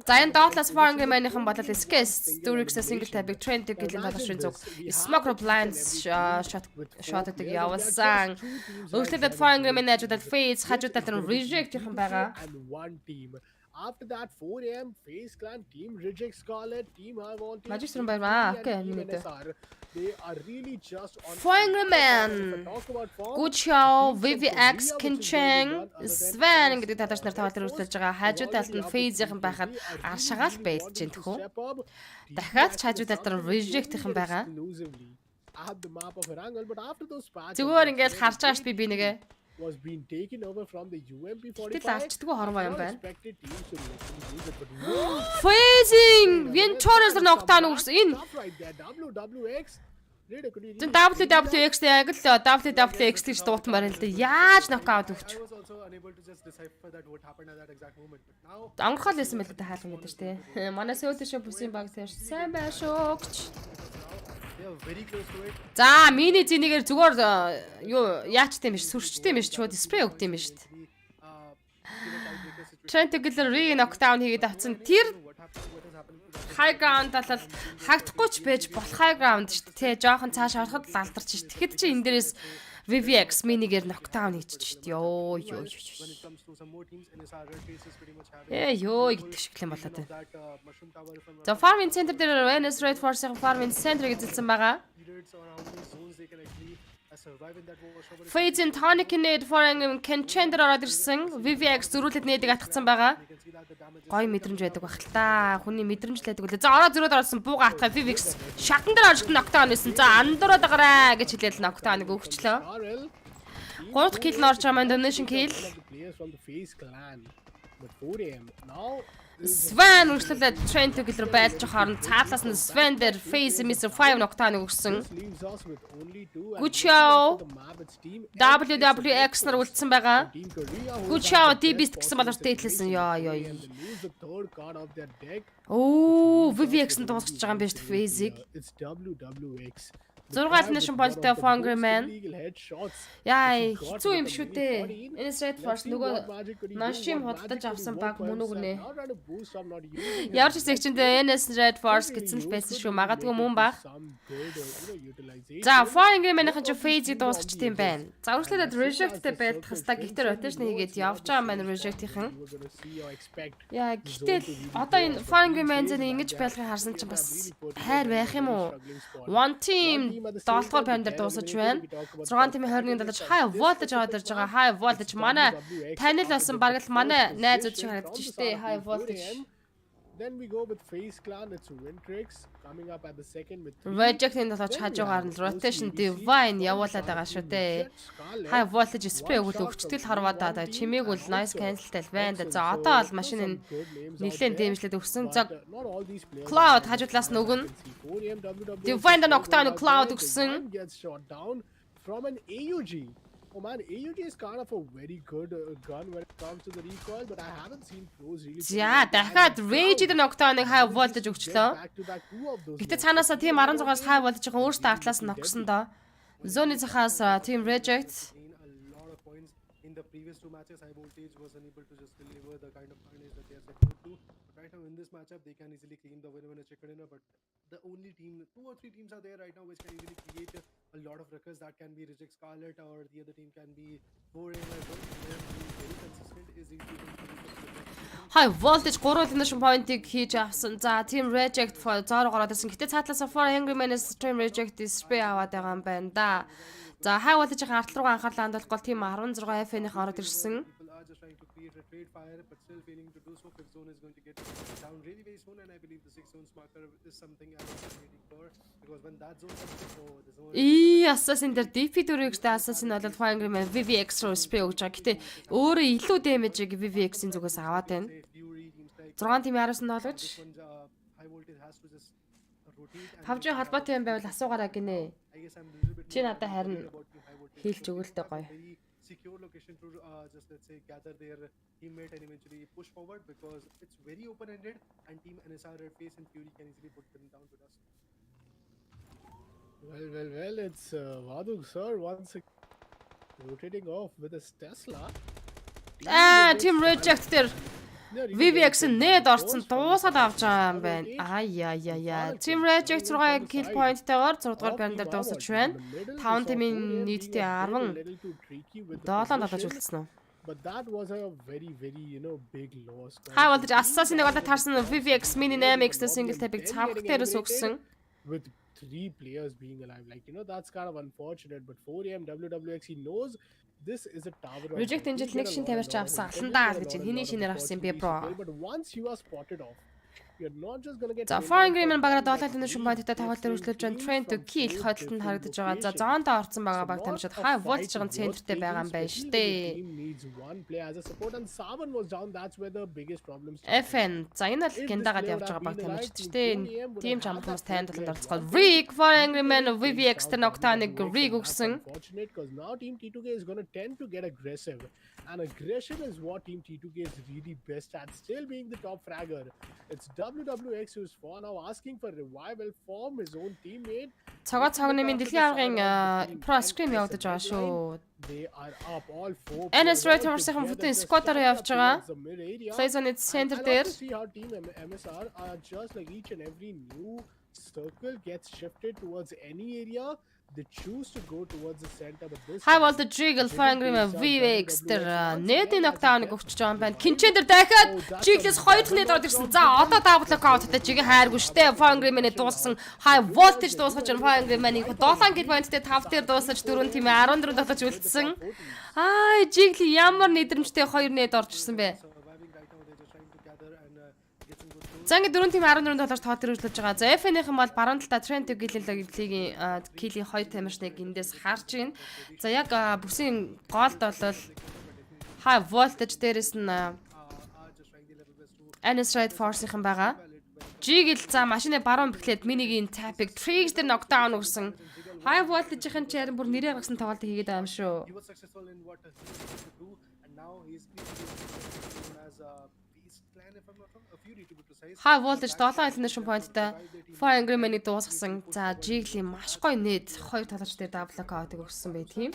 За энэ доотлоос Fire Man-ийн болол Skes Durix single tab-ыг Trending elimination зүг Smoke Blinds shot-ыг явуулсан. Өөрөлдөд Fire Man ажуудад FaZe хажуудад нь Reject гэх юм байгаа. After that 4am FaZe Clan team Reject Scarlet team have on team. Magic Room байна. Окей, нэмээд. They are really just on Fire Man. Guchao, VVX, Kincheng, Sven гэдэг талаас нар тоглолт үргэлжлүүлж байгаа. Хажуу талд нь FaZe-ийн байхад аршагаал байлж байна тэхүү. Дахиад хажуу талд нь Reject-ийн байгаа. Зүгээр ингээд харж байгаа шүү би нэгэ. Was being taken over from the UMP45. Тэгэл авчдаггүй хорвоо юм байна. FaZe Venturers ногтаан өгсөн. Энэ WWX яг л WWX гэж дуутан барил л да. Яаж нокаут өгч. Ангахал байсан байл л да хаалган гэдэг шүү дээ. Манай Сөүтэшө бүсийн баг тэр сайн байшуугч. За миний зинийгээр зүгээр юу яачтай юм биш сүрчтэй юм биш шууд спрей өгд юм биш. tiebreaker situation. Trent Tuggler knockdown хийгээд авсан. Тэр What has happened to that? high ground болол хагдахгүй ч байж болох high ground шүү дээ. Жохон цааш ороход л алдарч шүү. Тэгэхэд чи энэ дээрээс VVX минигээр knockdown хийчих шүү дээ. Йоо. When it comes to some more teams, NSR Red Face is pretty much having Ёо гэдэг шиг юм болоод байна. that mushroom tower if I'm not За Farming Center дээр NS Red Force-ийн Farming Center эзэлсэн байгаа. periods around these zones they can actually survive in that war shower. Fade-ийн Tonic Nade Foreign Contender ороод ирсэн. VVX зөрүүлээд нээдэг атгсан байгаа. You can see that the damage is Гой мэдрэмж байдаг бах л та. Хүний мэдрэмж л байдаг үлээ. За ороо зөрөөд орсон бууга атгах VVX шатан дээр орж knockdown хийсэн. За андуураад агараа гэж хэлээл knockdown-ыг өгчлөө. RL, 3 дахь kill нь орж байгаа маань donation kill. one of the players from the FaZe clan. But 4am now Svan үргэлжлүүлээд Trent Tuggler байлж хооронд цаатлаас нь Svan дээр Face Mr 5 knockdown өгсөн. this leaves us with only 2. Good show. The map it's team WWX нар үлдсэн байгаа. Team Korea. Good show D-Beast гэсэн боловч дээдлсэн. Ёо. And they lose the third card of their deck. Оо, VVX нь дуусгаж байгаа юм байна шүү дээ Face-ийг. It's WWX. 6 donation point-тэй Fangry Man. Illegal headshots. Яа, хэцүү юм шүү дээ. Энэ Straight Force нөгөө Nashim худалдаж авсан баг мөн үгнэ. Ямар ч секчэндээ NS Red Force гэсэн л байсан шүү. Магадгүй мөн баг. За, Fangry Man-ийн ч Phase-ийг дуусгач тийм байна. За, үргэлжлээд reject-тэй байлдах хэвээр гэхдээ rotation хийгээд явж байгаа маань reject-ийн. Яа, гэтэл одоо энэ Fangry Man-ийг ингэж байлгахыг харсан чинь бас хайр байх юм уу? One team 7 дугаар байн дээр дуусаж байна. 6 тимийн 21 далж high voltage аваад ирж байгаа. High voltage манай танил болсон баг л манай найзууд шиг харагдаж штэ. High voltage. Then we go with FaZe clan. It's Wintrix coming up at the second with Reject-ийн талаач хажуугаар нь rotation divine явуулаад байгаа шүү дээ. High voltage spray өгөл өгчтэл харваад байгаа. Чимээг бол nice cancel-тай л байна да. За одоо бол машин нь нэлээд дэмжлээд өгсөн. За not all these players. Cloud хажуудлаас нөгөн Divine the knockdown Cloud өгсөн. Gets shot down from an AUG. Oh man, AUG is kind of a very good gun when it comes to the recoil, but I haven't seen pros really. За дахиад Rage the knockdown-ыг high voltage өгчлөө. Back to back two of those. Гэтэ цаанаасаа team 16-аас high voltage-ийн өөртөө артлаас нь ногсон доо. Zone захаас team Reject gain a lot of points in the previous two matches. High voltage was unable to just deliver the kind of carnage that they are supposed to. But right now in this matchup, they can easily claim the winner chicken dinner. But the only team, 2 or 3 teams are there right now which can easily create a lot of ruckus. That can be Reject Scarlet or the other team can be 4AM as well. They are being very consistent is easily going to be high voltage 3 donation point-ыг хийж авсан. За team Reject зоороо гараад ирсэн. Гэтэ цаатлаасаа for Angry Man-с team Reject spray аваад байгаа юм байна да. За high voltage-ийн артал руугаа анхаарлаа хандуулах team 16 FN-ийн ороод ирсэн. people are just trying to create a trade fire but still failing to do so. Fifth zone is going to get down really very soon and I believe the 6 zones marker is something I was waiting for because when that zone comes oh the zone Assassin дээр DP4 гэжтэй Assassin бол Fangry Man VVX руу spray өгч байгаа. Гэтэ өөрөө илүү damage-ыг VVX-ийн зүгээс аваад байна. say few teams like 6 team яараас нь олгож this one high voltage has to just rotate and PUBG холбоотой юм байвал асуугаараа гинэ. I guess I'm a little bit Чи надад харин about the high voltage хийлж өгөлтэй гоё. very secure location to just let's say gather their teammate and eventually push forward because it's very open-ended and team NSR Red Face and Fury can easily put them down to dust. Well, it's Vaduk sir once again rotating off with his Tesla. Team Reject дээр VVX нэд орсон дуусаад авч байгаа юм байна. Яа. Team Reject 6 kill point-тайгаар 6 дугаар байн дээр дуусаж байна. 5 team-ийн нийтдээ 10 долоон долож үлдсэн үү? But that was a very big loss. High voltage Assassin-ыг одоо таарсан VVX mini 8x-тэй single tap-ыг цавх дээрээс өгсөн. With 3 players being alive, like that's kind of unfortunate. But 4AM WWX he knows this is a tower. Reject энэ жил нэг шин тавирч авсан аландаа л гэж байна. Хэний шинээр авсан бэ бро? But once you are spotted off, you're not just gonna get. За Fangry Man багаараа долоон donation point-тай тавгалт өргөжлөж байна. Trend to kill хойлтонд харагдаж байгаа. За зоондоо орсон байгаа баг тамшаад high voltage-ийн центртэй байгаа юм байна штэ. Team needs one player as a support and Saban was down. That's where the biggest problems. FN. За энэ бол гендагаад явж байгаа баг тамирч штэ. Тим ч амхан бас танд толонд орцгоо. Rig Fangry Man VVX тэр knockdown-ыг rig өгсөн. Unfortunate because now Team T2K is going to tend to get aggressive, and aggression is what Team T2K is really best at. Still being the top fragger, it's WWX, who's for now asking for revival from his own teammate. Цагаат цагны минь дэлхийн аргын Pro Scrim явагдаж байгаа шүү. They are up all four. NS Red Horse-ийн бүтэн squad-аар явж байгаа. Plays on its center there. See how team MSR are just like each and every new circle gets shifted towards any area. They choose to go towards the center, but this High voltage Jiggle Fangrim VVX тэр net-ийн knockdown-ыг өгч байгаа юм байна. Кинчэн дээр дахиад Jiggle-с 2 net орж ирсэн. За одоо double knockout-тай Jiggle хайргүй штэ. Fangrim-ийг дуусгасан. High voltage дуусгаж Fangrim-ийг 7 kill point-тэй 5 дээр дуусгаж 4 team 14 дотож үлдсэн. Jiggle ямар нэдрэмжтэй 2 net орж ирсэн бэ? За ингэ 4 team 14 доллар тоо төрүүлж байгаа. За FN-ийнхэн бол баруун талдаа Trent Gilliland килийн 2 тамирчныг эндээс харж байна. За яг бүсийн голд бол high voltage дээрээс нь NS Red Force-ийнхэн байгаа. Jiggle за машины баруун бэхлээд минигийн тапыг Triggs дээр knockdown өгсөн. High voltage-ийн чарн бүр нэрээ гаргасан тоглолт хийгээд байгаа юм шүү. High voltage 7 elimination point-тай Fangrim-ийг дуусгасан. За Jiggle маш гоё нэт 2 тоглогч дээр double knockout-ыг өгсөн бай тийм.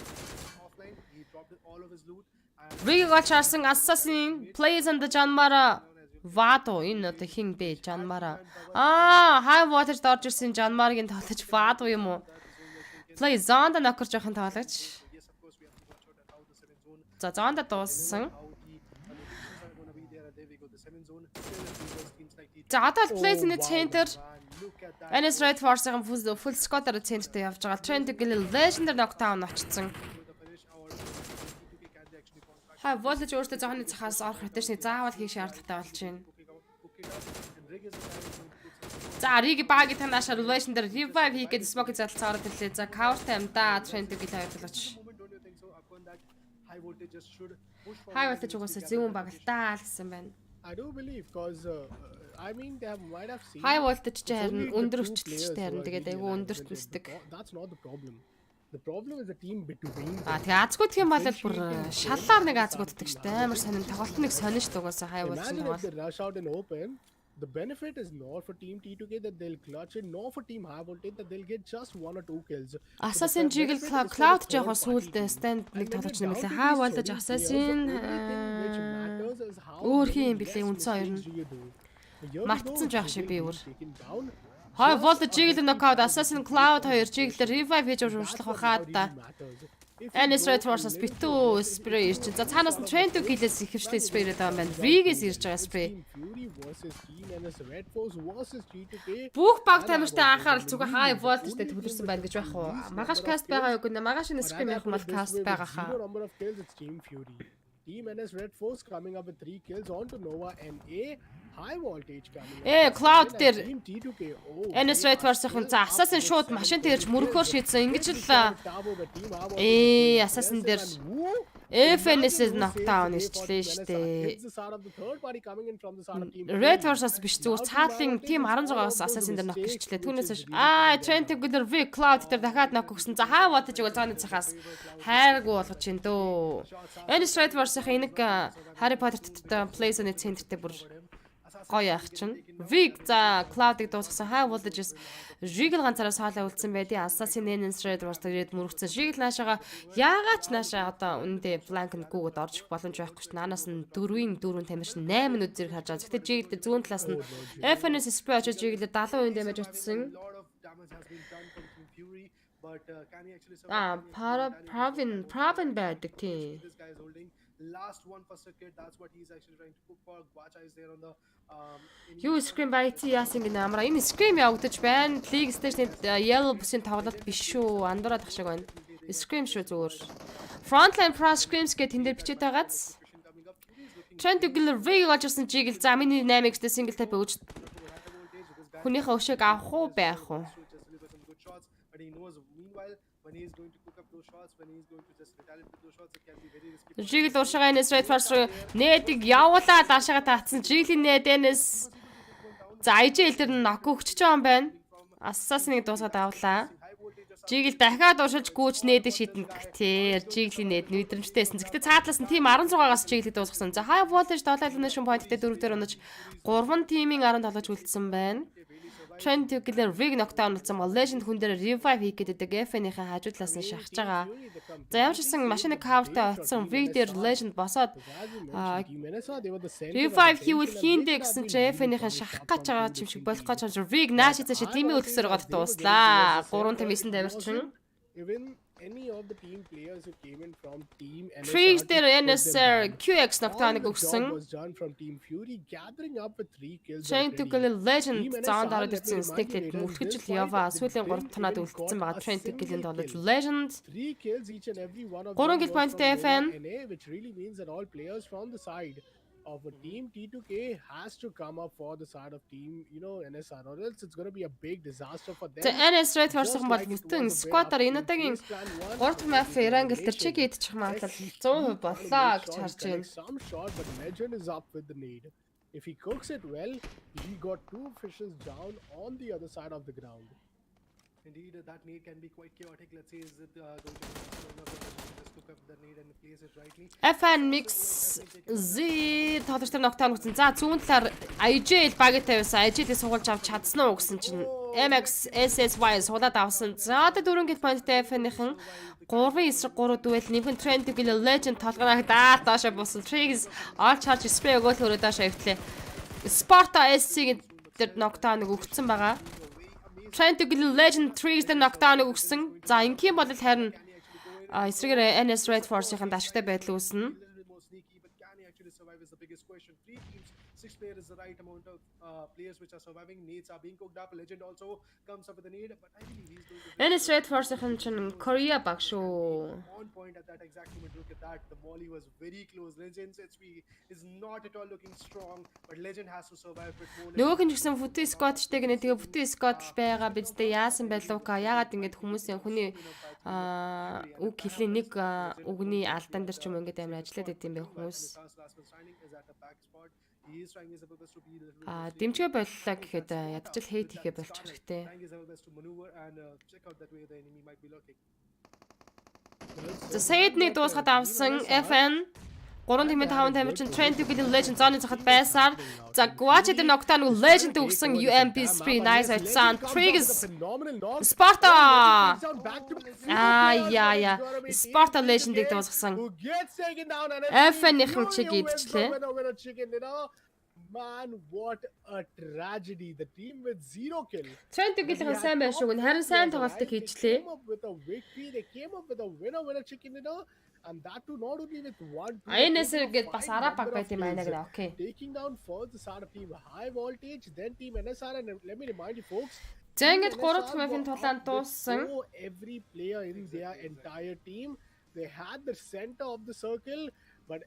Rig гачаарсан Assassin plays on the Janmara Vado энэ одоо хин бэ Janmara. High voltage дорж ирсэн Janmara-гийн тоглож Vado юм уу? Play Zonda нокер жоохон тоглогч. За Zonda дууссан. За одоо plays in the center. NS Red Force-ийн full squad-аар центртэй явж байгаа. Trent Gilliland legendary knockdown очсон. High voltage өөртөө зооны цахаас орох rotation заавал хийх шаардлагатай болж байна. За Rig багийн танаашаа legendary revive хийгээд smoke задал цаараад ирлээ. За cover time да Trent Gilliland хоёрлооч. High voltage угаасаа зөвүүн баг л таа л гэсэн байна. I do believe because I mean they might have seen high voltage ч харин өндөр хүчлэлтэй харин тэгээд айгүй өндөрт үсдэг. That's not the problem. The problem is the team between. Тэгээ азгууд гэх юм бол бүр шаллаар нэг азгууддаг шүү дээ. Амар сонин тоглолт нэг сонин шүү дугаасаа high voltage Imagine бол. if they rush out and open. The benefit is not for team T2K that they'll clutch it, nor for team high voltage that they'll get just 1 or 2 kills. Assassin Jiggle Cloud жоохон сүулдэ stand нэг тоглож нэмэлээ. High voltage Assassin өөр хин юм блэ үнсэн хоёр нь. Мартсан жоох шиг би өөр. High voltage Jiggle knockout Assassin Cloud 2 Jiggle revive хийж ууршлах байхад та. NS Red Force-аас битүү spray ирж байна. За цаанаас нь Trent Gilliland ихэвчлэн spray ирээд байгаа юм байна. Rig-с ирж байгаа spray. Бүх баг тамиртай анхаарал зүгээр high voltage-тэй төвлөрсөн байна гэж байх уу? Магаш cast байгаа юу гэнэ? Магаш энэ Scrim яг мал cast байгаа хаа. Team NS Red Force coming up with 3 kills onto Nova NA. High voltage coming. Cloud дээр NS Red Force-ын за Assassin шууд машин тэрж мөрөхөөр шийдсэн. Ингэж л Assassin дээр FN-с knockdown ирчлээ штэ. Red Force-аас биш зүгээр цаатлын team 16-аас Assassin дээр knock ирчлээ. Түүнээс Trent Gilliland V Cloud дээр дахиад knock өгсөн. За high voltage бол зооны цахаас хайргүй болгож чинь дөө. NS Red Force-ын нэг Harry Potter-тэй plays on the center-тэй бүр гоё яах чинь. Vig за Cloud-ыг дуусгасан high voltage-с Jiggle ганцаараа саалаа үлдсэн байдیں۔ Assassin NS Red Force тэгээд мөрөгцсөн. Jiggle наашаага яагаад ч наашаа одоо үнэндээ flank нь гүгэд орж боломж байхгүй ш. Наанаас нь 4-ийн 4 тамирч 8 минут зэрэг харж байгаа. Гэхдээ Jiggle зүүн талаас нь FNS spray очиж Jiggle 70% damage утсан. Provin байдаг тий. Last one first kid, that's what he's actually trying to cook for. Guacha is there on the You Scrim by IT яасан гэнэ амраа. Энэ Scrim явагдаж байна. League Station Yellow бүсийн тоглолт биш шүү. Андуураад ах шиг байна. Scrim шүү зүгээр. Frontline Pro Scrims гэх тэн дээр бичээд байгааз. Trent Gilliland Rig олжсэн Jiggle за миний 8x-тэй single tap өгч хүнийхээ өшөөг авах уу байх уу? When he is going to cook up those shots, when he is going to just retaliate with those shots, it can be very risky. Jiggle уршгаа NS Red Force нэтиг явуулаад ашаага таацсан. Jiggle-ийн NS за IGL дээр knock өгч байгаа юм байна. Assassin-ыг дуусгаад авлаа. Жигэл дахиад уршиж гүйч нээдэг шийдэн гэх Жиглийн нээд мэдрэмжтэйсэн. Гэхдээ цаатлаас нь тим 16-аас Жиглийг дуусгасан. За high voltage 7 elimination point-тэй 4 дээр унаж 3 тимийн 17-г үлдсэн байна. Trend Tubular Rig knockdown болсон бол Legend хүн дээр revive хийх гэдэг FN-ийнхээ хажуу талаас нь шахаж байгаа. За ямар ч гэсэн машины cover-тай оцсон Rig дээр Legend босоод revive хийвэл хийндэ гэсэн чи FN-ийнхэн шахах гэж байгаа юм шиг болох гэж байгаа. Rig нааш эцэш тимийн үлгсээр гол дууслаа. 3-9 тавирчин. Even any of the team players who came in from team Freeze дээр NSR QX knockdown-ыг өгсөн. was done from team Fury gathering up with 3 kills. Trend Tubular Legend заанд ороод ирсэн Sticklet мөрөхөж л Yova сүүлийн 3 танаад үлдсэн байгаа. Trend Tubular тоглож Legend 3 kills each and every one of 3 kill point-тэй FN. which really means that all players from the side of a team T2K has to come up for the side of team, NSR, or else it's going to be a big disaster for them. За NS Red Force-ын бол бүтэн squad-аар энэ удаагийн 3 дахь map Erangel дээр чиг идчих магадлал 100% боллоо гэж харж байна. Some shot, but Legend is up with the nade. If he cooks it well, he got 2 fishes down on the other side of the ground. Indeed, that need can be quite chaotic. Let's say, is it going to just cook up the need and place it rightly? FN Mix Z тоглож тэр knockdown өгсөн. За зүүн талаар IJ багт тавьсан. IJ-ийг суулж авч чадсан уу гэсэн чинь MX SSY суулаад авсан. За одоо 4 kill point-тэй FN-ийнхэн 3-9-3 дуэл нэмхэн Trend Tubular Legend толгоороо даалт доошо бусан. Triggs all charge spray өгөөл хөрөө доошо өвтлээ. Sparta SC-ийн тэр knockdown-ыг өгсөн байгаа. Trend Tubular Legend Triggs дээр knockdown-ыг өгсөн. За ингийн бол харин эсрэгээр NS Red Force-ийн дашигтай байдал үүснэ. A little bit more sneaky, but can he actually survive is the biggest question. 3 teams, 6 players is the right amount of players which are surviving. Nades are being cooked up. Legend also comes up with a need, but I believe he's going to NS Red Force-ийн чинь Korea баг шүү. on point at that exact moment. Look at that. The volley was very close. Legend's HP is not at all looking strong, but Legend has to survive with more. Нөгөөх нь ч гэсэн Futu Squad штэ гэнэ тэгээ Futu Squad л байгаа бидтэй яасан байлуука ягаад ингэж хүмүүсийн хүний үг хэлний нэг үгний алдаан дээр ч юм ингээд амар ажиллаад идэм байх хүмүүс. Дэмжгээ боллоо гэхэд ядчил хейт хийхэ болчих хэрэгтэй. За Said-ний дуусгаад авсан FN 3.5 тамирчин Trend Tubular Legend зооны захад байсаар за Guache дээр knockdown Legend өгсөн UMP Spree nice айтсан Triggs Sparta яа Sparta Legend-ийг дуусгасан FN-ийн чиг идчихлээ. Man, what a tragedy. The team with 0 kill. Trend Tubular сайн байна шүү. Харин сайн тоглолтыг хийжлээ. Came up with a victory. They came up with a winner chicken dinner. And that too not only with 1 INS гээд бас араа баг байт юм байна гэнэ. Окей. taking down first the side of team high voltage, then team NSR, and let me remind you folks, За ингээд 3 дахь мапын тулаанд дууссан. every player in their entire team, they had the center of the circle, but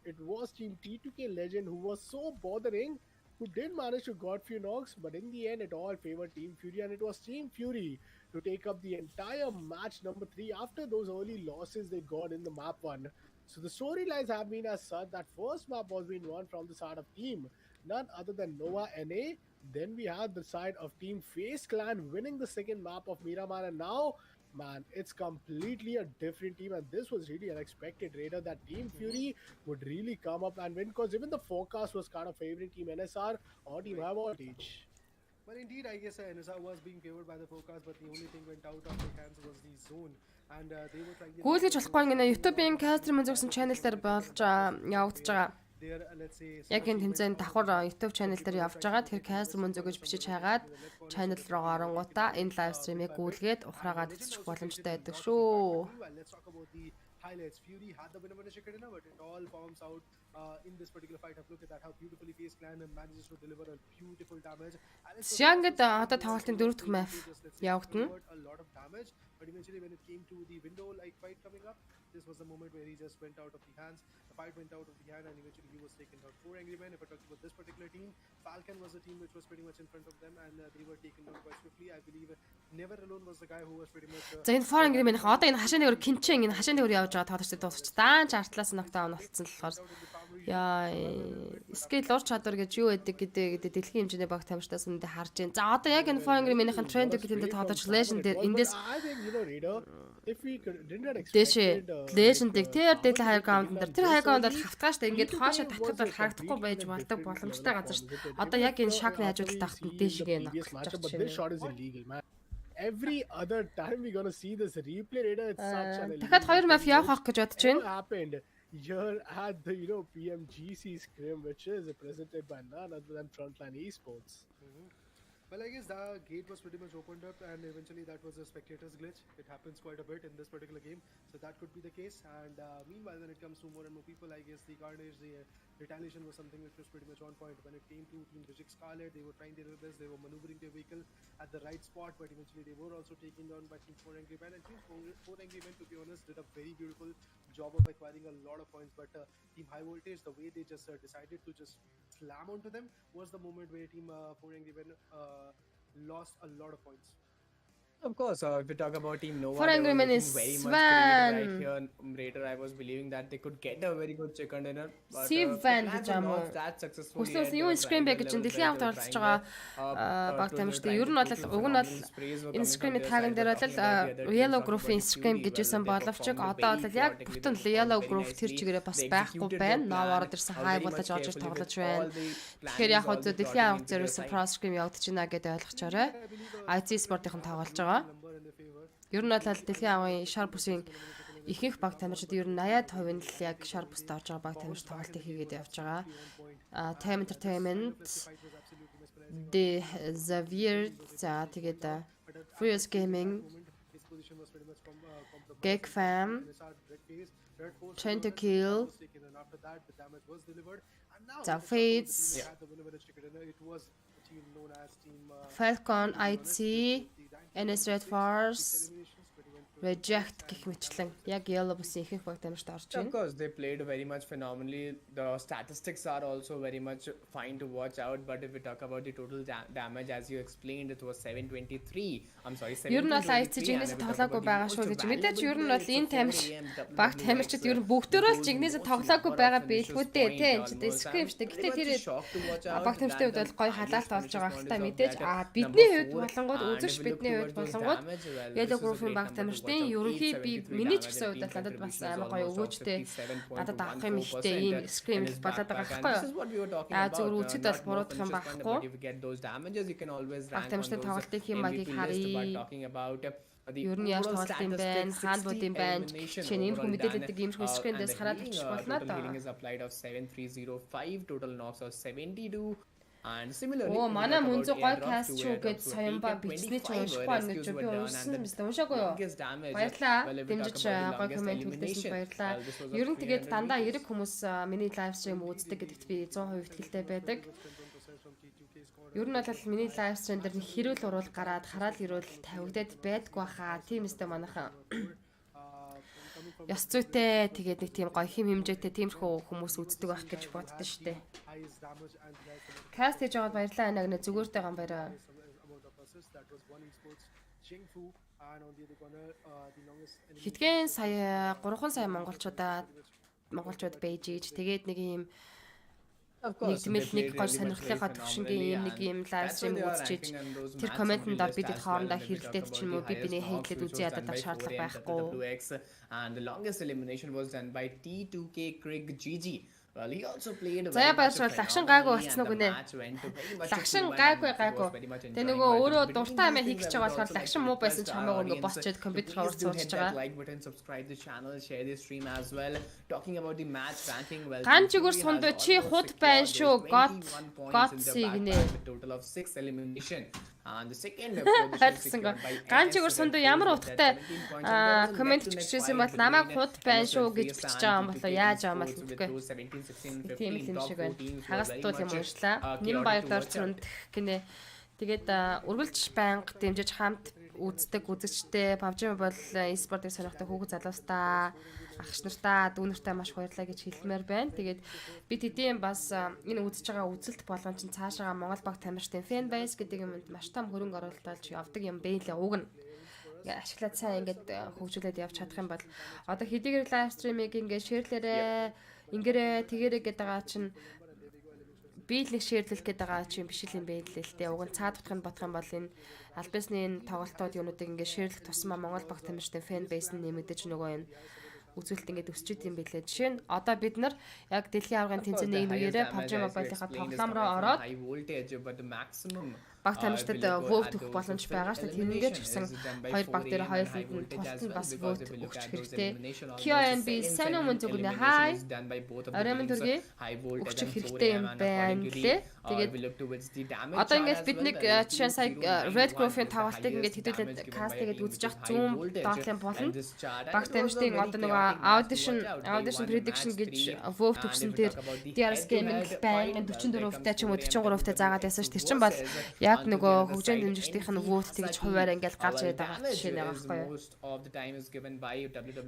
it was team T2K Legend who was so bothering, who did manage to got few knocks, but in the end it all favored Team Fury, and it was Team Fury to take up the entire match number 3 after those early losses they got in the map 1. So the storylines have been as such that first map was being won from the side of team none other than Nova NA. Then we had the side of Team Face Clan winning the second map of Miramar, and now, man, it's completely a different team, and this was really unexpected, Raider, that Team Fury would really come up and win, because even the forecast was kind of favoring Team NSR or Team High Voltage. But indeed, I guess NSR was being favored by the forecast, but the only thing went out of their hands was the zone. And they were trying to... Гүйлгэж болохгүй гэнэ YouTube-ийн Castr Music channel дээр болж явагдаж байгаа. Яг энэ тэмцээний давхар YouTube channel дээр явж байгаа. Тэр Castr Music гэж бичиж хайгаад channel руу оронгуудаа энэ live stream-ийг гүйлгээд ухраагаад үзчих боломжтой байдаг шүү. Let's talk about the highlights. Fury had the winner chicken dinner, but it all forms out in this particular fight. Look at that, how beautifully Face Clan manages to deliver a beautiful damage. Шангад одоо тоглолтын 4 дахь map явагдана. A lot of damage, but eventually when it came to the window like fight coming up, this was the moment where he just went out of the hands. fight went out of the hand and eventually he was taken down. 4 Angry Men, if I talk about this particular team, Falcon was a team which was pretty much in front of them and they were taken down quite swiftly. I believe Never Alone was the guy who was pretty much За энэ foreign agreement одоо энэ хашааны өөр кинчэн энэ хашааны өөр явж байгаа тоглогчдод дуусч даан чартлаас нокдаун болцсон болохоор яа скил ур чадвар гэж юу байдаг гэдэг дэлхийн хэмжээний баг тамирчдаас үнэндээ харж байна. За одоо яг энэ foreign agreement-ийн тренд гэдэг тоглож legend дээр эндээс legend-ийг тэр дээд хаяр гаунд дээр тэр хаяр гаунд бол хавтгааш та ингээд хоошоо татхад бол харагдахгүй байж болдог боломжтой газар шүү дээ. Одоо яг энэ шакны хажуудалтай хахад дээшгээ ноколж байгаа. Every other time we're gonna see this replay data, it's such an дахиад 2 map явах гэж бодож байна. Happened here at the PMGC Scrim, which is presented by none other than Frontline Esports. Well, I guess the gate was pretty much opened up and eventually that was a spectator's glitch. It happens quite a bit in this particular game, so that could be the case. And meanwhile, when it comes to more and more people, I guess the carnage, the retaliation was something which was pretty much on point. When it came to Team Vijay Scarlet, they were trying their best, they were maneuvering their vehicle at the right spot, but eventually they were also taken down by Team 4 Angry Men. And Team 4 Angry Men, to be honest, did a very beautiful job of acquiring a lot of points, but Team High Voltage, the way they just decided to just slam onto them was the moment where Team 4 Angry Men lost a lot of points. Of course, if we talk about Team Nova, For Angry Men is very much Svan. right here. Later, I was believing that they could get a very good chicken dinner, but Svan plans гэж were юм уу? not that successful. Хүслээс юу Scrim бэ гэж дэлхийн авт оролцож байгаа баг тамирчтай ер нь бол уг нь бол энэ Scrim-ийн таган дээр бол Yellow Group-ийн Scrim гэжсэн боловч одоо бол яг бүтэн Yellow Group тэр чигээрээ бас байхгүй байна. Нов ороод ирсэн хай болож орж ир тоглож байна. Тэгэхээр яг хөө дэлхийн авт зэрэгсэн Pro Scrim явагдаж байна гэдээ ойлгочоорой. IC Sport-ийн тоглож байгаа. Ер нь бол дэлхийн авын Sharp Bus-ийн ихэнх баг тамирчид ер нь 80% нь л яг Sharp Bus-д орж байгаа баг тамирчид тоглолтыг хийгээд явж байгаа. Time Entertainment, The Xavier, за тэгээд Furious Gaming, Gag Fam, Train to Kill, the Fates, Falcon IT, NS Red Force, Reject гэх мэтлэн яг Yellow Bus-ийн ихэнх баг тамирчид орж Of байна. course, they played very much phenomenally. The statistics are also very much fine to watch out. But if we talk about the total damage, as you explained, it was 723. I'm sorry, Ер нь бол 723. IC жигнэсээ тоглоогүй байгаа шүү гэж мэдээж ер нь бол энэ тамирч баг тамирчид ер нь бүгдөө л жигнэсээ тоглоогүй байгаа билгүү дээ тий энэ чинь Scrim шүү дээ. Гэтэ тэр баг тамирчдын хувьд бол гоё халаалт болж байгаа хэвээр мэдээж бидний хувьд болонгууд үзэгч бидний хувьд болонгууд Yellow Group-ийн баг тамирчдын ерөнхий би миний ч гэсэн хувьд бол надад бас амар гоё өгөөжтэй надад авах юм ихтэй ийм Scrim болоод байгаа байхгүй юу? Зүгээр үзэд бол буруудах юм байхгүй. Баг тамирчдын тоглолтын хэм маягийг харъя. Ер нь яаж тоглох юм бэ? Хаан бод юм байна. Жишээ нь энэ мэдээлэлдэг юм шиг Scrim-дээс хараад авчих болно да. And similarly, Оо манай мөнзө гой каст шүү гэж соёмба бичсний ч уншихгүй байна гэж би уншсан юм байна. Уншаагүй юу? Баярлаа. Дэмжиж гой комент үлдээсэнд баярлаа. Ер нь тэгээд дандаа эрэг хүмүүс миний лайв стрим үздэг гэдэгт би 100% итгэлтэй байдаг. Ер нь бол миний лайв стрим дээр хэрүүл уруул гараад хараад ирүүл тавигдаад байдгүй хаа. Тийм өстэй манайхан. Яс зүйтэй тэгээд нэг тийм гоё хим хэмжээтэй тиймэрхүү хүмүүс үздэг байх гэж боддоо штэ. Каст хийж аваад баярлаа анаа зүгээртэй гам баяраа. Хитгэн сая 3 сая монголчууд байж ийж тэгээд нэг юм нэгдмэл нэг гоё сонирхлынхаа төвшингийн нэг юм лайв стрим үзчихэж тэр комментэнд дор бидэд хоорондоо хэрэлдээд ч юм уу би биний хейтлээд үзье ядаад шаардлага байхгүй. And the longest elimination was done by T2K Craig GG. Well, he also played a За баярлалаа. Лагшин гайгүй болцсон уу гинэ. Лагшин гайгүй. Тэгээ нөгөө өөрөө дуртай амиа хийх гэж байгаа болохоор лагшин муу байсан ч хамаагүй нөгөө босчод компьютер хавар цуурч байгаа. Like button, subscribe the channel, share the stream as well. Talking about the match ranking, well, Ган чигүр сунд чи худ байна шүү. Готси гинэ. Total of 6 elimination. And the second Ган чигүр сунд ямар утгатай комент бичсэн юм бол намайг худ байна шүү гэж бичиж байгаа юм болоо яаж байгаа юм бол үгүй. Тийм л юм шиг байна. Хагас туул юм уншлаа. Нэм баяр дорцонд гинэ. Тэгээд үргэлж банк дэмжиж хамт үздэг үзэгчтэй PUBG бол e-спортыг сонирхдаг хүүхэд залуустаа агш нартаа дүү нартай маш баярлалаа гэж хэлмээр байна. Тэгээд бид хэдийн бас энэ үзэж байгаа үзэлт болгон чинь цаашаа Монгол баг тамирчдын fan base гэдэг юмд маш том хөрөнгө оруулалт олж явдаг юм бэ лээ уг нь. Ингээ ашиглаад сайн ингээд хөгжүүлээд явж чадах юм бол одоо хэдийгээр лайв стримийг ингээ шеэрлээрээ ингэрээ тэгэрээ гэдэг байгаа чинь биелэг шеэрлэх гэдэг байгаа чинь биш юм бэ лээ л дээ. Уг нь цаад утгыг бодох юм бол энэ аль бисны энэ тоглолтууд юунуудыг ингээ шеэрлэх тусмаа Монгол баг тамирчдын fan base нь нэмэгдэж нөгөө энэ үзүүлэлт ингээд өсч идэм байлээ. Жишээ нь одоо бид нар яг дэлхийн аваргын тэнцвэрийн үеэрээ PUBG Mobile-ийнхаа тоглоом руу ороод баг тамирчдад vote өгөх боломж байгаа шүү дээ. Тэрнгээд ч гэсэн хоёр баг дээр хоёуланд нь тултан бас vote өгч хэрэгтэй. QNB сайн өмнө зүгнэ хай. Арамын төргий өгч хэрэгтэй юм байна лээ. Тэгээд одоо ингээд бид нэг жишээ сая Red Grove-ийн тоглолтыг ингээд хэдүүлээд каст тэгээд үзэж явах зүүн доотлын болонд баг тамирчдын одоо нөгөө audition prediction гэж vote өгсөн дээр DRS Gaming байнгын 44% ч юм уу 43% заагаад байсан ш. Тэр чинь бол яг нөгөө хөгжөөнд дэмжигчдийнх нь vote тэгж хуваараа ингээд гарч ирээд байгаа жишээ нэг байхгүй юу.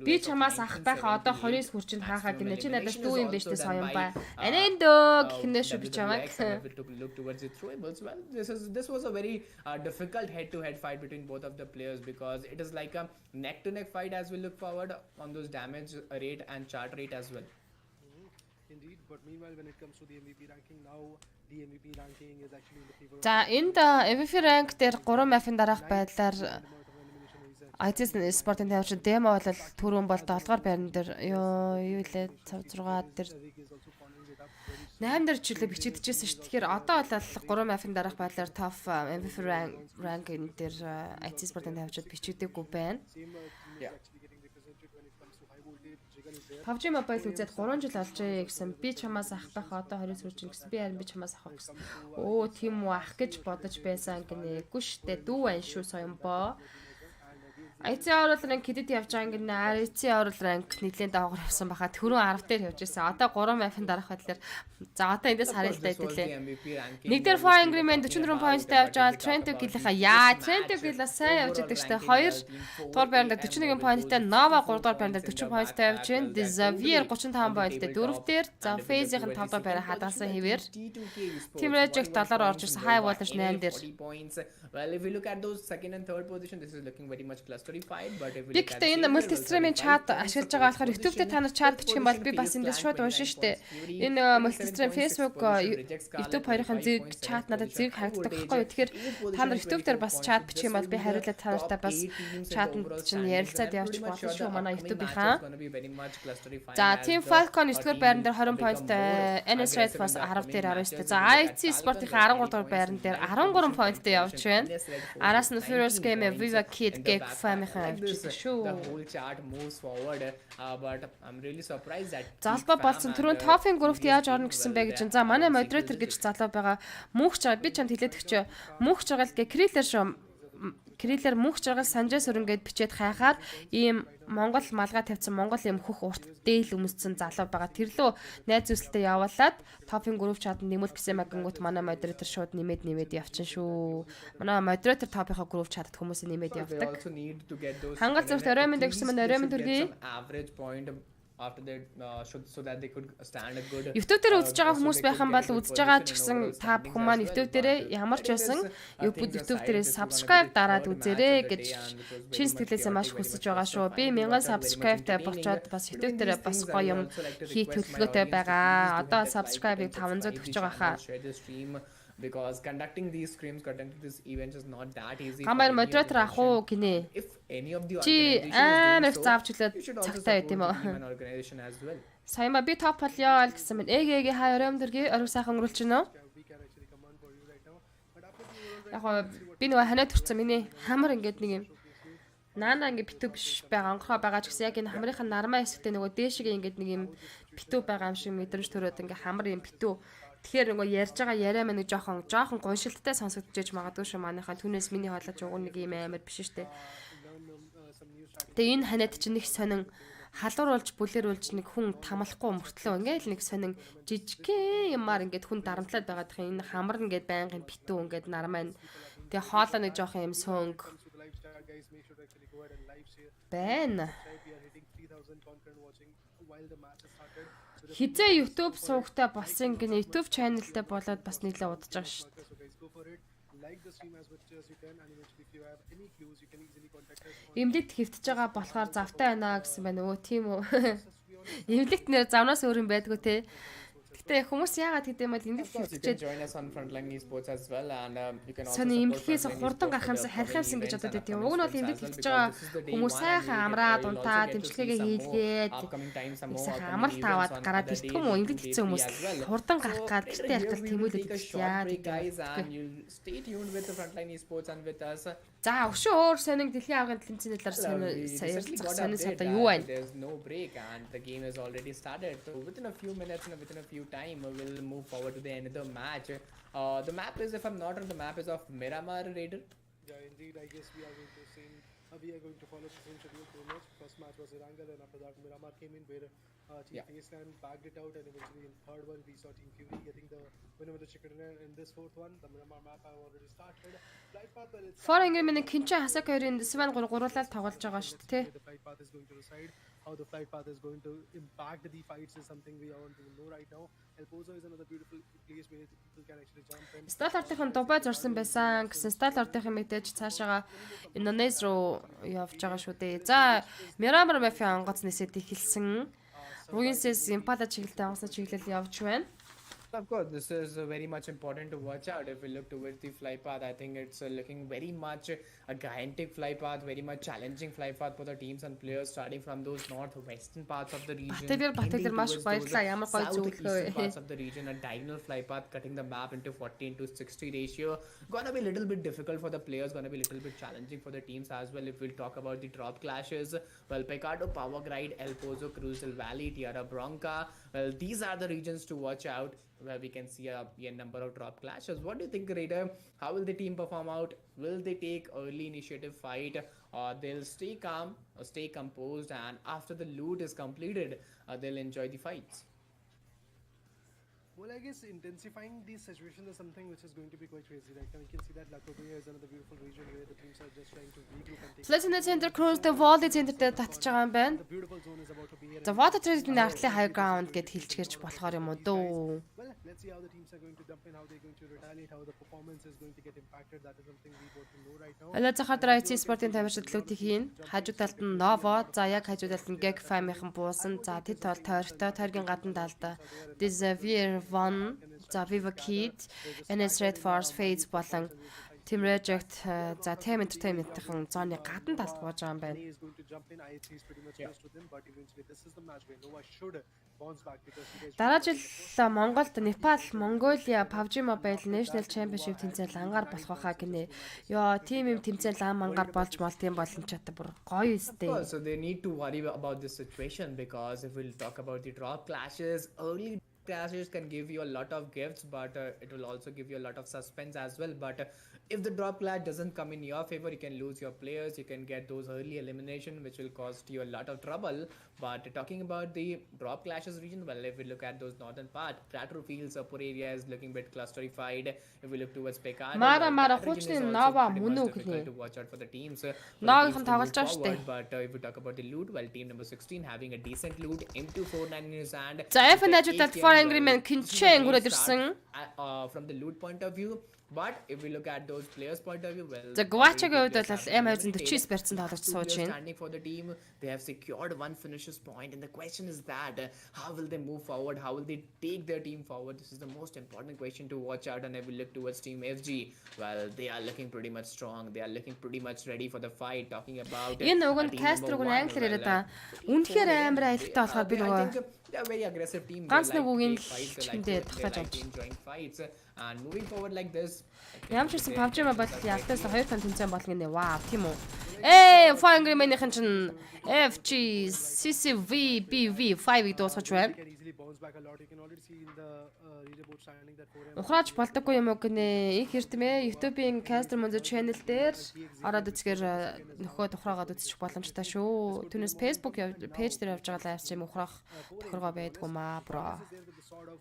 Би чамаас ах байхаа одоо 29 хүрчинд хаахаа гинэ чи надаас дүү юм биш үү соён бай. Анэндөө гинэ шүү би чамайг. To look towards the throwables. Well, this was a very difficult head-to-head fight between both of the players because it is like a neck-to-neck fight as we look forward on those damage rate and chart rate as well. Indeed, but meanwhile when it comes to the MVP ranking now, the MVP ranking is actually in the favor. За энд MVP rank дээр 3 map-ын дараах байдлаар ITS спортын тавьж демо бол түрүүн бол 7 дугаар байран дээр юу лээ 6 дээр 8 дээр чиглэл бичигдэжсэн шүү. Тэгэхээр одоо бол 3 map-ын дараах байдлаар top MVP rank энэ дээр ITS спортын тавьжд бичигдэггүй байна. PUBG Mobile үзээд 3 жил олжээ гэсэн би чамаас ах байх одоо 20 сүрчин гэсэн би харин би чамаас авах гэсэн. Өө тийм үү ах гэж бодож байсан гинэгүй штэ дүү ань шүү соён боо. IC оруулал ранк хэдэд явж байгаа гинэ IC оруулал ранк нэлийн даавар явсан баха түрүүн 10 дээр явж байсан. Одоо 3 map-ын дараах байдлаар за одоо эндээс харъя л да хэдүүлээ. Нэг дээр Fire Agreement 44 point-тай явж байгаа. Trento гэлийнхаа Trento гэлээ сайн явж идэг штэ. 2 дугаар байранд 41 point-тай Nova 3 дугаар байранд 40 point-тай явж байна. Xavier 35 point-тай 4 дээр за Phase-ийн 5 дугаар байраа хадаасан хэвээр. Team Reject 7-оор орж ирсэн. High Waters 8 дээр. Well, if we look at those second and third position, this is looking very much clustery fight. But if we би гэхдээ энэ мультистримийн чат ашиглаж байгаа болохоор YouTube дээр та нар чат бичих юм бол би бас эндээс шууд уншин штэ. Энэ мультистрим Facebook YouTube хоёрын зэрэг чат надад зэрэг харагддаг байхгүй юу. Тэгэхээр та нар YouTube дээр бас чат бичих юм бол би хариулаад та нартай бас чатанд чинь ярилцаад явж болно шүү манай YouTube-ийнхаа. За Team Falcon 9-р байран дээр 20 point-тай NS Red бас 10 дээр 19-тэй. За IC Sport-ийнхаа 13 дугаар байран дээр 13 point-тай явж байна. Араас нь Furious Game Viva Kid Gag Family-ийн авчихсан шүү. The whole chart moves forward, but I'm really surprised that залбаа болсон түрүүн тофын группт яаж орно гэсэн бэ гэж. За манай модератор гэж залуу байгаа. Мөнх жагаа би чамд хэлээд өгчөө. Мөнх жагаал гэ Крилер шүү. Крилер мөнх жагаал санжаа сүрэнгээд бичээд хайхаар ийм Монгол малгай тавьсан Монгол юм хөх урт дээл өмссөн залуу байгаа. Тэрлөө найз зүйлтэй явуулаад тофын групп чатанд нэмэлт гэсэн магингууд манай модератор шууд нэмээд явчихсан шүү. Манай модератор топынхаа групп чатад хүмүүсээ нэмээд явдаг. Хангал зөвхт ороймын дэгсэн манай ороймын төргий average point after that so that they could stand a good YouTube дээр үзэж байгаа хүмүүс байх юм бол үзэж байгаа ч гэсэн та бүхэн маань YouTube дээр ямар ч байсан YouTube дээрээ subscribe дараад үзээрэй гэж чин сэтгэлээсээ маш хүсэж байгаа шүү. Би 1000 subscribe-тай болчоод бас YouTube дээр бас гоё юм хийх төлөвлөгөөтэй байгаа. Одоо subscribe-ыг 540 байгаа хаа. Because conducting these scrims, conducting these events is not that easy. Хамаар модератор ах уу гинэ. If any of the чи амар заавчлаад цагтаа байт юм уу? Саяма би топ болёо л гэсэн мэн. Эгэгээ хаа оройм дэргээ орой сайхан өнгөрүүлж байна уу? Яг би нөгөө ханаа төрсөн миний хамар ингээд нэг юм наана ингээд битүү биш байгаа онгороо байгаа ч гэсэн яг энэ хамрынхаа нармаа хэсэгтээ нөгөө дээшгээ ингээд нэг юм битүү байгаа юм шиг мэдрэмж төрөөд ингээд хамар юм битүү. Тэгэхээр нөгөө ярьж байгаа яриа мань нэг жоохон гоншилттай сонсогдож магадгүй шүү манайхаа түүнээс миний хоолойч уг нэг юм амар биш штэ. Тэгээ энэ ханаад чинь нэг сонин халууруулж бүлэрүүлж нэг хүн тамлахгүй мөртлөө ингээл нэг сонин жижигхэн юмар ингээд хүн дарамтлаад байгаад энэ хамар ингээд байнгын битүү ингээд нар маань тэгээ хоолоо нэг жоохон юм сөнг that, guys, make sure to actually go ahead and live share. Байна. We are hitting 3,000 concurrent watching while the match has started. Хизээ YouTube суугтай болсон гэнэ YouTube channelтай болоод бас нийлээ удаж байгаа шүү. So guys, go for it. Like the stream as much as you can, and eventually if you have any clues, you can easily contact us. Имлэгт хэвтэж байгаа болохоор завтай байна гэсэн байна. Өө тийм үү. Имлэгт нэр завнаас өөр юм байдгүй те. Гэтэ хүмүүс яагаад гэдэг юм бол имлэгт хэвтчихэд join us on Frontline Esports as well, and you can also сони имлэгээс хурдан гарах юмсан харих юмсан гэж бодоод байт юм. Уг нь бол имлэгт хэвтэж байгаа хүмүүс сайхан амраад унтаад дэмжлэгээ хийлгээд сайхан амралт аваад гараад ирдэг юм уу? Имлэгт хэвтсэн хүмүүс хурдан гарах гад гэртээ алтал тэмүүлээд яа guys, and you'll stay tuned with the Frontline Esports and with us. За өшөө өөр сонин дэлхийн авгын тэмцээний талаар сонин сая юу байна? There's no break and the game has already started. So within a few minutes and within a few time, we'll move forward to the end of the match. The map is, if I'm not wrong, the map is of Miramar Raider. Yeah, indeed. I guess we are going to follow the same schedule pretty much. First match was Irangal, and after that Miramar came in where Team Faceland bagged it out, and eventually in third one we saw Team Fury getting the winner with the chicken dinner. In this fourth one, the Miramar map have already started. Flight path, well, it's For England миний Кинча Хасак хоёрын Сван гуруулаад тоглож байгаа шүү дээ. The flight path is going to decide how the flight path is going to impact the fights is something we want to know right now. El Pozo is another beautiful place where people can actually jump in. Сталартын Дубай зорсон байсан гэсэн Сталартын мэдээж цаашаага Индонез руу явж байгаа шүү дээ. За Miramar Mafia онгоц нисэд эхэлсэн. Ruins's Impala чиглэлтэй онгоцны чиглэл явж байна. Of course, this is very much important to watch out. If we look towards the flight path, I think it's looking very much a gigantic flight path, very much challenging flight path for the teams and players starting from those northwestern parts of the region. Баталер маш Those баярлаа. Ямар гоё southeastern parts зөвлөхөө. of the region, a diagonal flight path cutting the map into 40:60 ratio. Gonna be a little bit difficult for the players, gonna be a little bit challenging for the teams as well. If we'll talk about the drop clashes, well, Pecado, Power Glide, El Pozo, Crucial Valley, Tierra Bronca, well, these are the regions to watch out where we can see a number of drop clashes. What do you think, Raider? How will the team perform out? Will they take early initiative fight, or they'll stay calm or stay composed, and after the loot is completed, they'll enjoy the fights? Well, I guess intensifying these situations is something which is going to be quite crazy. Right now, you can see that Lakodia is another beautiful region where the teams are just trying to regroup and take. Flight Center Cruise-тэй Volley Center-тэй татж байгаа юм байна. The beautiful zone is about to be here. За Water Trade-ийн артлын high ground гэд хэлчихэрч болохоор юм уу дөө. Well, let's see how the teams are going to jump in, how they're going to retaliate, how the performance is going to get impacted. That is something we want to know right now. Алаа захаар IC спортын тамирчид хийн. Хажуу талд нь Novo, за яг хажуу талд нь Gag Fam-ийн буусан. За тэд бол тойртой, тойргийн гадна талд Desavir One, за Viva Kid, NS Red Force, Fades болон Team Reject, за Team Entertainment-ийн зооны гадна талд бууж байгаа юм байна. He is going to jump in. IHC is pretty much close to them, but eventually this is the match where Nova should bounce back because you guys. Дараа жил Монголд Непал, Mongolia PUBG Mobile National Championship тэмцээн ангаар болох байхаа гинэ. Ёо, тим юм тэмцээн лам ангаар болж болтын боломжтой бүр гоё өстэй. So they need to worry about this situation, because if we'll talk about the drop clashes, early clashes can give you a lot of gifts, but it will also give you a lot of suspense as well. But if the drop clash doesn't come in your favor, you can lose your players, you can get those early elimination, which will cost you a lot of trouble. But talking about the drop clashes region, well, if we look at those northern part, Prato Fields, upper area is looking a bit clusterified. If we look towards Pecado, Мара that region хуучны is Nova also pretty мөн much үү difficult гэлээ. to watch out for the teams. Новагийн тоглож байгаа шүү дээ. But if we talk about the loot, well, team number 16 having a decent loot, M249 in his hand. За FN хажуу талд For Angry Men Кинчэн хүрээд ирсэн. From the loot point of view, but if we look at those players point of view, well, За Guacha-гийн хувьд бол M249 M249% тоглож сууж байна. standing for the team, they have secured one finishes point, and the question is that how will they move forward, how will they take their team forward? This is the most important question to watch out. And if we look towards team FG, well, they are looking pretty much strong, they are looking pretty much ready for the fight. Talking about Энэ team уг нь number Castro-г one, англиар яриад well, байгаа. Үнэхээр амар аялалтай болохоор би I нөгөө think they are very aggressive team. Ганц They нэг үгийн take fights, they хэмдээ like татгаж авч. enjoying fights, and moving forward like this. Ямар ч гэсэн PUBG Mobile ялтаас 2 тон тэмцээн болгоно гинэ. Вау, тийм үү. For Angry Men-ийн чинь FG CCV BV5-ыг дуусгаж байна. Can easily bounce back a lot. You can already see in the leaderboard standing that 4M. Ухрааж болдоггүй юм уу гинэ. Их эртмээ YouTube-ийн Caster Monzo channel дээр ороод үзгээр нөхөд ухраагаад үзчих боломжтой шүү. Түүнээс Facebook пэйж дээр явж байгаа лайв стрим ухраах тохиргоо байдгүй маа бро. There with the sort of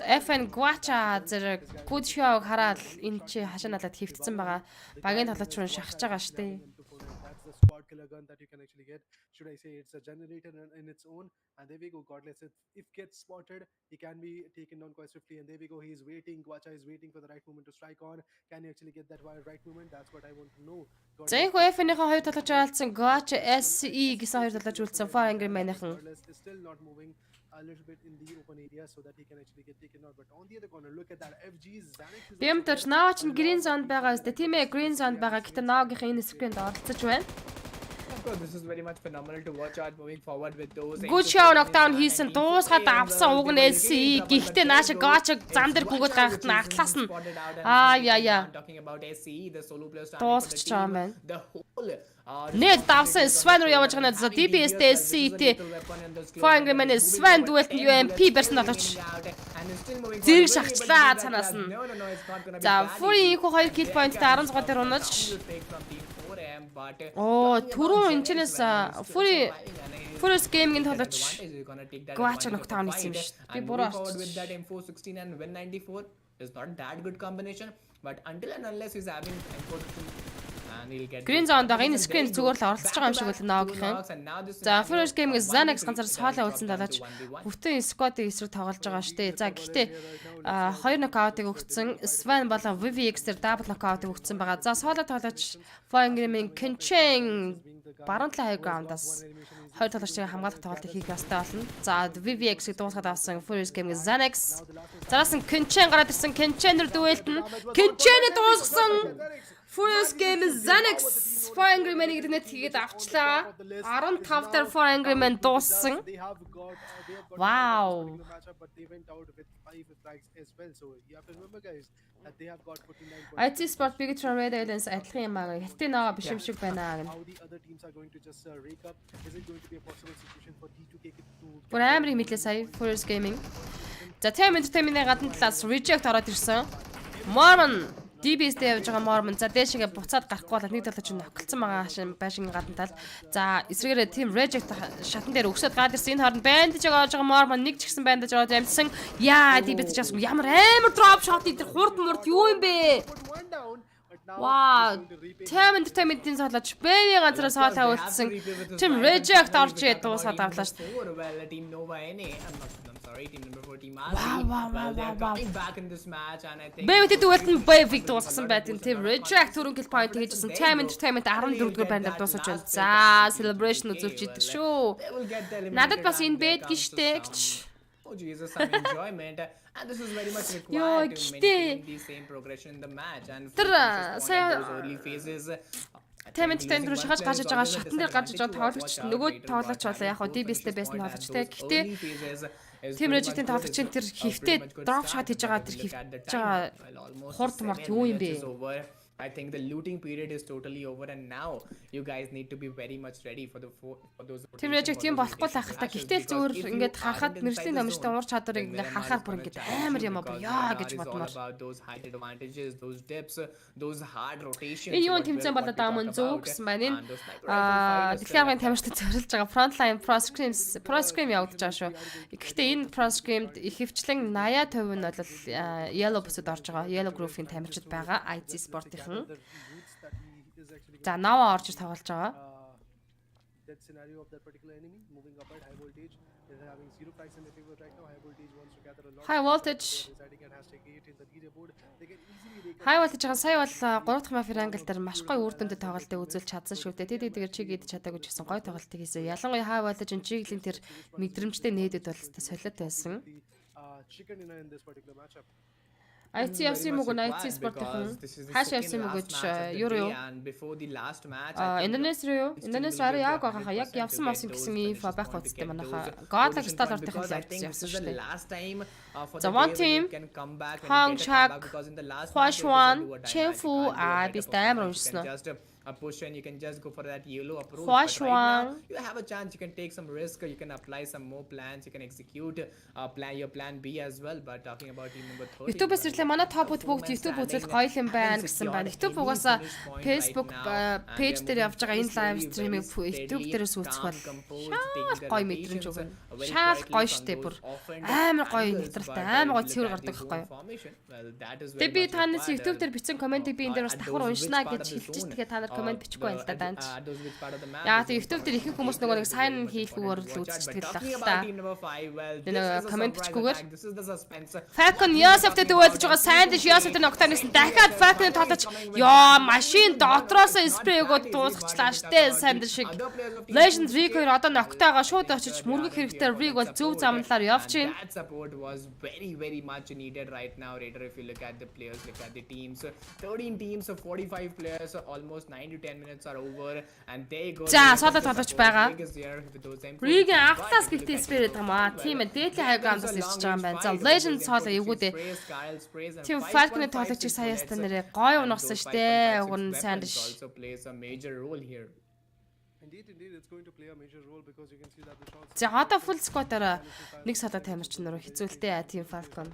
FN Guacha зэрэг good show хараад энэ чи хашааналаад хөвтсөн байгаа. Багийн талаач руу шахаж байгаа штэ. That's the squad killer gun that you can actually get. Should I say it's a generator in its own? And there we go. Godless. If gets spotted, he can be taken down quite swiftly. And there we go. He is waiting. Guacha is waiting for the right moment to strike on. Can he actually get that right moment? That's what I want to know. За их FN-ийн хоёр талаач хаалцсан Guacha SE гэсэн хоёр талаач үлдсэн Fire Angry Man-ийн. Godless is still not moving a little bit in the open area so that he can actually get taken out. But on the other corner, look at that. FG's Xanax is Бэмтэр наач нь green zone байгаа өстэй тийм ээ green zone байгаа. Гэтэ наагийнхын энэ screen-д оролцож байна. Of course, this is very much phenomenal to watch out moving forward with those. Good show knockdown хийсэн дуусгаад авсан уг нь SE. Гэхдээ нааша Guacha зам дээр гүгөөд гарахт нь аглаас нь. I'm talking about SCE, the solo player дуусч байгаа юм байна. the whole Нэг давсан Svan руу явж байгаа нь DPS-тэй SC-тэй Fire Angry Man Svan дуэлт нь UMP барьсан боловч зэрэг шахчлаа цанаас нь. За Fury их 2 kill point-тэй 16 дээр унаж. Оо түрүүн энэчнээс Fury's game-ийн толооч Guacha knockdown хийсэн юм шүү. Би буруу with that M416 and 194 is not that good combination, but until and unless he's having M416 and he'll get Green Zone дагаа энэ screen зүгээр л оролцож байгаа юм шиг байна наагийнх. За Fury's game-ийг Xanax ганцаар соолоо үлдсэн далаач бүтэн squad-ийн эсрэг тоглож байгаа штэ. За гэхдээ 2 knockout-ыг өгсөн Svan болон VVX дээр double knockout-ыг өгсөн байгаа. За соолоо тоглож Fire Angry Man Kenchen баруун талын хай граундаас хоёр тоглогчийн хамгаалах тоглолтыг хийх ёстой болно. За VVX-ийг дуусгаад авсан Fury's game-ийг Xanax. Зараас нь Kenchen гараад ирсэн Kenchen-ээр дуэлт нь Kenchen-ийг дуусгасан Fury's game Xanax Fire Angry Man-ийг интернет хийгээд авчлаа. 15 дээр Fire Angry Man дууссан. Wow. IT Sport Big Tron Red Alliance адилхан юм аа. Хятадын наа биш юм шиг байна гэнэ. Бүр амар юм хэлээ сая Fury's Gaming. За Team Entertainment-ийн гадна талаас reject ороод ирсэн. Mormon DBS-тэй явж байгаа Mormon за дээшгээ буцаад гарахгүй болоод нэг талаа чинь нохолцсон байгаа байшин гадна тал. За эсрэгээрээ Team Reject шатан дээр өгсөд гад ирсэн энэ хооронд бандж байгаа Mormon нэг ч гэсэн бандж байгаа амилсан. Яа DBS ч гэсэн ямар амар drop shot идэр хурд мурд юу юм бэ? Wow. Team Entertainment-ийн солооч бэви ганцаараа соолоо үлдсэн. Team Reject орж дуусгаад авлаа шүү. Team number 4 team well, they are coming back in this match and I think Baby дуэлт нь Baby дуусгасан байдаг. Team Reject түрүүн kill point хийжсэн. Team Entertainment 14-р байндаар дуусгаж байна. За celebration үзүүлж идэг шүү. Надад бас энэ байдгийн штэ гэж. Oh Jesus, some enjoyment and this is very much required to maintain the same progression in the match and those early phases Team Entertainment руу шахаж гарч иж байгаа шатан дээр гарч иж байгаа тоглогч нөгөө тоглогч болоо яг хоо DBS-тэй байсан тоглогч те. Гэхдээ Team Reject-ийн тоглогчийн тэр хөвтэй drop shot хийж байгаа тэр хөвж байгаа хурд март юу юм бэ? I think the looting period is totally over and now you guys need to be very much ready for those Team Reject тийм болохгүй л ахalta. Гэхдээ л зүгээр ингээд харахад мэржлийн номжтой уур чадварыг ингээд харахаар бүр ингээд амар юм аа яа гэж бодмоор. Those height advantages, those dips, those hard rotations. Энэ юу тэмцээн болоод байгаа мөн зөв гэсэн байна. Энэ Declare-ын тамирчид зориулж байгаа Frontline Pro Scrim явагдаж байгаа шүү. Гэхдээ энэ Pro Scrim ихэвчлэн 80% нь бол Yellow Bus-д орж байгаа. Yellow Group-ийн тамирчид байгаа. IT Sport-ийн За наваа орж тоглож байгаа. That scenario of that particular enemy moving up at high voltage is having zero price in the favor right now. High voltage wants to gather a lot. High voltage Deciding at #8 in the leaderboard. They can easily High voltage ган сая бол 3 дахь мафи англ дээр маш гоё үр дүнтэй тоглолтыг үзүүлж чадсан шүү дээ. Тэгээд чиг идэж чадаагүй ч гэсэн гоё тоглолтыг хийсэн. Ялангуяа High voltage чиглэн тэр мэдрэмжтэй нээдэд бол солиот байсан. chicken dinner in this particular matchup. IT явсан юм уу гэнэ IT спортын хаашаа явсан юм уу гэж юу Индонез руу Индонез арай яг байгаа яг явсан мас гэсэн инфо байх үстэй манайха Godlike Stalwart-ийн явсан шүү дээ. За one team Hong Chak Huashuan Chenfu би амар уншсан. push and you can just go for that yellow approach. Huash But right now, Wang. you have a chance. You can take some risk. You can apply some more plans. You can execute your plan B as well. But talking about team number 30. YouTube-с ирлээ манай топ бүгд YouTube үзэл гоё юм байна гэсэн байна. YouTube угаасаа Facebook пэйж дээр явж байгаа энэ live stream-ийг YouTube дээрээс үзэх бол шал гоё мэдрэмж өгнө. Шал гоё штэ бүр амар гоё нэвтрэлтэй амар гоё цэвэр гардаг байхгүй юу? Тэгээ би танаас YouTube дээр бичсэн комментиг би энэ дээр бас давхар уншнаа гэж хэлж ш. Тэгэхээр та нар коммент бичихгүй байна л да данч. Яа тэгээ YouTube дээр ихэнх хүмүүс нөгөө нэг сайн хийхгүйгээр л үзчихдэг л баг та. Энэ коммент бичгүйгээр Falcon Yosef-тэй дүүлж байгаа сайн дэш Yosef-тэй ногтоонсэн дахиад Falcon тоглож ёо машин дотроос спрей өгөөд дуусгачлаа штэ сайн дэш шиг. Legend Rig хоёр одоо ногтойгоо шууд очиж мөргөх хэрэгтэй Rig бол зөв замналаар явж байна. That support was very much needed right now, Raider. If you look at the players, look at the teams. 13 teams of 45 players, almost 9 to 10 minutes are over, and they go. За содо тоглож байгаа. Rig анхлаас гэлтэй спрей гэдэг юм аа. Тийм ээ, дээдлийн хайграандаас ирж байгаа юм байна. За Legend соло эвгүүдээ. Тийм Falcon-ы тоглогчийг саяастаа нэрээ гоё унагсан штэ. Уг нь сайн дэш. Also plays a major role here. Indeed, it's going to play a major role because you can see that the shots. За одоо full squad-аар нэг содо тамирчин руу хэцүүлтэй тийм Falcon.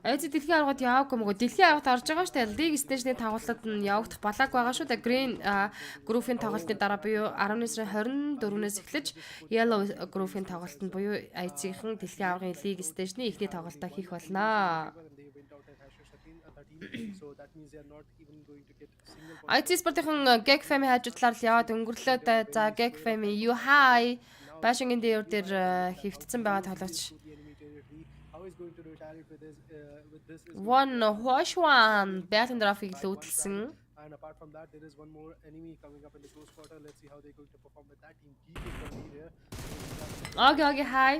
Айц дэлхийн аргууд яваагүй мөгөө дэлхийн аргууд орж байгаа шүү дээ. Лиг стейшний тоглолтод нь явагдах балааг байгаа шүү дээ. Green group-ийн тоглолтын дараа буюу 19 сарын 24-өөс эхлэж Yellow group-ийн тоглолтод буюу Айцгийн дэлхийн аргын лиг стейшний эхний тоглолтоо хийх болно. So that means they are not even going to get a single point. Айц спортын Gag Fame хажуудлаар л яваад өнгөрлөөд за Gag Fame you high башингийн дээр хөвтцэн байгаа тоглогч. How is going to retaliate with this is One Huash Wang Battle Traffic лүүдэлсэн. and apart from that there is one more enemy coming up in the close quarter. Let's see how they're going to perform with that team. Geek is going to be here. Okay hi.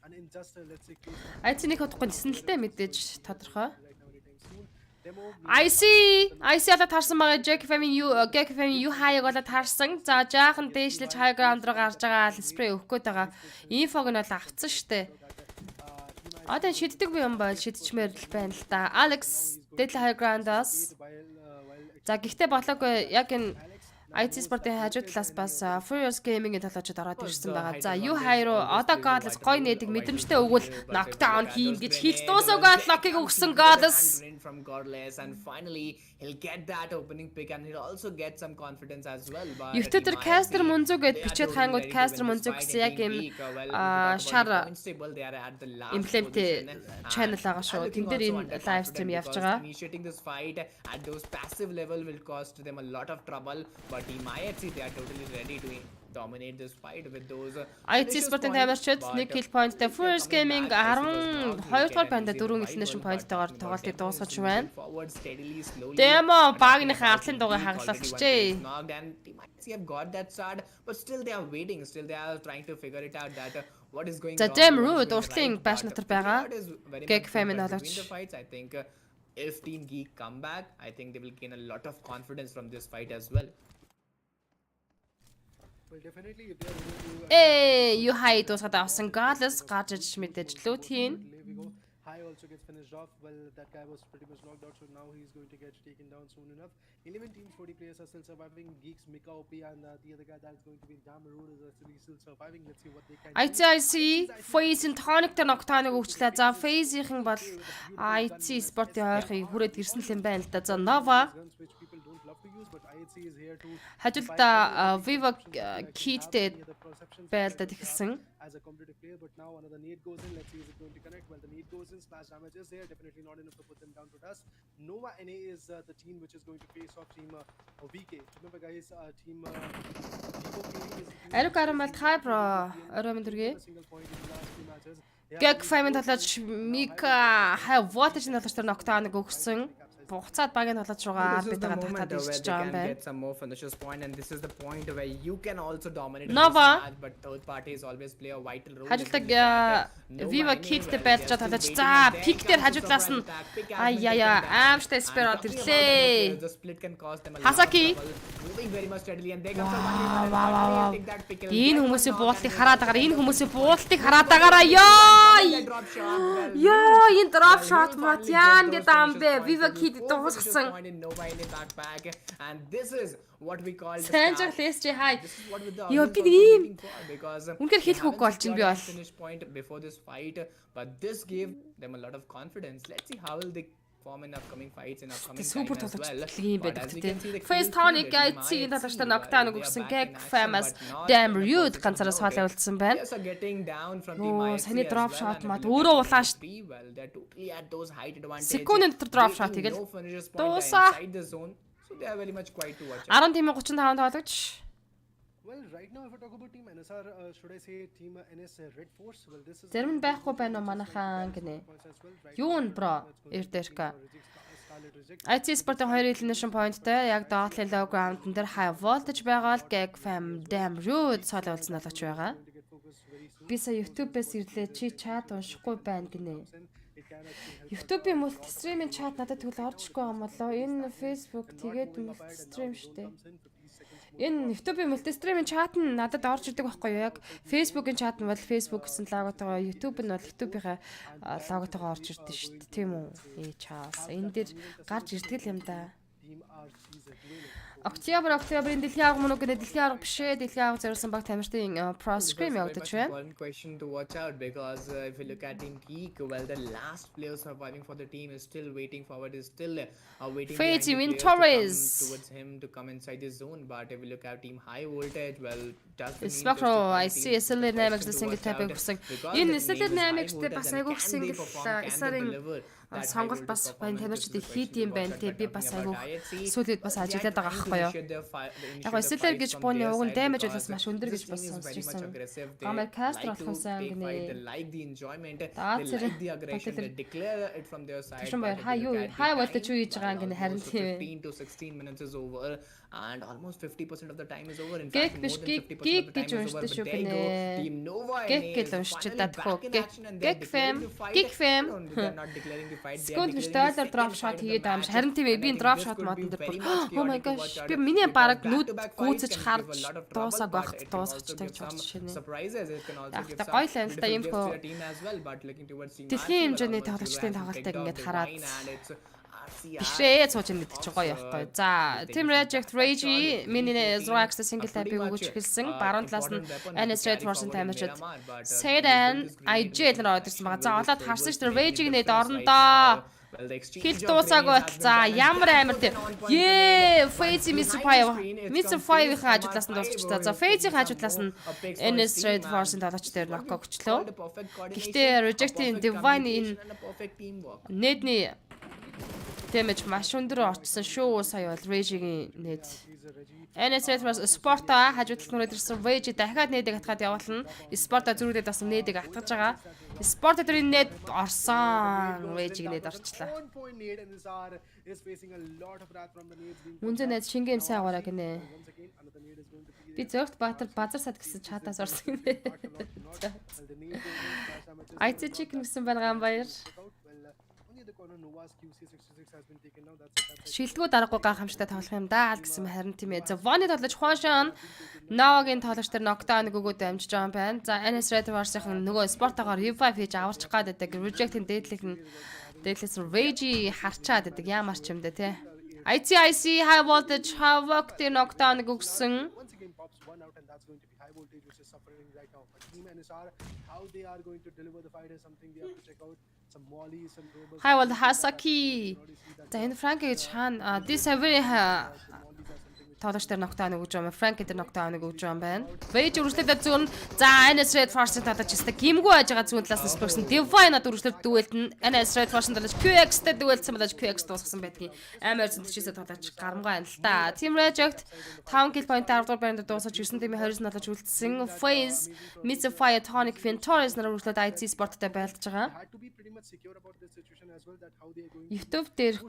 And in just let's say Айцнийг хотохгүй нисэн л дээ мэдээж тодорхой. right now anytime soon. Demo I see одоо таарсан байгаа Gag Fame you high болоод таарсан. За жаахан дээшлэж high ground руу гарч байгаа спрей өгөх гээд байгаа. Инфог нь бол авцсан штэ. Одоо шиддэг би юм бол шидчмээр л байна л да. Alex Deadly High Ground-аас. За гэхдээ болоогүй яг энэ IT спортын хажуу талаас бас Furious Gaming-ийн толгойчд ороод ирсэн байгаа. За юу хайруу одоо Godless гоё нээдэг мэдрэмжтэй өгвөл knockdown хийн гэж хэлж дуусаагүй локийг өгсөн Godless. From Godless, and finally he'll get that opening pick and he'll also get some confidence as well. But Ехтэй тэр Caster Munzu гэд бичээд хангууд Caster Munzu гэсэн яг юм шар имплемент channel байгаа шүү. Тэн дээр энэ live stream явж байгаа. Initiating this fight at those passive level will cost them a lot of trouble, but Team IHC they are totally ready to dominate this fight with those IT спортын тамирчид 1 kill point-тэй Furious Gaming 12 дугаар банда 4 elimination point-тойгоор тоглолтыг дуусгаж байна. Демо багийнхаа артлын дугыг хагалчихжээ. They have got that start, but still they are waiting. Still they are trying to figure it out that what is going За on. Dam Rude уртлын бааш натар байгаа. Gag Fame knowledge. I think if Team Geek come back, I think they will gain a lot of confidence from this fight as well. well definitely if they are going to You high дуусгаад авсан Godless гарч иж мэдээж лүүд хийн. there we go. High also gets finished off. Well, that guy was pretty much knocked out, so now he's going to get taken down soon enough. 11 teams, 40 players are still surviving. Geeks, Mika OP, and the other guy that's going to be Damarud is actually still surviving. Let's see what they can ITIC Phase-ийн tonic-тэй ногтооныг өгчлээ. За Phase-ийн бол IT спортын ойрхыг хүрээд ирсэн л юм байна л да. За Nova guns which people don't love to use, but IHC is here to хажилда Viva Kit-тэй the perception байлдаад эхэлсэн. as a competitive player. But now another nade goes in. Let's see is it going to connect. Well, the nade goes in. Splash damage is there. Definitely not enough to put them down to dust. Nova NA is the team which is going to face off team VK. Remember, guys, team Vivo Gaming is the team Ариу гарамал хай бро. Орой мэндэргээ. a single point in the last three matches. Gag Fame толооч Mika хай voltage толооч төр ногтооныг өгсөн. Буцаад багийн толооч руугаа арбитрагаа татаад ирчихэж байгаа юм байна. Get some more finishes point, and this is the point where you can also dominate Nova. this match, but third parties always play a vital role. Хажилдаг Viva Kit-тэй байлдаж толооч. За пик дээр хажуудлаас нь аяя аимштай спирод ирлээ. The split can cost them a Hasaki. lot of trouble. Moving very much steadily, and they come from one take that pick. Энэ хүмүүсийн буултыг хараад агаар энэ хүмүүсийн буултыг хараад агаараа ёо. Drop shot. Well, Ёо энэ drop shot мат яан гэдэг юм бэ. Viva Kit дуусгасан. point in Nova in the backpack, and this is what we call the Санжиг start. лесч хай. This is what with the Yo, audience би also ийм waiting for, because үнээр they хэлэх үг haven't болж ин secured би any бол. finish point before this fight, but this gave them a lot of confidence. Let's see how will they form in upcoming fights in upcoming time Супер as well. тоглож юм But байдаг as you тий. can see, the Face kill Tonic feed, team IC-ийн IHC, талаачтай well, нокдаун they are өгсөн back Gag in action, Famous but not Damn in a Rude position ганцаараа to суул win. явуулсан байна. Players are getting down from Ёо, team IHC саний as drop well, shot and if мат you look өөрөө at улаан team ш. SP, well, they're totally at those height advantage. Секундын дотор drop shot Taking хийгээл. no finishes point, they're Дуусаа. inside the zone, so they are very much quiet to watch out. 10-35 тоглогч. Well, right now, if I talk about Team NSR, should I say Team NS Red Force? Well, this is Зарим нь байхгүй байна уу манайхан гинэ. Юу н бро эрдэрка. IT Sport-ын 2 elimination point-тэй яг доотлын low ground-н дээр high voltage байгаа л Gag Fam Damn Rude цол уулзсан олгож байгаа. Би сая YouTube-ээс ирлээ чи чат уншихгүй байна гинэ. YouTube-ийн multi-stream-ийн чат надад тэгвэл орж ирэхгүй юм болоо. Энэ Facebook тэгээд multi-stream штэ. Энэ YouTube-ийн multi-stream-ийн чат нь надад орж ирдэг байхгүй юу? Яг Facebook-ийн чат нь бол Facebook гэсэн логотойгоо, YouTube нь бол YouTube-ийн логотойгоо орж ирдэг шүү дээ. Тийм үү? Чаас. Энэ дээр гарч ирдэг юм да. Октябрын дэлхийн арга мөн үгүй дэлхийн арга биш ээ. Дэлхийн арга зориулсан баг тамиртын Pro Scrim явагдаж байна. One question to watch out, because if you look at Team Teak, well, the last player surviving for the team is still waiting forward, is still waiting behind the players to come towards him to come inside the zone. But if you look at Team High Voltage, well, does the Spectro I see SLR 8-д single tap өгсөн. Энэ SLR 8-д бас айгүйх single эсэрийн сонголт бас байна тамирчдыг хийд юм байна те. Би бас айгүйх сүүлд бас ажиглаад байгаа аахгүй юу. Яг SLR гэж бууны уг нь damage болоос маш өндөр гэж бас сонсч ирсэн. Гамар caster болохсан гинэ. High voltage юу хийж байгаа гинэ харин тийм. 15 to 16 minutes is over, and almost 50% of the time is over. In Gag fact, биш more than 50% of gig the гэж time is over. уншдаг шүү But there you go. гинэ. Team Nova Gag NA гэж is уншиж finally чадах уу? back in action, and they're Gag fam, declaring the fight. gig fam. No, they're not declaring the fight. They are Сконд declaring стайлер the drop second shot fight of the хийгээд байгаа юм. match. Харин тийм ээ би And I drop think shot this could модон be дээр very бүр much oh my chaotic to gosh watch би out, миний because бараг нүд back-to-back fights гүйцэж can give харж a lot of trouble, дуусаг but багт it can дуусгаж also тавьж give some бодчихно. surprises. It can also Яг give та some гоё л байна л да, beautiful ийм gifts хөө to your team as well. But looking towards Team дэлхийн RC, хэмжээний well, тоглогчдын Almost тоглолтыг Zulu has ингээд been хараад picked up the win, and it's RC бишээ цууч нэг ч гоё байхгүй. За Team Reject Rage миний Zrax single tap-ыг өгч эхэлсэн. Баруун талаас нь NS Red Force-ын тамирчид Sedan IG нар ордорсон байгаа. За олоод харсан ч тэр Rage-ийг нэд орно доо. Хил дуусаагүй байтал за ямар амар тийм. Face Mr. 5. Mr. 5-ийн хажуудлаас нь дуусчихлаа. За Face-ийн хажуудлаас нь NS Red Force-ын тоглогч дээр нок өгчлөө. Гэхдээ Reject-ийн Divine энэ нэдний damage маш өндөр орчсон шүү. Сая бол Rage-ийн нэд. NS Red Force Sport-а хажуудлалт нүрээд ирсэн Rage дахиад нэдэг атгаад явуулна. Sport-а зүрхлээд бас нэдэг атгаж байгаа. Sport дээр нэд орсон. Rage-ийг нэд орчлаа. Үнзэн нэд шингэм сайн гараа гинэ. Би зөвхт Баатар базар сад гэсэн чатаас орсон юм бэ. IT chicken гэсэн байна баяр. Шилдэггүй дараагүй гайхамшигтай тоглох юм даа л гэсэн харин тийм ээ. За Vonny тоглож Хуаншан Новагийн тоглогч тэр нокдаун өгөөд амжиж байгаа юм байна. За NS Red Force-ын нөгөө спортогоор revive хийж аварчих гад байдаг. Reject-ийн дээдлээс Rage харчаад байдаг. Ямар ч юм дэ те. IC high voltage havoc тэр нокдаун өгсөн. High voltage Hasaki. За энэ Frank гэж хаана this every тоглогч дээр нокдаун өгж байгаа юм. Frank дээр нокдаун өгж байгаа юм байна. Rage үргэлжлээд зүүн. За NS Red Force тоглож өстэй гимгүй байж байгаа зүүн талаас нь спорсон. Divine над үргэлжлээд дүүлдэн NS Red Force тоглож QX-тэй дүүлсэн бодож QX дуусгасан байдгийн. Амар зөнтчээсээ тоглож гарамгаа байна л та. Team Reject 5 kill point 10 дугаар байранд дуусаж 9 тэмээ 20 налж үлдсэн. Phase Mr. Fire Tonic Ventoris нар үргэлжлээд IT Sport-тай байлдаж байгаа. YouTube дээр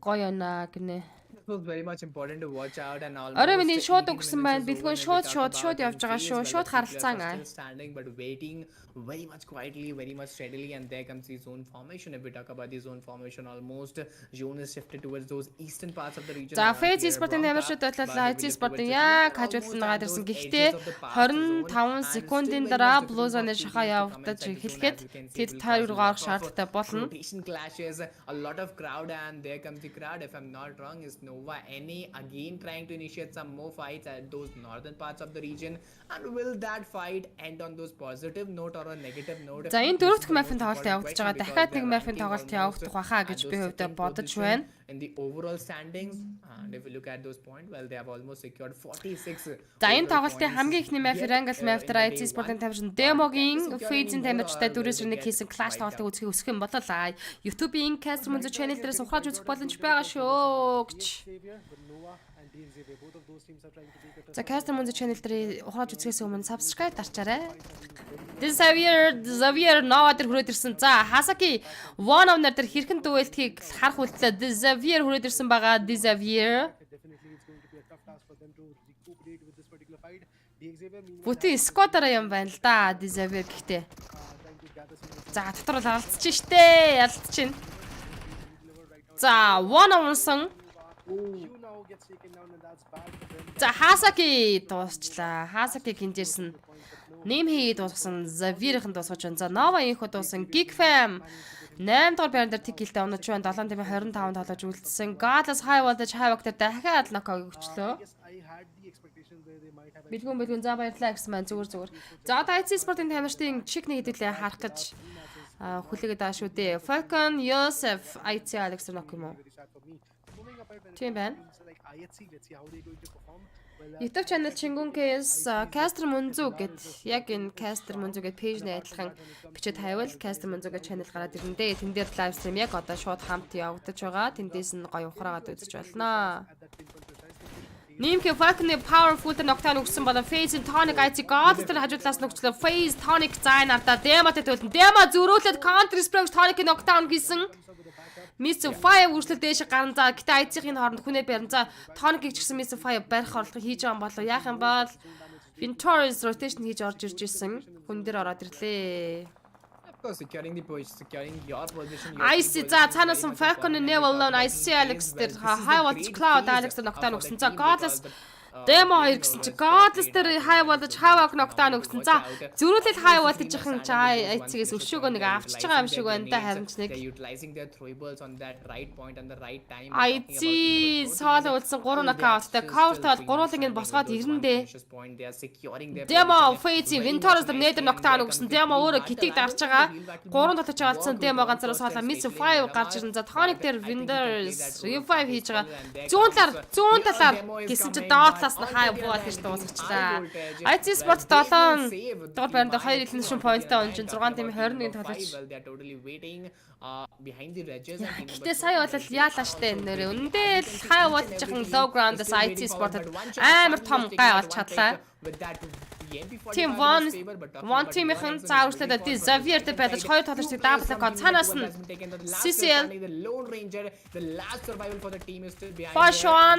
гоё онаа гинэ. was very much important to watch out, and Орой almost миний шууд 18 өгсөн minutes байна. is over. Бэлгүүн If we шууд talk шууд about шууд in явж байгаа phase, шүү. well, the Шууд two players харалцсан are аа. still standing but waiting very much quietly, very much steadily, and there comes the zone formation. If we talk about the zone formation, almost zone is shifted towards those eastern parts of the region. За around Face here, Sport-ын Bronca, тамирчид but байтлаа if we IC look Sport-ын towards the яг team, they're хажуудлын almost нагаад at ирсэн. those Гэхдээ edges of the past zone, 25 and секундын still very дараа much difficult Blues-ны for шахаа teams to come явагдаж inside the zone. эхлэхэд As you can see, тэд it will тойрог cause a гарах lot of шаардлагатай болно. rotation clashes, a lot of crowd, and there comes the crowd. If I'm not wrong, is Nova NA again trying to initiate some more fights at those northern parts of the region, and will that fight end on those positive note or a negative note? За энэ This дөрөвт is the мафын most тоглолт important явагдаж question байгаа. because Дахиад нэг they're мафын ranking тоглолт almost явагдах байхаа at гэж those би хувьдаа second бодож position байна. in the overall standings, and if you look at those points, well, they have almost secured 46 За энэ overall тоглолтын points. хамгийн ихний маф Yet, Wrangle in мафтар the IC day Sport-ын one, тамирчин but can Демогийн they secure any Фейзийн more, тамирчтай or will дөрөс they нэг get хийсэн клаш wiped тоглолтыг out? үзэх өсөх юм бол YouTube-ийн Caster Munzo channel дээрээс ухрааж үзэх боломж байгаа шүү гэж. За Caster Munzo channel дээр ухрааж үзэхээс өмнө subscribe дарчаарай. Xavier Nova дээр хүрээд ирсэн. За Hasaki One of нар дээр хэрхэн дуэлтгийг харах үлдлээ. Xavier хүрээд ирсэн байгаа. Xavier Бүтэн скотараа юм байна л да. Xavier гэхдээ. За дотор л алдчихжээ штэ. Ялцчихна. За one онсон. За Hasaki дуусчлаа. Hasaki гинжэрсэн. Нэм хийгээд дууссан. Xavier-ийн дуусгаж байна. За Nova инх дууссан. Geekfam 8 дугаар байран дээр тикэлтэй унаж байна. 7.25 тоглож үлдсэн. Godless High Voltage Havoc дээр дахиад нокаug өгчлөө. Бэлгүүн за баярлалаа гэсэн маань зүгээр. За одоо IC Sport-ын тамирчдын чиг нэг хэдүүлээ харах гэж хүлээгээд байгаа шүү дээ. Falcon, Yosef, IT Alex нок юм уу? Тийм байна. YouTube channel Chingun-кээс Caster Munzo гэд яг энэ Caster Munzo гэд пэйжний адилхан бичиж хайвал Caster Munzo гэд channel гараад ирэндээ тэн дээр live stream яг одоо шууд хамт явагдаж байгаа. Тэндээс нь гоё ухраагаад үзэж болно. Нимхэ Falcon-ы powerful тэр ногтаа нүгсэн болон Phase Tonic IT God тэр хажуудлаас нүгчлээ. Phase Tonic зайн ардаа Demo-тэй төлөн. Demo зөрүүлээд Counter Strike Tonic-ийн ногтаа хийсэн. Mr. Fire үргэлжлэл дээш гарна. За гэтээ айцгийн хооронд хүнээ барин. За Tonic-ийг ч гэсэн Mr. Fire барих орлого хийж байгаа юм болоо. Яах юм бол Venturous rotation хийж орж ирж исэн. Хүн дээр ороод ирлээ. Securing the position, securing your position. IC за цаанаас нь Falcon Nevel Lone IC Alex дээр High Voltage Cloud Alex дээр ногтаа нүгсэн. За Godless Demo 2 гэсэн чи Godless дээр High Voltage Havoc ногтаа нүгсэн. За зөрүүлэл High Voltage-ийн IC-гээс өшөөгөө нэг авчиж байгаа юм шиг байна да харин ч нэг. Utilizing their throwables on that right point and the right time. IC сооло үлдсэн 3 нокауттай cover тал гурвуулын ин босгоод ирэндээ. Demo Face Venturous дээр нээдэр ногтаа нүгсэн. Demo өөрөө китийг дарж байгаа. 3 дотож авалцсан Demo ганцаараа соолоо Miss 5 гарч ирэн. За Tonic дээр Venturous Revive хийж байгаа. Зүүн талаар гэсэн чи доотлаас нь хай буу гэж дуусгачлаа. IC Sport 7 дугаар байранд 2 elimination point-тай онж 6.21 тоглож. Behind the ledges and Гэтэ сая бол яалаа штэ энэ нэрээ. Үндээ л хай болчихын low ground-аас IC Sport-д амар том гай олж чадлаа. Team One team-ийн зааварчлаад Xavier дээр байдаж 2 тоглогчдыг double код цаанаас нь CCL Fashion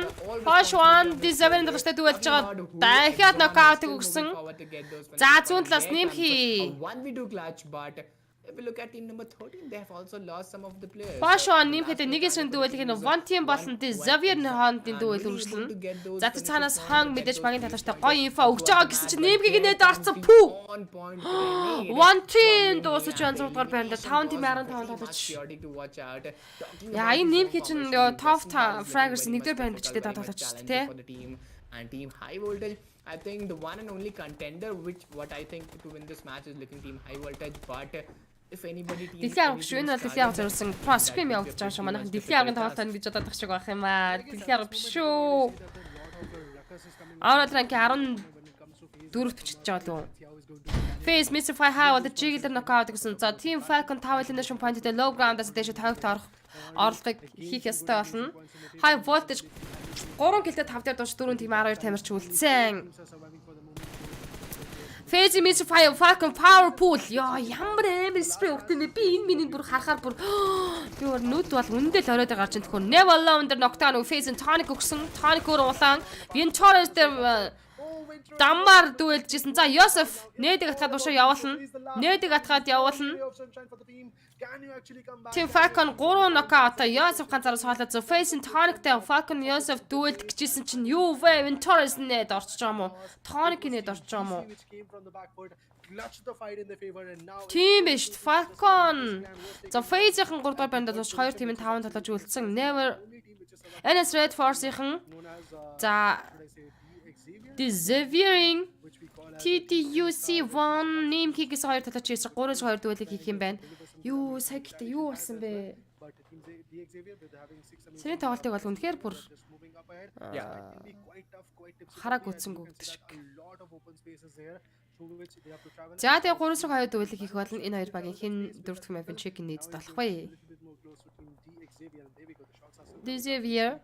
Xavier-ийн тоглогчдод дүүлж байгаа. Дахиад нокаут өгсөн. За зүүн талаас нэмхий. 1v2 clutch, but if we look at team number 13, they have also lost some of the players. Fashion нэмхэдэ нэгээс нь дүүлэх нь one team болон Xavier-ийн хоорондын дүүл үргэлжлэн. За тэр цаанаас хон мэдээж багийн талаачтай гоё инфо өгч байгаа гэсэн чинь нэмхийг нээд орцсон. Пүү. One team дуусаж байна 6 дугаар байранд 5 team 15 тоглож. Яа энэ нэмхий чинь top fraggers нэгдүгээр байранд бичдэг тоглож шүү дээ. And team High Voltage, I think the one and only contender which what I think to win this match is looking team High Voltage, but if anybody team Дэлхийн арга шүү. Энэ бол дэлхийн арга зориулсан Pro Scrim явагдаж байгаа шүү. Манайхан дэлхийн аргын тоглолт тань гэж бодоод тах шиг байх юм аа. Дэлхийн арга биш шүү. Аврал ранки 14-т бичиж байгаа лөө. Face Mr. High бол Jiggle knockout гэсэн. За Team Falcon 5 elimination point-тэй low ground-аас дэше тавигт орох орлогыг хийх ёстой болно. High voltage 3 гэлтэй 5 дээр дууш 4 team 12 тамирч үлдсэн. Phase miss Falcon powerful. Яа ямар амар спрей өгдөг нэ. Би энэ миний бүр харахаар бүр би бүр нүд бол үндэл оройд гарч ин төхөр. Never alone дээр Nocturne Phase tonic өгсөн. Tonic өөр улаан. Ventura дээр Даммар дүүлжсэн. За Йосеф нээдэг атгаад уушаа явуулна. Нээдэг атгаад явуулна. Team Falcon 3 knockout. Йосеф ганцаараа соолоод зөв Phase Tonic-тэй Falcon Йосеф дүүлдэг гэжсэн чинь юу вэ? Ventura нээд орчиж байгаа юм уу? Tonic нээд орчиж байгаа юм уу? Team биш Falcon. За Phase-ийн 3 дугаар бандад ууш 2 тимийн 5 толгож үлдсэн. Never NS Red Force-ийн за Xavier-ийн TTUC1 нэм хийгээс 2 толгож хийсэн 3-2 дүүлэг хийх юм байна. Юу сая гэхдээ юу болсон бэ? Сэрийн тоглолтыг бол үнэхээр бүр хараг үтсэнгүү гэдэг шиг. За тэгээ 3-2 дүүлэг хийх болно. Энэ хоёр багийн хэн дөрөвдөх мапын чекийн нээдэд болох вэ? Xavier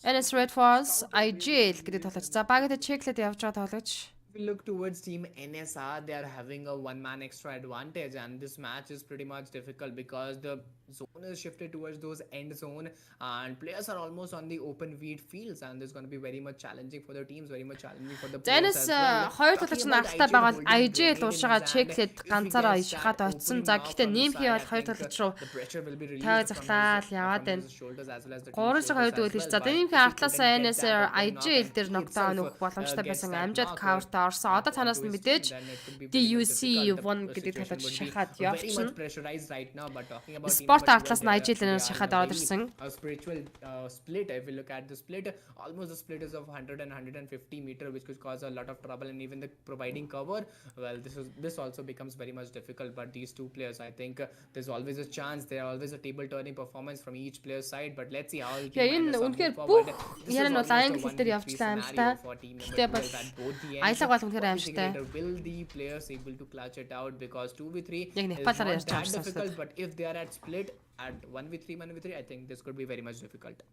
NS Red Force IGL гэдэг тоглож. За багт чеклээд явж байгаа тоглож. If we look towards Team NSR, they are having a one-man extra advantage, and this match is pretty much difficult because the zone is shifted towards those end zone, and players are almost on the open wheat fields, and this is going to be very much challenging for the teams, very much challenging for the players as well. Хоёр тоглож наалтаа байгаа IGL уушаага чеклээд ганцаараа ишхаад очсон. За гэхдээ нэмхий бол хоёр тоглож руу таа захлаал яваад байна. 3-2 дүүлж. За нэмхий артлаасаа NSR IGL дээр нокдаун өгөх боломжтой байсан амжаад cover орсон. Одоо танаас нь мэдээж DUC1 гэдэг талаар шахаад явчихна. Спорт артлаас нь IGL-ээс шахаад ороод ирсэн. Spiritual split, if we look at the split, almost the split is of 100 and 150 meter, which could cause a lot of trouble, and even the providing cover, well, this also becomes very much difficult. But these two players, I think there's always a chance, there always a table turning performance from each player's side, but let's see how it энэ үнэхээр бүх яран бол англи хэл дээр явчлаа юм л та. Гэтэ бол аялаг бол үнэхээр аимшигтай. Will the players able to clutch it out, because 2v3 Яг is Непалаар not ярьж that байгаа difficult, but if they are at split at 1v3, I think this could be very much difficult.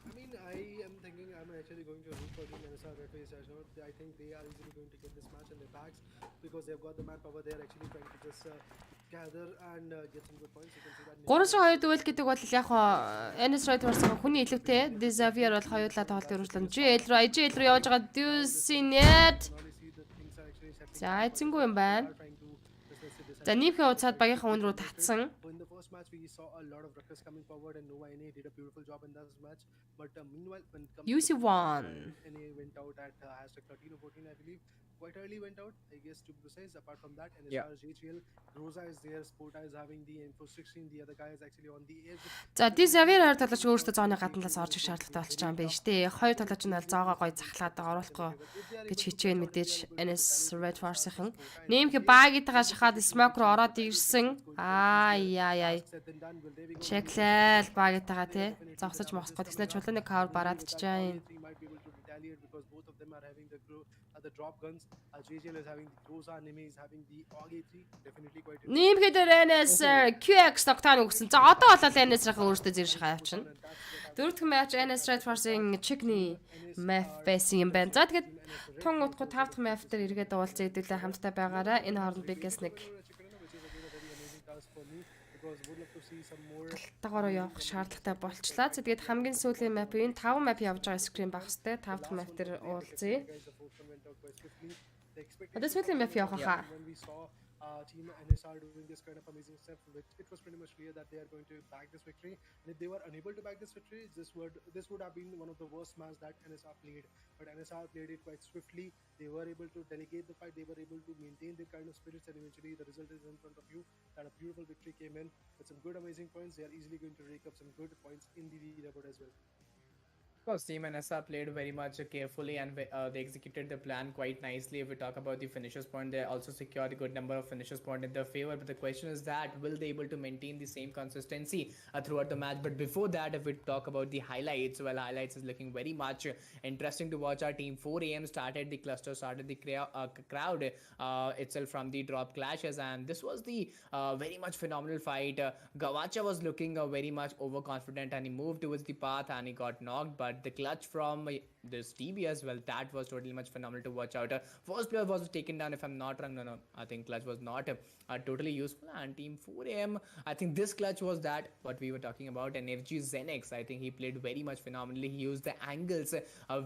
I mean, I am thinking I'm actually going to root for Team NSR Red Face as well. I think they are easily going to get this match in their bags because they've got the manpower. They are actually trying to just gather and get some good points. You can see that. 3-2 дүүл гэдэг бол яг NS Red Force хүний илүүтэй. Xavier бол хоёулаа тоглолт өргөжлөн. GL руу IGL руу явж байгаа Dusinet. За эцэнгүү юм байна. За нэмхий уцаад багийнхаа үн рүү татсан. In the first match, we saw a lot of ruckers coming forward, and Nova NA did a beautiful job in that match. But meanwhile, when UC1 NA went out at hashtag 13 or 14, I believe, quite early went out, I guess, to be precise. Apart from that, NSR, JGL, Rosa is there, Sporta is having the Info 16, the other guy is actually on the edge. За Xavier хоёр тоглож өөрөөсөө зооны гадналаас орж ирэх шаардлагатай болчих юм байна шүү дээ. Хоёр тоглож нь бол зоогоо гоё захлаад оруулахгүй гэж хичээн мэдээж NS Red Force-ийн нэмхий багийнтайгаа шахаад smoke руу ороод ирсэн. Яа. Чеклэл багийнтайгаа тий. Зогсож мосгох гэснээр чулууны cover бараад чижээ. Because both of them are having the drop guns. JGL is having the Rosa, Neme is having the AUG 3. Definitely quite. Нэмхий дээр NS QX Nocturne өгсөн. За одоо бол NS-ийн өөртөө зэрэг шахаа явчихна. Дөрөвдүгээр матч NS Red Force-ийн Chickney map байсан юм байна. За тэгээд тун утгуу 5 дахь map дээр эргээд уулзъя хэдүүлээ хамтдаа байгаарай. Энэ хооронд бигээс нэг тагаараа явах шаардлагатай болчлаа. Тэгээд хамгийн сүүлийн map энэ 5 map явж байгаа Scrim байх хэвээр 5 дахь map дээр уулзъя. Одоо сүүлийн map явах хаа. Team NSR doing this kind of amazing step, which it was pretty much clear that they are going to bag this victory. And if they were unable to bag this victory, this would have been one of the worst matches that NSR played. But NSR played it quite swiftly. They were able to delegate the fight. They were able to maintain their kind of spirits, and eventually the result is in front of you. That a beautiful victory came in with some good, amazing points. They are easily going to rake up some good points in the leaderboard as well. Of course, Team NSR played very much carefully, and they executed the plan quite nicely. If we talk about the finishers point, they also secured a good number of finishers point in their favor. But the question is that will they able to maintain the same consistency throughout the match? But before that, if we talk about the highlights, well, highlights is looking very much interesting to watch. Our team 4 AM started the cluster, started the crowd itself from the drop clashes, and this was the very much phenomenal fight. Gavacha was looking very much overconfident, and he moved towards the path and he got knocked. But but the clutch from this TBS, well, that was totally much phenomenal to watch out. First player was taken down, if I'm not wrong. No, I think clutch was not totally useful. And team 4AM, I think this clutch was that what we were talking about. And FG Zenix, I think he played very much phenomenally. He used the angles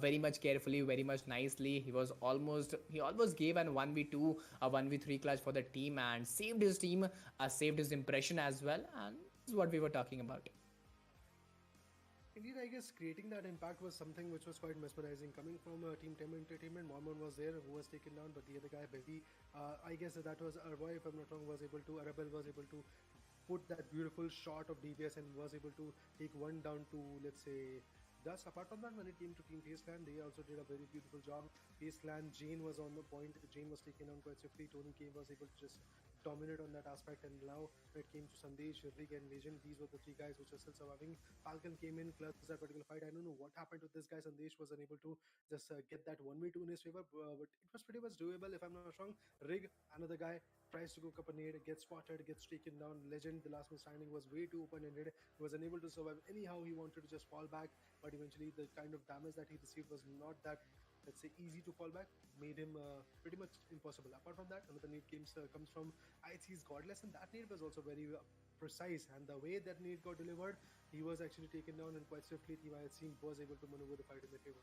very much carefully, very much nicely. He almost gave an 1v2, a 1v3 clutch for the team and saved his team, saved his impression as well. And this is what we were talking about. Indeed, I guess creating that impact was something which was quite mesmerizing. Coming from Team 10 Entertainment, Mormon was there who was taken down, but the other guy, Baby, I guess that was Arboy, if I'm not wrong, Arabel was able to put that beautiful shot of DBS and was able to take one down to, let's say, Thus, apart from that, when it came to Team Face Clan, they also did a very beautiful job. Face Clan, Jane was on the point. Jane was taken on quite swiftly. Tony K was able to just dominate on that aspect. And now, when it came to Sandesh, Rig, and Legend, these were the three guys which are still surviving. Falcon came in, clutched that particular fight. I don't know what happened with this guy. Sandesh was unable to just get that 1v2 in his favor, but it was pretty much doable, if I'm not wrong. Rig, another guy, tries to cook up a nade, gets spotted, gets taken down. Legend, the last man standing, was way too open-ended. He was unable to survive. Anyhow, he wanted to just fall back, but eventually the kind of damage that he received was not that, let's say, easy to fall back, made him pretty much impossible. Apart from that, another nade comes from IHC's Godless, and that nade was also very precise, and the way that nade got delivered, he was actually taken down, and quite swiftly Team IHC was able to maneuver the fight in their favor.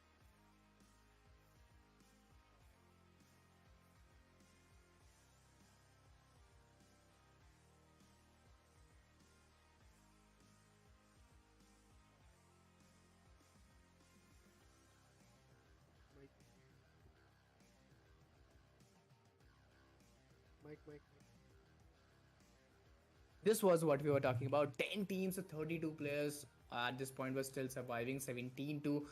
Mike. This was what we were talking about. 10 teams, 32 players at this point were still surviving. 17 to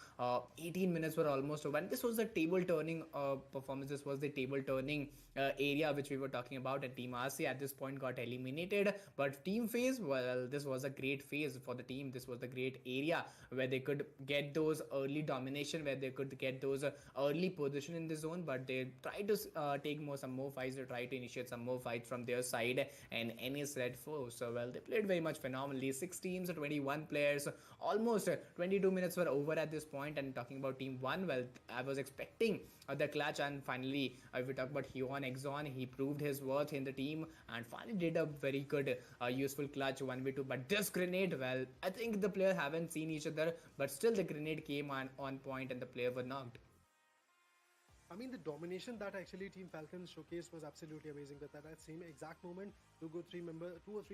18 minutes were almost over. And this was the table turning performance. This was the table turning area which we were talking about. And Team RC at this point got eliminated. But Team Phase, well, this was a great phase for the team. This was the great area where they could get those early domination, where they could get those early position in the zone. But they tried to take some more fights. They tried to initiate some more fights from their side and NS Red Force. So, well, they played very much phenomenally. 6 teams, 21 players. Almost 22 minutes were over at this point. And talking about Team 1, well, I was expecting the clutch, and finally, if we talk about Huon Exxon, he proved his worth in the team and finally did a very good, useful clutch 1v2. But this grenade, well, I think the players haven't seen each other, but still the grenade came on point and the player were knocked. I mean, the domination that actually Team Falcon showcased was absolutely amazing. But at that same exact moment, two or three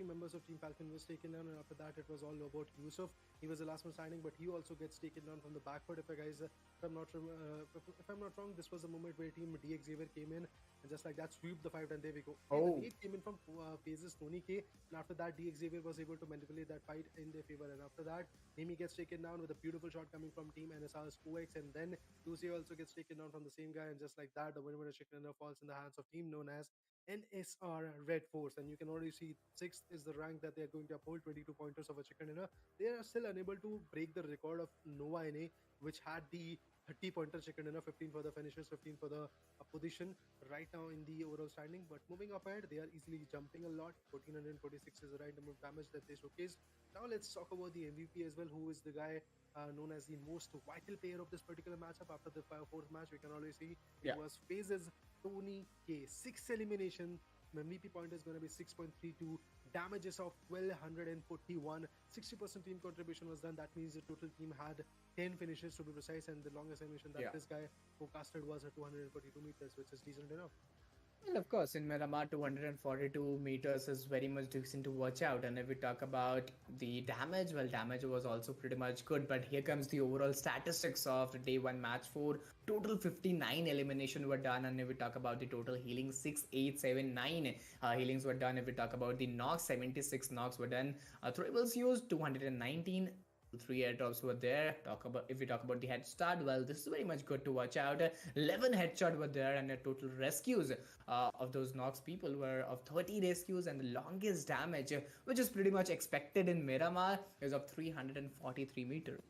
members of Team Falcon was taken down, and after that, it was all about Yusuf. He was the last one standing, but he also gets taken down from the back foot. If I'm not wrong, this was the moment where Team DXavier came in and just like that sweep the fight, and there we go. Oh. It came in from phases Tony K, and after that, DXavier was able to manipulate that fight in their favor. And after that, Nimi gets taken down with a beautiful shot coming from Team NSR's 2x, and then Lucy also gets taken down from the same guy, and just like that, the winner chicken dinner falls in the hands of team known as NSR Red Force. And you can already see 6th is the rank that they are going to uphold, 22 pointers of a chicken dinner. They are still unable to break the record of Nova NA, which had the 30 pointer chicken dinner, 15 for the finishers, 15 for the position right now in the overall standing. But moving up ahead, they are easily jumping a lot. 1446 is the right number of damage that they showcased. Now let's talk about the MVP as well, who is the guy known as the most vital player of this particular matchup. After the fourth match, we can always see it was Phases Tony K. 6 elimination. MVP point is going to be 6.32. Damages of 1241. 60% team contribution was done. That means the total team had 10 finishes to be precise, and the longest elimination that this guy forecasted was at 242 meters, which is decent enough. Well, of course, in Miramar, 242 meters is very much decent to watch out. And if we talk about the damage, well, damage was also pretty much good. But here comes the overall statistics of the day 1 match 4. Total 59 elimination were done. And if we talk about the total healing, 6879 healings were done. If we talk about the knocks, 76 knocks were done. Throwables used 219. 3 airdrops were there. If we talk about the head start, well, this is very much good to watch out. 11 headshot were there, and the total rescues of those knocks people were of 30 rescues, and the longest damage, which is pretty much expected in Miramar, is of 343 meters.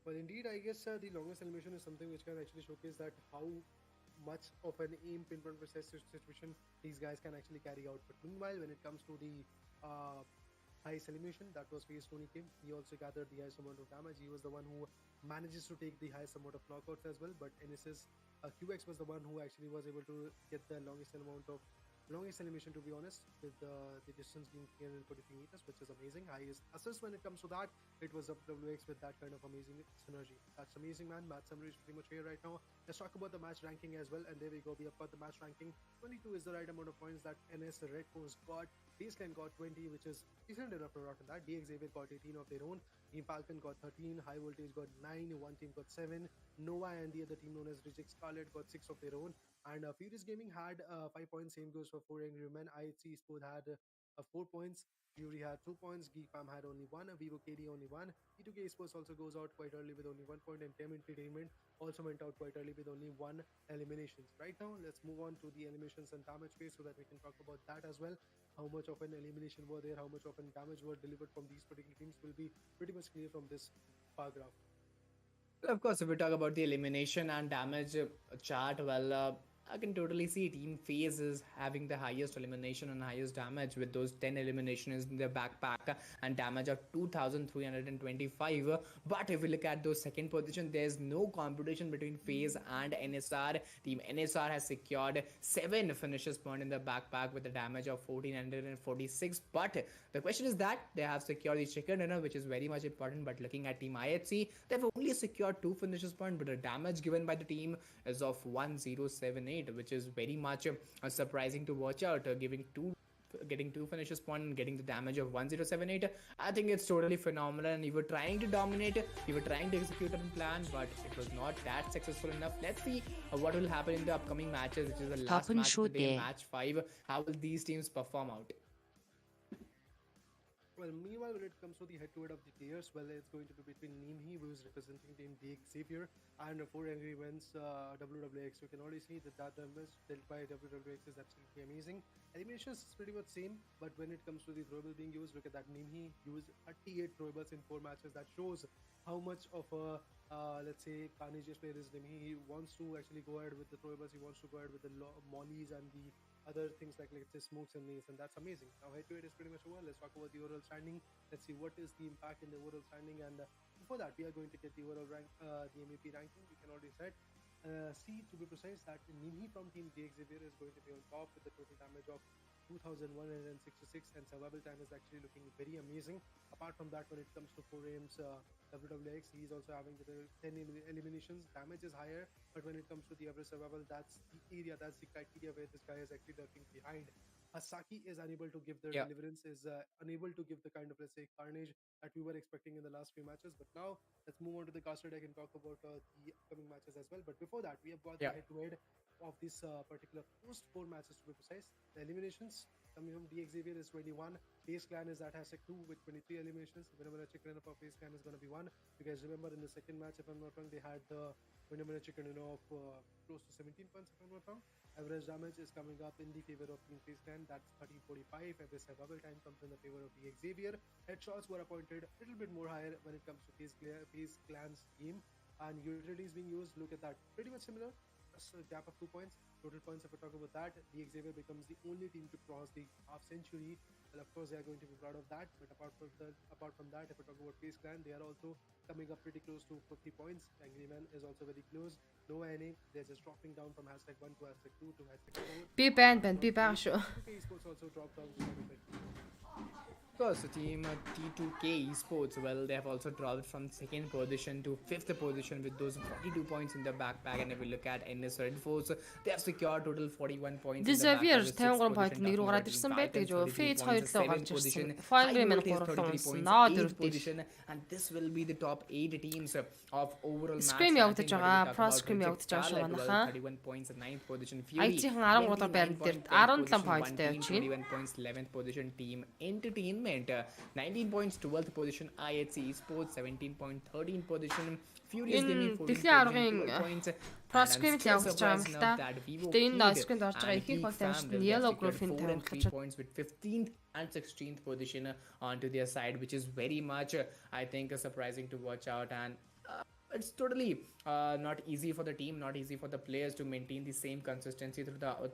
Well, indeed, I guess the longest elimination is something which can actually showcase that how much of an aim pinpoint precise situation these guys can actually carry out. But meanwhile, when it comes to the highest elimination. That was FaZe Tony Kim. He also gathered the highest amount of damage. He was the one who manages to take the highest amount of knockouts as well. But NSS QX was the one who actually was able to get the longest animation, to be honest, with the distance being 343 meters, which is amazing. Highest assist when it comes to that, it was WX with that kind of amazing synergy. That's amazing, man. Match summary is pretty much here right now. Let's talk about the match ranking as well. And there we go. We have got the match ranking. 22 is the right amount of points that NS Red Force got. Baseline got 20, which is decent enough to rot in that. DX Xavier got 18 of their own. Team Falcon got 13. High Voltage got 9. One team got 7. Nova and the other team known as Reject Scarlet got 6 of their own. And Furious Gaming had 5 points. Same goes for 4 Angry Men. IHC Sport had 4 points. Fury had 2 points. Geek Fam had only 1. Vivo KD only 1. E2K Sports also goes out quite early with only 1 point. And Tem Entertainment also went out quite early with only 1 eliminations. Right now, let's move on to the eliminations and damage phase so that we can talk about that as well. How much of an elimination were there? How much of an damage were delivered from these particular teams will be pretty much clear from this bar graph. Well, of course, if we talk about the elimination and damage chart, well, I can totally see Team FaZe is having the highest elimination and highest damage with those 10 eliminations in their backpack and damage of 2,325. But if we look at those second position, there's no competition between FaZe and NSR. Team NSR has secured 7 finishes point in their backpack with a damage of 1,446. But the question is that they have secured the chicken dinner, which is very much important. But looking at Team IHC, they've only secured 2 finishes point, but the damage given by the team is of 1,078, which is very much surprising to watch out. Getting 2 finishes point and getting the damage of 1,078. I think it's totally phenomenal. And you were trying to dominate, you were trying to execute on plan, but it was not that successful enough. Let's see what will happen in the upcoming matches, which is the last match of the day, match 5. How will these teams perform out? Well, meanwhile, when it comes to the head-to-head of the tiers, well, it's going to be between Nimhi, who is representing Team DX Xavier, and 4 Angry Men's WWX. You can already see that damage dealt by WWX is absolutely amazing. Eliminations is pretty much same, but when it comes to the throwable being used, look at that. Nimhi used 38 throwables in 4 matches. That shows how much of a let's say carnageous player is Nimhi. He wants to actually go ahead with the throwables. He wants to go ahead with the mollies and the other things like let's say smokes and nails, and that's amazing. Now head to head is pretty much over. Let's talk about the overall standing. Let's see what is the impact in the overall standing, and before that we are going to get the overall rank, the MVP ranking. We can already set see, to be precise, that Nimhi from Team DX Xavier is going to be on top with a total damage of 2,166, and survival time is actually looking very amazing. Apart from that, when it comes to 4AM's WWX, he's also having the 10 eliminations. Damage is higher, but when it comes to the average survival, that's the area, that's the criteria where this guy is actually lurking behind. Asaki is unable to give the deliverance, is unable to give the kind of, let's say, carnage that we were expecting in the last few matches. But now let's move on to the caster deck and talk about the upcoming matches as well. But before that, we have got the head-to-head of this particular first 4 matches, to be precise. The eliminations coming from DX Xavier is 21. FaZe Clan is at hashtag 2 with 23 eliminations. Winner chicken dinner for FaZe Clan is going to be 1. You guys remember in the second match, if I'm not wrong, they had the winner chicken dinner of close to 17 points, if I'm not wrong. Average damage is coming up in the favor of Team FaZe Clan. That's 1345. Average survival time comes in the favor of DX Xavier. Headshots were appointed a little bit more higher when it comes to FaZe Clan's game. And utilities being used, look at that. Pretty much similar. Just a gap of 2 points. Total points, if we talk about that, DX Xavier becomes the only team to cross the half century. Well, of course, they are going to be proud of that. But apart from that, if we talk about FaZe Clan, they are also coming up pretty close to 50 points. Angry Man is also very close. No NA, they're just dropping down from hashtag 1 to hashtag 2 to hashtag 4. Би байгаа шүү. T2K Esports also dropped down to 25. Of course, the team T2K Esports, well, they have also dropped from 2nd position to 5th position with those 42 points in the backpack. And if we look at NS Red Force, they have secured total 41 points in the Xavier backpack. 53 point нэг рүү гараад ирсэн байдаг жоо. FaZe 2 руу гарч ирсэн. Fire Man 3 руу наад position, and this will be the top 8 teams of overall match. Scrim явагдаж байгаа. Pro Scrim явагдаж байгаа шүү манайхаа. 31 points at 9th position. Fury IT-ийн 13 дугаар байранд дээр 17 pointтай явж байна. 21 points 11th position. Team Entertainment 19 points 12th position. IHC Esports 17.13 position. Furious Gaming 14 points. Pro Scrim явагдаж байгаа юм л та. Гэтэ энэ Scrim орж байгаа ихэнх бол тамирчид нь Yellow Group-ийн тавьж points with 15th and 16th position onto their side, which is very much I think surprising to watch out. And it's totally not easy for the team, not easy for the players to maintain the same consistency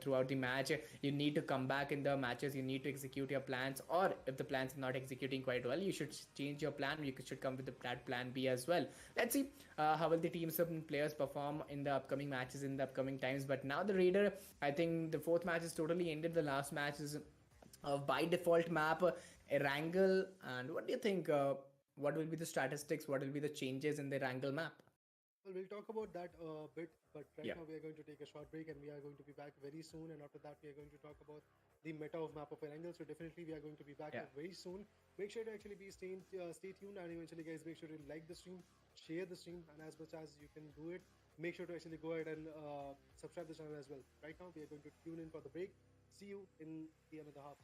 throughout the match. You need to come back in the matches, you need to execute your plans, or if the plans are not executing quite well, you should change your plan. You should come with that plan B as well. Let's see how will the teams and players perform in the upcoming matches in the upcoming times. But now the Raider, I think the fourth match is totally ended. The last match is by default map, Erangel. And what do you think? What will be the statistics? What will be the changes in the Erangel map? Well, we'll talk about that a bit, but right Yeah. now we are going to take a short break and we are going to be back very soon. And after that, we are going to talk about the meta of map of Erangel. So definitely, we are going to be back Yeah. very soon. Make sure to actually stay tuned, and eventually, guys, make sure to like the stream, share the stream, and as much as you can do it, make sure to actually go ahead and subscribe the channel as well. Right now, we are going to tune in for the break. See you in the another half.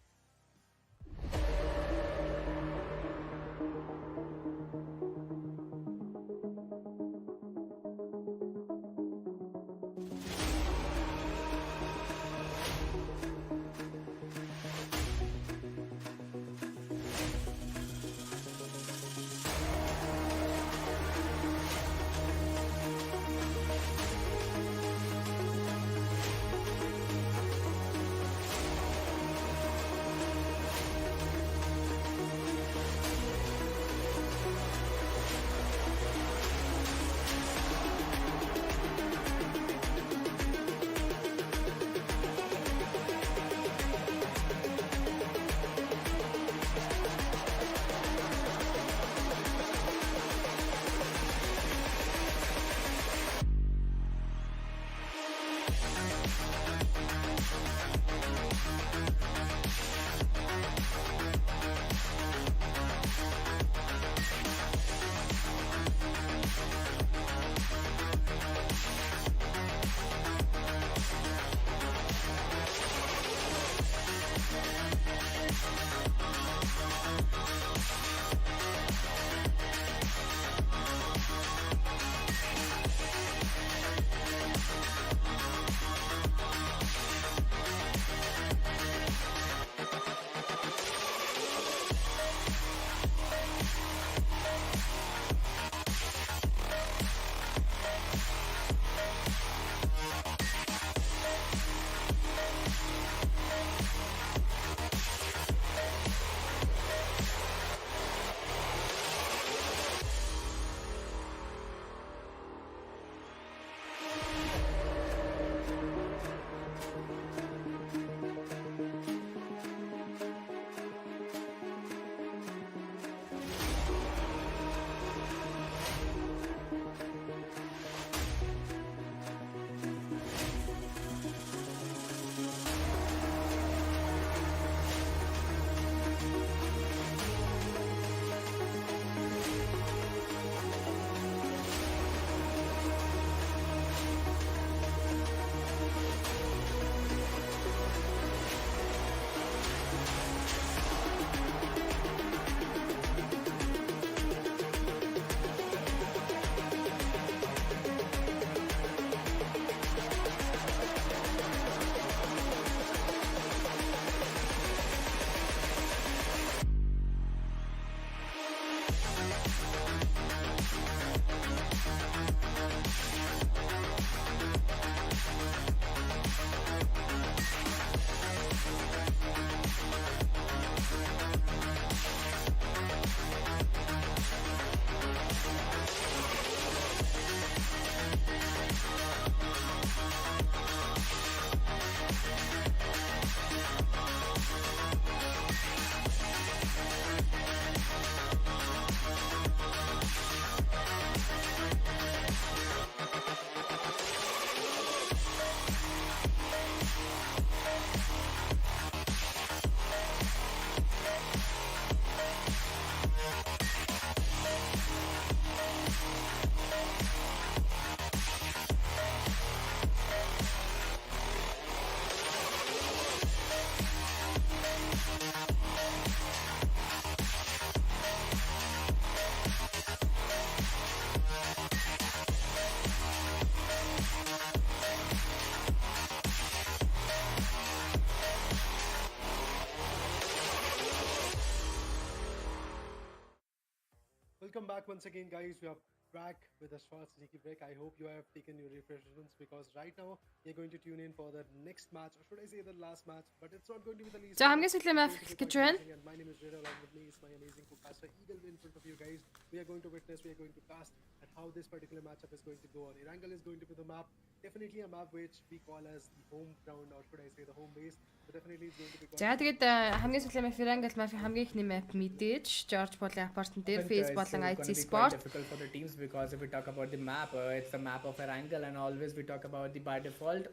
Welcome back once again, guys. We are back with a short sneaky break. I hope you have taken your refreshments because right now you're going to tune in for the next match, or should I say the last match? But it's not going to be the least За one. хамгийн сүүлийн It's мав going to be гэж quite байна. amazing. And my name is Reda. Along with me is my amazing co-caster Eagle in front of you guys. We are going to witness, we are going to cast at how this particular matchup is going to go on. Erangel is going to be the map. Definitely a map which we call as the home ground, or should I say the home base. So definitely it's going to be. За тэгээд хамгийн сүүлийн мав Irangel map хамгийн ихний map мэдээж George болон апартмент дээр Face болон IT It's Sport. quite difficult for the teams because if we talk about the map, it's the map of Erangel, and always we talk about the by default.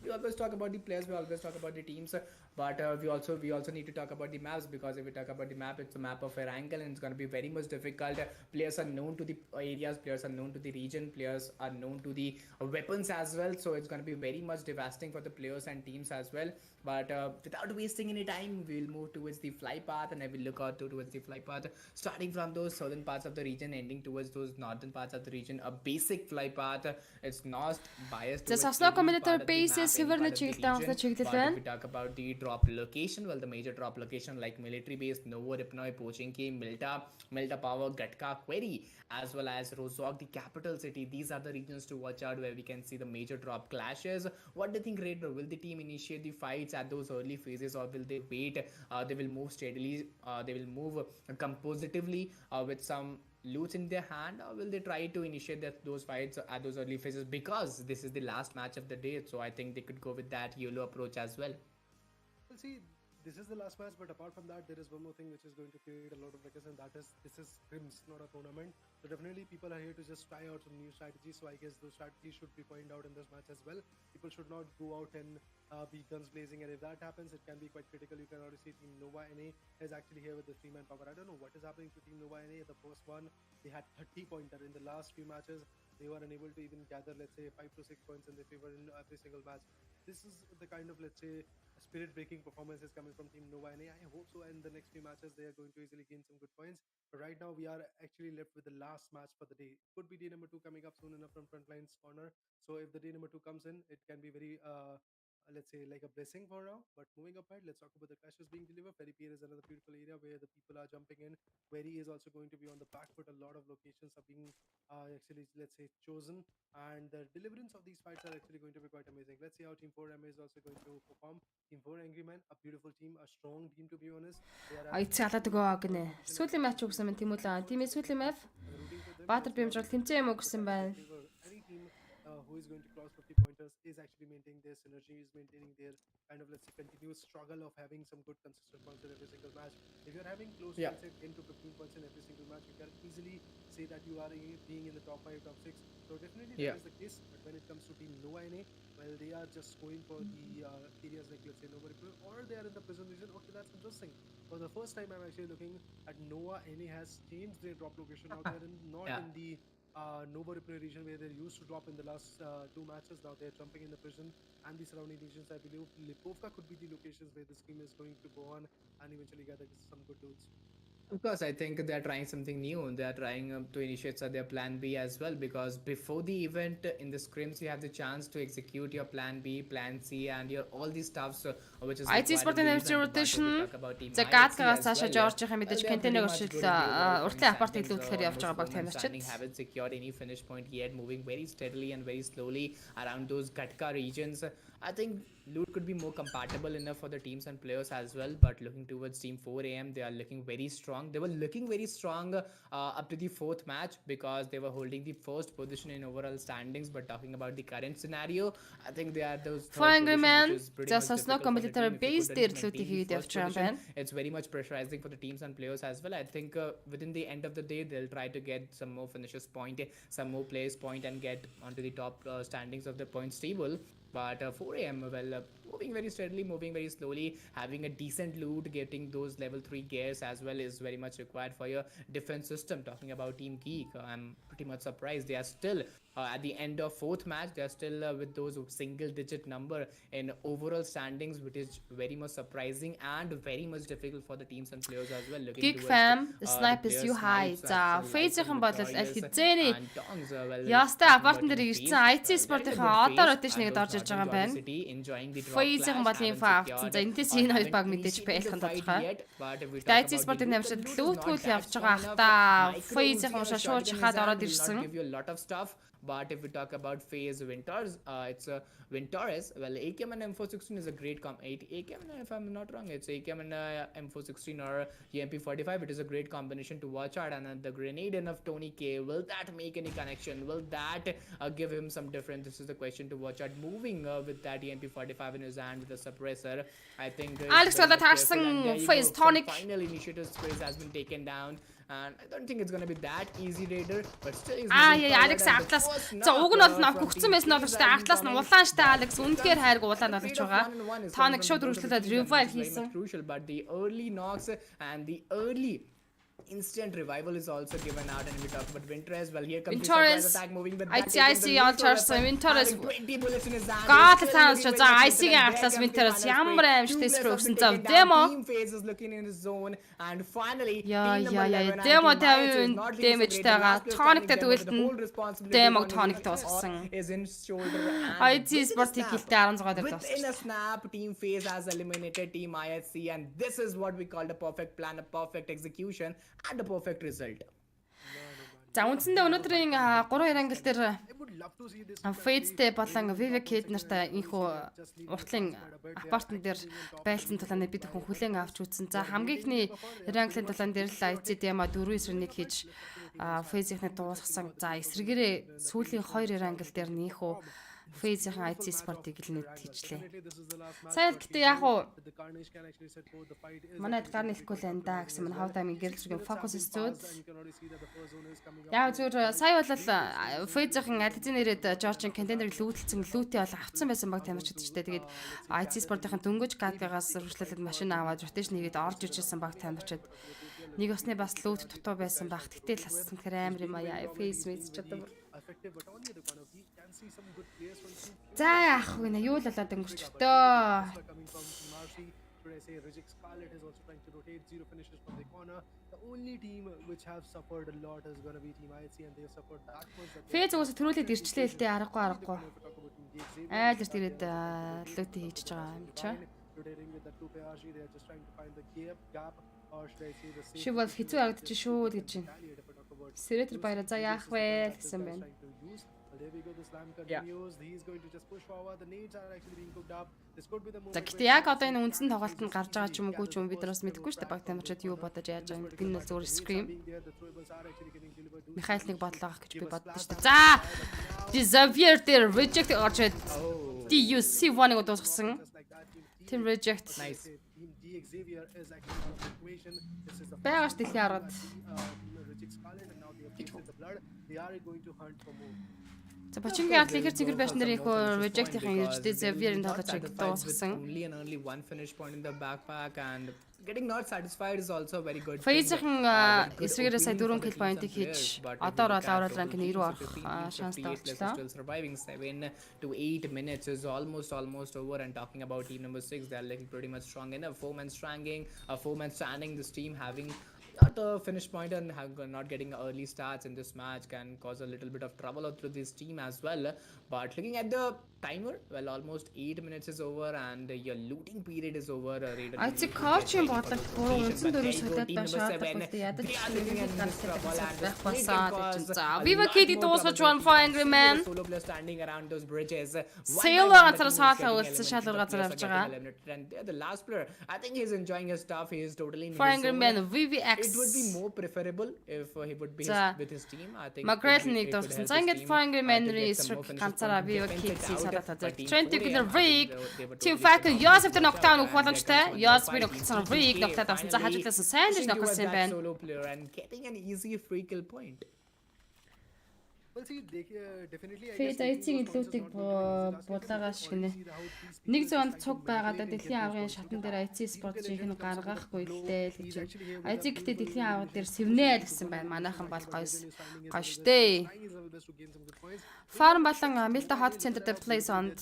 We always talk about the players, we always talk about the teams, but we also need to talk about the maps, because if we talk about the map, it's a map of Erangel and it's going to be very much difficult. Players are known to the areas, players are known to the region, players are known to the weapons as well, so it's going to be very much devastating for the players and teams as well. But without wasting any time, we'll move towards the fly path, and I will look out towards the fly path, starting from those southern parts of the region, ending towards those northern parts of the region. A basic fly path. It's not biased За towards сосноо any комментатор part of the basis map, any Silver part на of the чиглэлтэй онцлог region. чиглэл But if байна. we talk about the drop location, well, the major drop location like military base, Novo Ripnoi, Pochinki, Milta Power, Gatka, Query, as well as Rozhok, the capital city. These are the regions to watch out where we can see the major drop clashes. What do you think, Raider? Will the team initiate the fights at those early phases, or will they wait? They will move steadily. They will move compositively with some loot in their hand, or will they try to initiate those fights at those early phases, because this is the last match of the day? So I think they could go with that YOLO approach as well. Well, see, this is the last match, but apart from that, there is one more thing which is going to create a lot of ruckus, and that is this is SCRIMS, not a tournament. So definitely, people are here to just try out some new strategies. So I guess those strategies should be pointed out in this match as well. People should not go out and be guns blazing, and if that happens, it can be quite critical. You can already see Team Nova NA is actually here with the 3-man power. I don't know what is happening to Team Nova NA. The first one, they had 30 pointer in the last few matches. They were unable to even gather, let's say, 5 to 6 points in their favor in every single match. This is the kind of, let's say, spirit breaking performances coming from Team Nova NA. I hope so. In the next few matches, they are going to easily gain some good points. But right now, we are actually left with the last match for the day. Could be day number 2 coming up soon enough from Frontline's corner. So if the day number 2 comes in, it can be very let's say like a blessing for now. But moving up ahead, let's talk about the clashes being delivered. Ferry Pier is another beautiful area where the people are jumping in. Very is also going to be on the back foot. A lot of locations are being actually, let's say, chosen, and the deliverance of these fights are actually going to be quite amazing. Let's see how Team 4M is also going to perform. Team 4 Angry Man, a beautiful team, a strong team to be honest. They are IT халаад өгөө гинэ. Сүүлийн матч өгсөн мэт тийм үү? Тимээ сүүлийн мав rooting for them. Баатар Бимжрал тэмцээн юм өгсөн байна. Any team who is going to cross 50 pointers is actually maintaining their synergy, is maintaining their kind of, let's say, continuous struggle of having some good consistent points in every single match. If you're having close to, Yeah. let's say, 10 to 15 points in every single match, you can easily say that you are being in the top 5, top 6. So definitely that Yeah. is the case. But when it comes to Team Nova NA, well, they are just going for the areas like, let's say, Nova Ripple, or they are in the prison region. Okay, that's interesting. For the first time, I'm actually looking at Nova NA has changed their drop location. Now they're not Yeah. in the Nova Ripple region where they used to drop in the last 2 matches. Now they're jumping in the prison and the surrounding regions. I believe Lipovka could be the locations where the scheme is going to go on and eventually gather some good loots. Of course, I think they're trying something new. They're trying to initiate their plan B as well, because before the event in the scrims, you have the chance to execute your plan B, plan C, and your all these stuffs which is IT required in Sport-ын the event. But if we rotation. talk about Team За IHC гадкагаас as цаашаа well, Жоржийн мэдээж they are pretty контейнер much өршил good in the overall уртлын апорт standings. илүүдхээр явж байгаа баг Almost 4 man standing, тамирчид. haven't secured any finish point yet, moving very steadily and very slowly around those Gatka regions. I think loot could be more compatible enough for the teams and players as well, but looking towards Team 4AM, they are looking very strong. They were looking very strong up to the 4th match, because they were holding the first position in overall standings. But talking about the current scenario, I think they are those third For Angry position, Man, which is pretty за much сосноо difficult for the комментатор team. If they base couldn't дээр maintain лүүдийг the хийгээд first явж байгаа юм position, байна. it's very much pressurizing for the teams and players as well. I think within the end of the day, they'll try to get some more finishes point, some more players point, and get onto the top standings of the points table. But 4AM, well, moving very steadily, moving very slowly, having a decent loot, getting those level 3 gears as well is very much required for your defense system. Talking about Team Geek, I'm pretty much surprised they are still at the end of 4th match. They are still with those single digit number in overall standings, which is very much surprising and very much difficult for the teams and players as well. Looking Geek towards Fam, the Snipe is players' you high. snipes, За actual Face-ийн lighting, болол аль Victorious, хизээний and Tongs, well, ястаа talking апартн about дээр Team ирсэн Face, IT they're in a Sport-ийнхаа good одоо phase, rotation-ыг and дорж those ирж байгаа юм Northern байна. City enjoying the drop Phase-ийн бол инфо авцсан. За энэс энэ хоёр баг мэдээж байлхан тодорхой. IC Sport-ийн навшид лүүтгүүл явж байгаа ах та Phase-ийн уншаа шууд шахаад ороод ирсэн. But if we talk about FaZe Winters, it's Winters. Well, AKM and M416 is a great AKM, if I'm not wrong, it's AKM and M416 or EMP45. It is a great combination to watch out. And the grenade in of Tony K, will that make any connection? Will that give him some difference? This is the question to watch out. Moving with that EMP45 in his hand with the suppressor, I think Alex got that FaZe Tonic. Final initiative space has been taken down. And I don't think it's gonna be that easy, Raider, but still he's Alex Atlas. За уг нь бол ногцсон байсан нь боловч Atlas нь улаан штэ Alex үнэхээр хайрг улаан болж байгаа. Tonic шууд үргэлжлүүлээд revive хийсэн. Crucial, but the early knocks and the early instant revival is also given out, and we talk about Winter as well. Here comes the surprise attack moving with that. IC all charge Winter is 20 bullets in his hand. God thanks to the IC Atlas Winter is ямар аимштай спроксон за demo. Team phase is looking in his zone, and finally demo 50 damage тагаа Tonic-тай тэгвэл demo Tonic дууссан. is in shoulder. IC Sport-ийг хилтэй 16 дээр дууссан. Within a snap, Team Phase has eliminated Team ISC, and this is what we call the perfect plan, a perfect execution, and a perfect result. За үндсэндээ өнөөдрийн 3 ярангил дээр Phase-тэй болон Vivek Kid нартай инхүү уртлын апартмент дээр байлцсан тулааны бид хүн хүлээн авч үзсэн. За хамгийн ихний ярангилын тулаан дээр л IC Demo 4-9-1 хийж Phase-ийнхний дуусгасан. За эсрэгээрээ сүүлийн 2 ярангил дээр нөхөө Phase-ийн IC Sport-ыг л нэт хийжлээ. Сайн гэхдээ яг уу манай эдгээр нэлэхгүй л энэ да гэсэн мань хавд аймгийн гэрэлцгийн фокус зүүд. Яг зүгээр сая бол Phase-ийн ализын нэрэд George-ын контейнерыг лүүтэлсэн лүүтээ бол авцсан байсан баг тамирчид ч гэдэг. Тэгээд IC Sport-ийн дөнгөж гадгаас үргэлжлүүлээд машин аваад rotation хийгээд орж иржсэн баг тамирчид. Нэг осны бас лүүт дутуу байсан баг. Тэгтэл хассан гэхээр амар юм аа. Phase мэд ч одоо за яах вэ? Юу л болоод өнгөрчтөө. Phase уус төрүүлээд ирчлээ л дээ аргагүй. Айл эрт ирээд лүүт хийж байгаа юм чаа. Шивол хэцүү харагдчих шүү л гэж байна. Сэретэр баяраа за яах вэ гэсэн байна. За гэхдээ яг одоо энэ үндсэн тоглолтод гарч байгаа ч юм уу ч юм бид нараас мэдэхгүй шүү дээ. Баг тамирчид юу бодож яаж байгаа юм. Энэ бол зөвхөн Scrim. Михаил нэг бодлоо авах гэж би боддоо шүү дээ. За Xavier дээр reject орчод DUC1-ыг дуусгасан. Team reject. Байгаач дэлхийн аргад. За Бочингийн ард ихэр цэгэр байшин дээр их reject-ийн иржтэй Xavier-ийн тоглолтыг дуусгасан. Only one finish point in the backpack, and getting not satisfied is also very good. Phase-ийн эсрэгээрээ сая 4 kill point-ыг хийж одоо бол overall rank 90 орох шанстай болчлоо. Still surviving 7 to 8 minutes is almost over, and talking about team number 6, they are looking pretty much strong enough. 4-man standing, this team having not a finish point and not getting early starts in this match can cause a little bit of trouble through this team as well. But looking at the timer, well, almost 8 minutes is over and your looting period is over. I think coaching бодлого буруу үнсэн дөрөв солиод шаардлагатай ядаж Viva Kitty дуусгаж one for angry man. Solo player standing around those bridges. Sailor ганцаар саалаа үлдсэн шалгуур газар явж байгаа. The last player, I think he's enjoying his stuff. He is totally in for angry man VVX. It would be more preferable if he would be with his team. I think Magrel нэг дуусгасан. За ингээд for angry man-ийн эсрэг ганцаараа Viva Kitty саалаа за Trent Killer Rig Team Falcon Yos after knockdown өгөх боломжтой. Yos би нөхцөн Rig knockdown авсан. За хажуудлаас сайн л нөхсөн юм байна. Solo player and getting an easy free kill point. Well, see, definitely Phase IC-ийн лүүтийг булаагаас шигнэ. 100-нд цуг байгаад дэлхийн аврагын шатан дээр IC Sport-ийг нь гаргахгүй л дээ л гэж. IC гэдэг дэлхийн авраг дээр сэвнээл гэсэн байна. Манайхан бол гоё штэ. Farm болон Milta Hot Center дээр plays on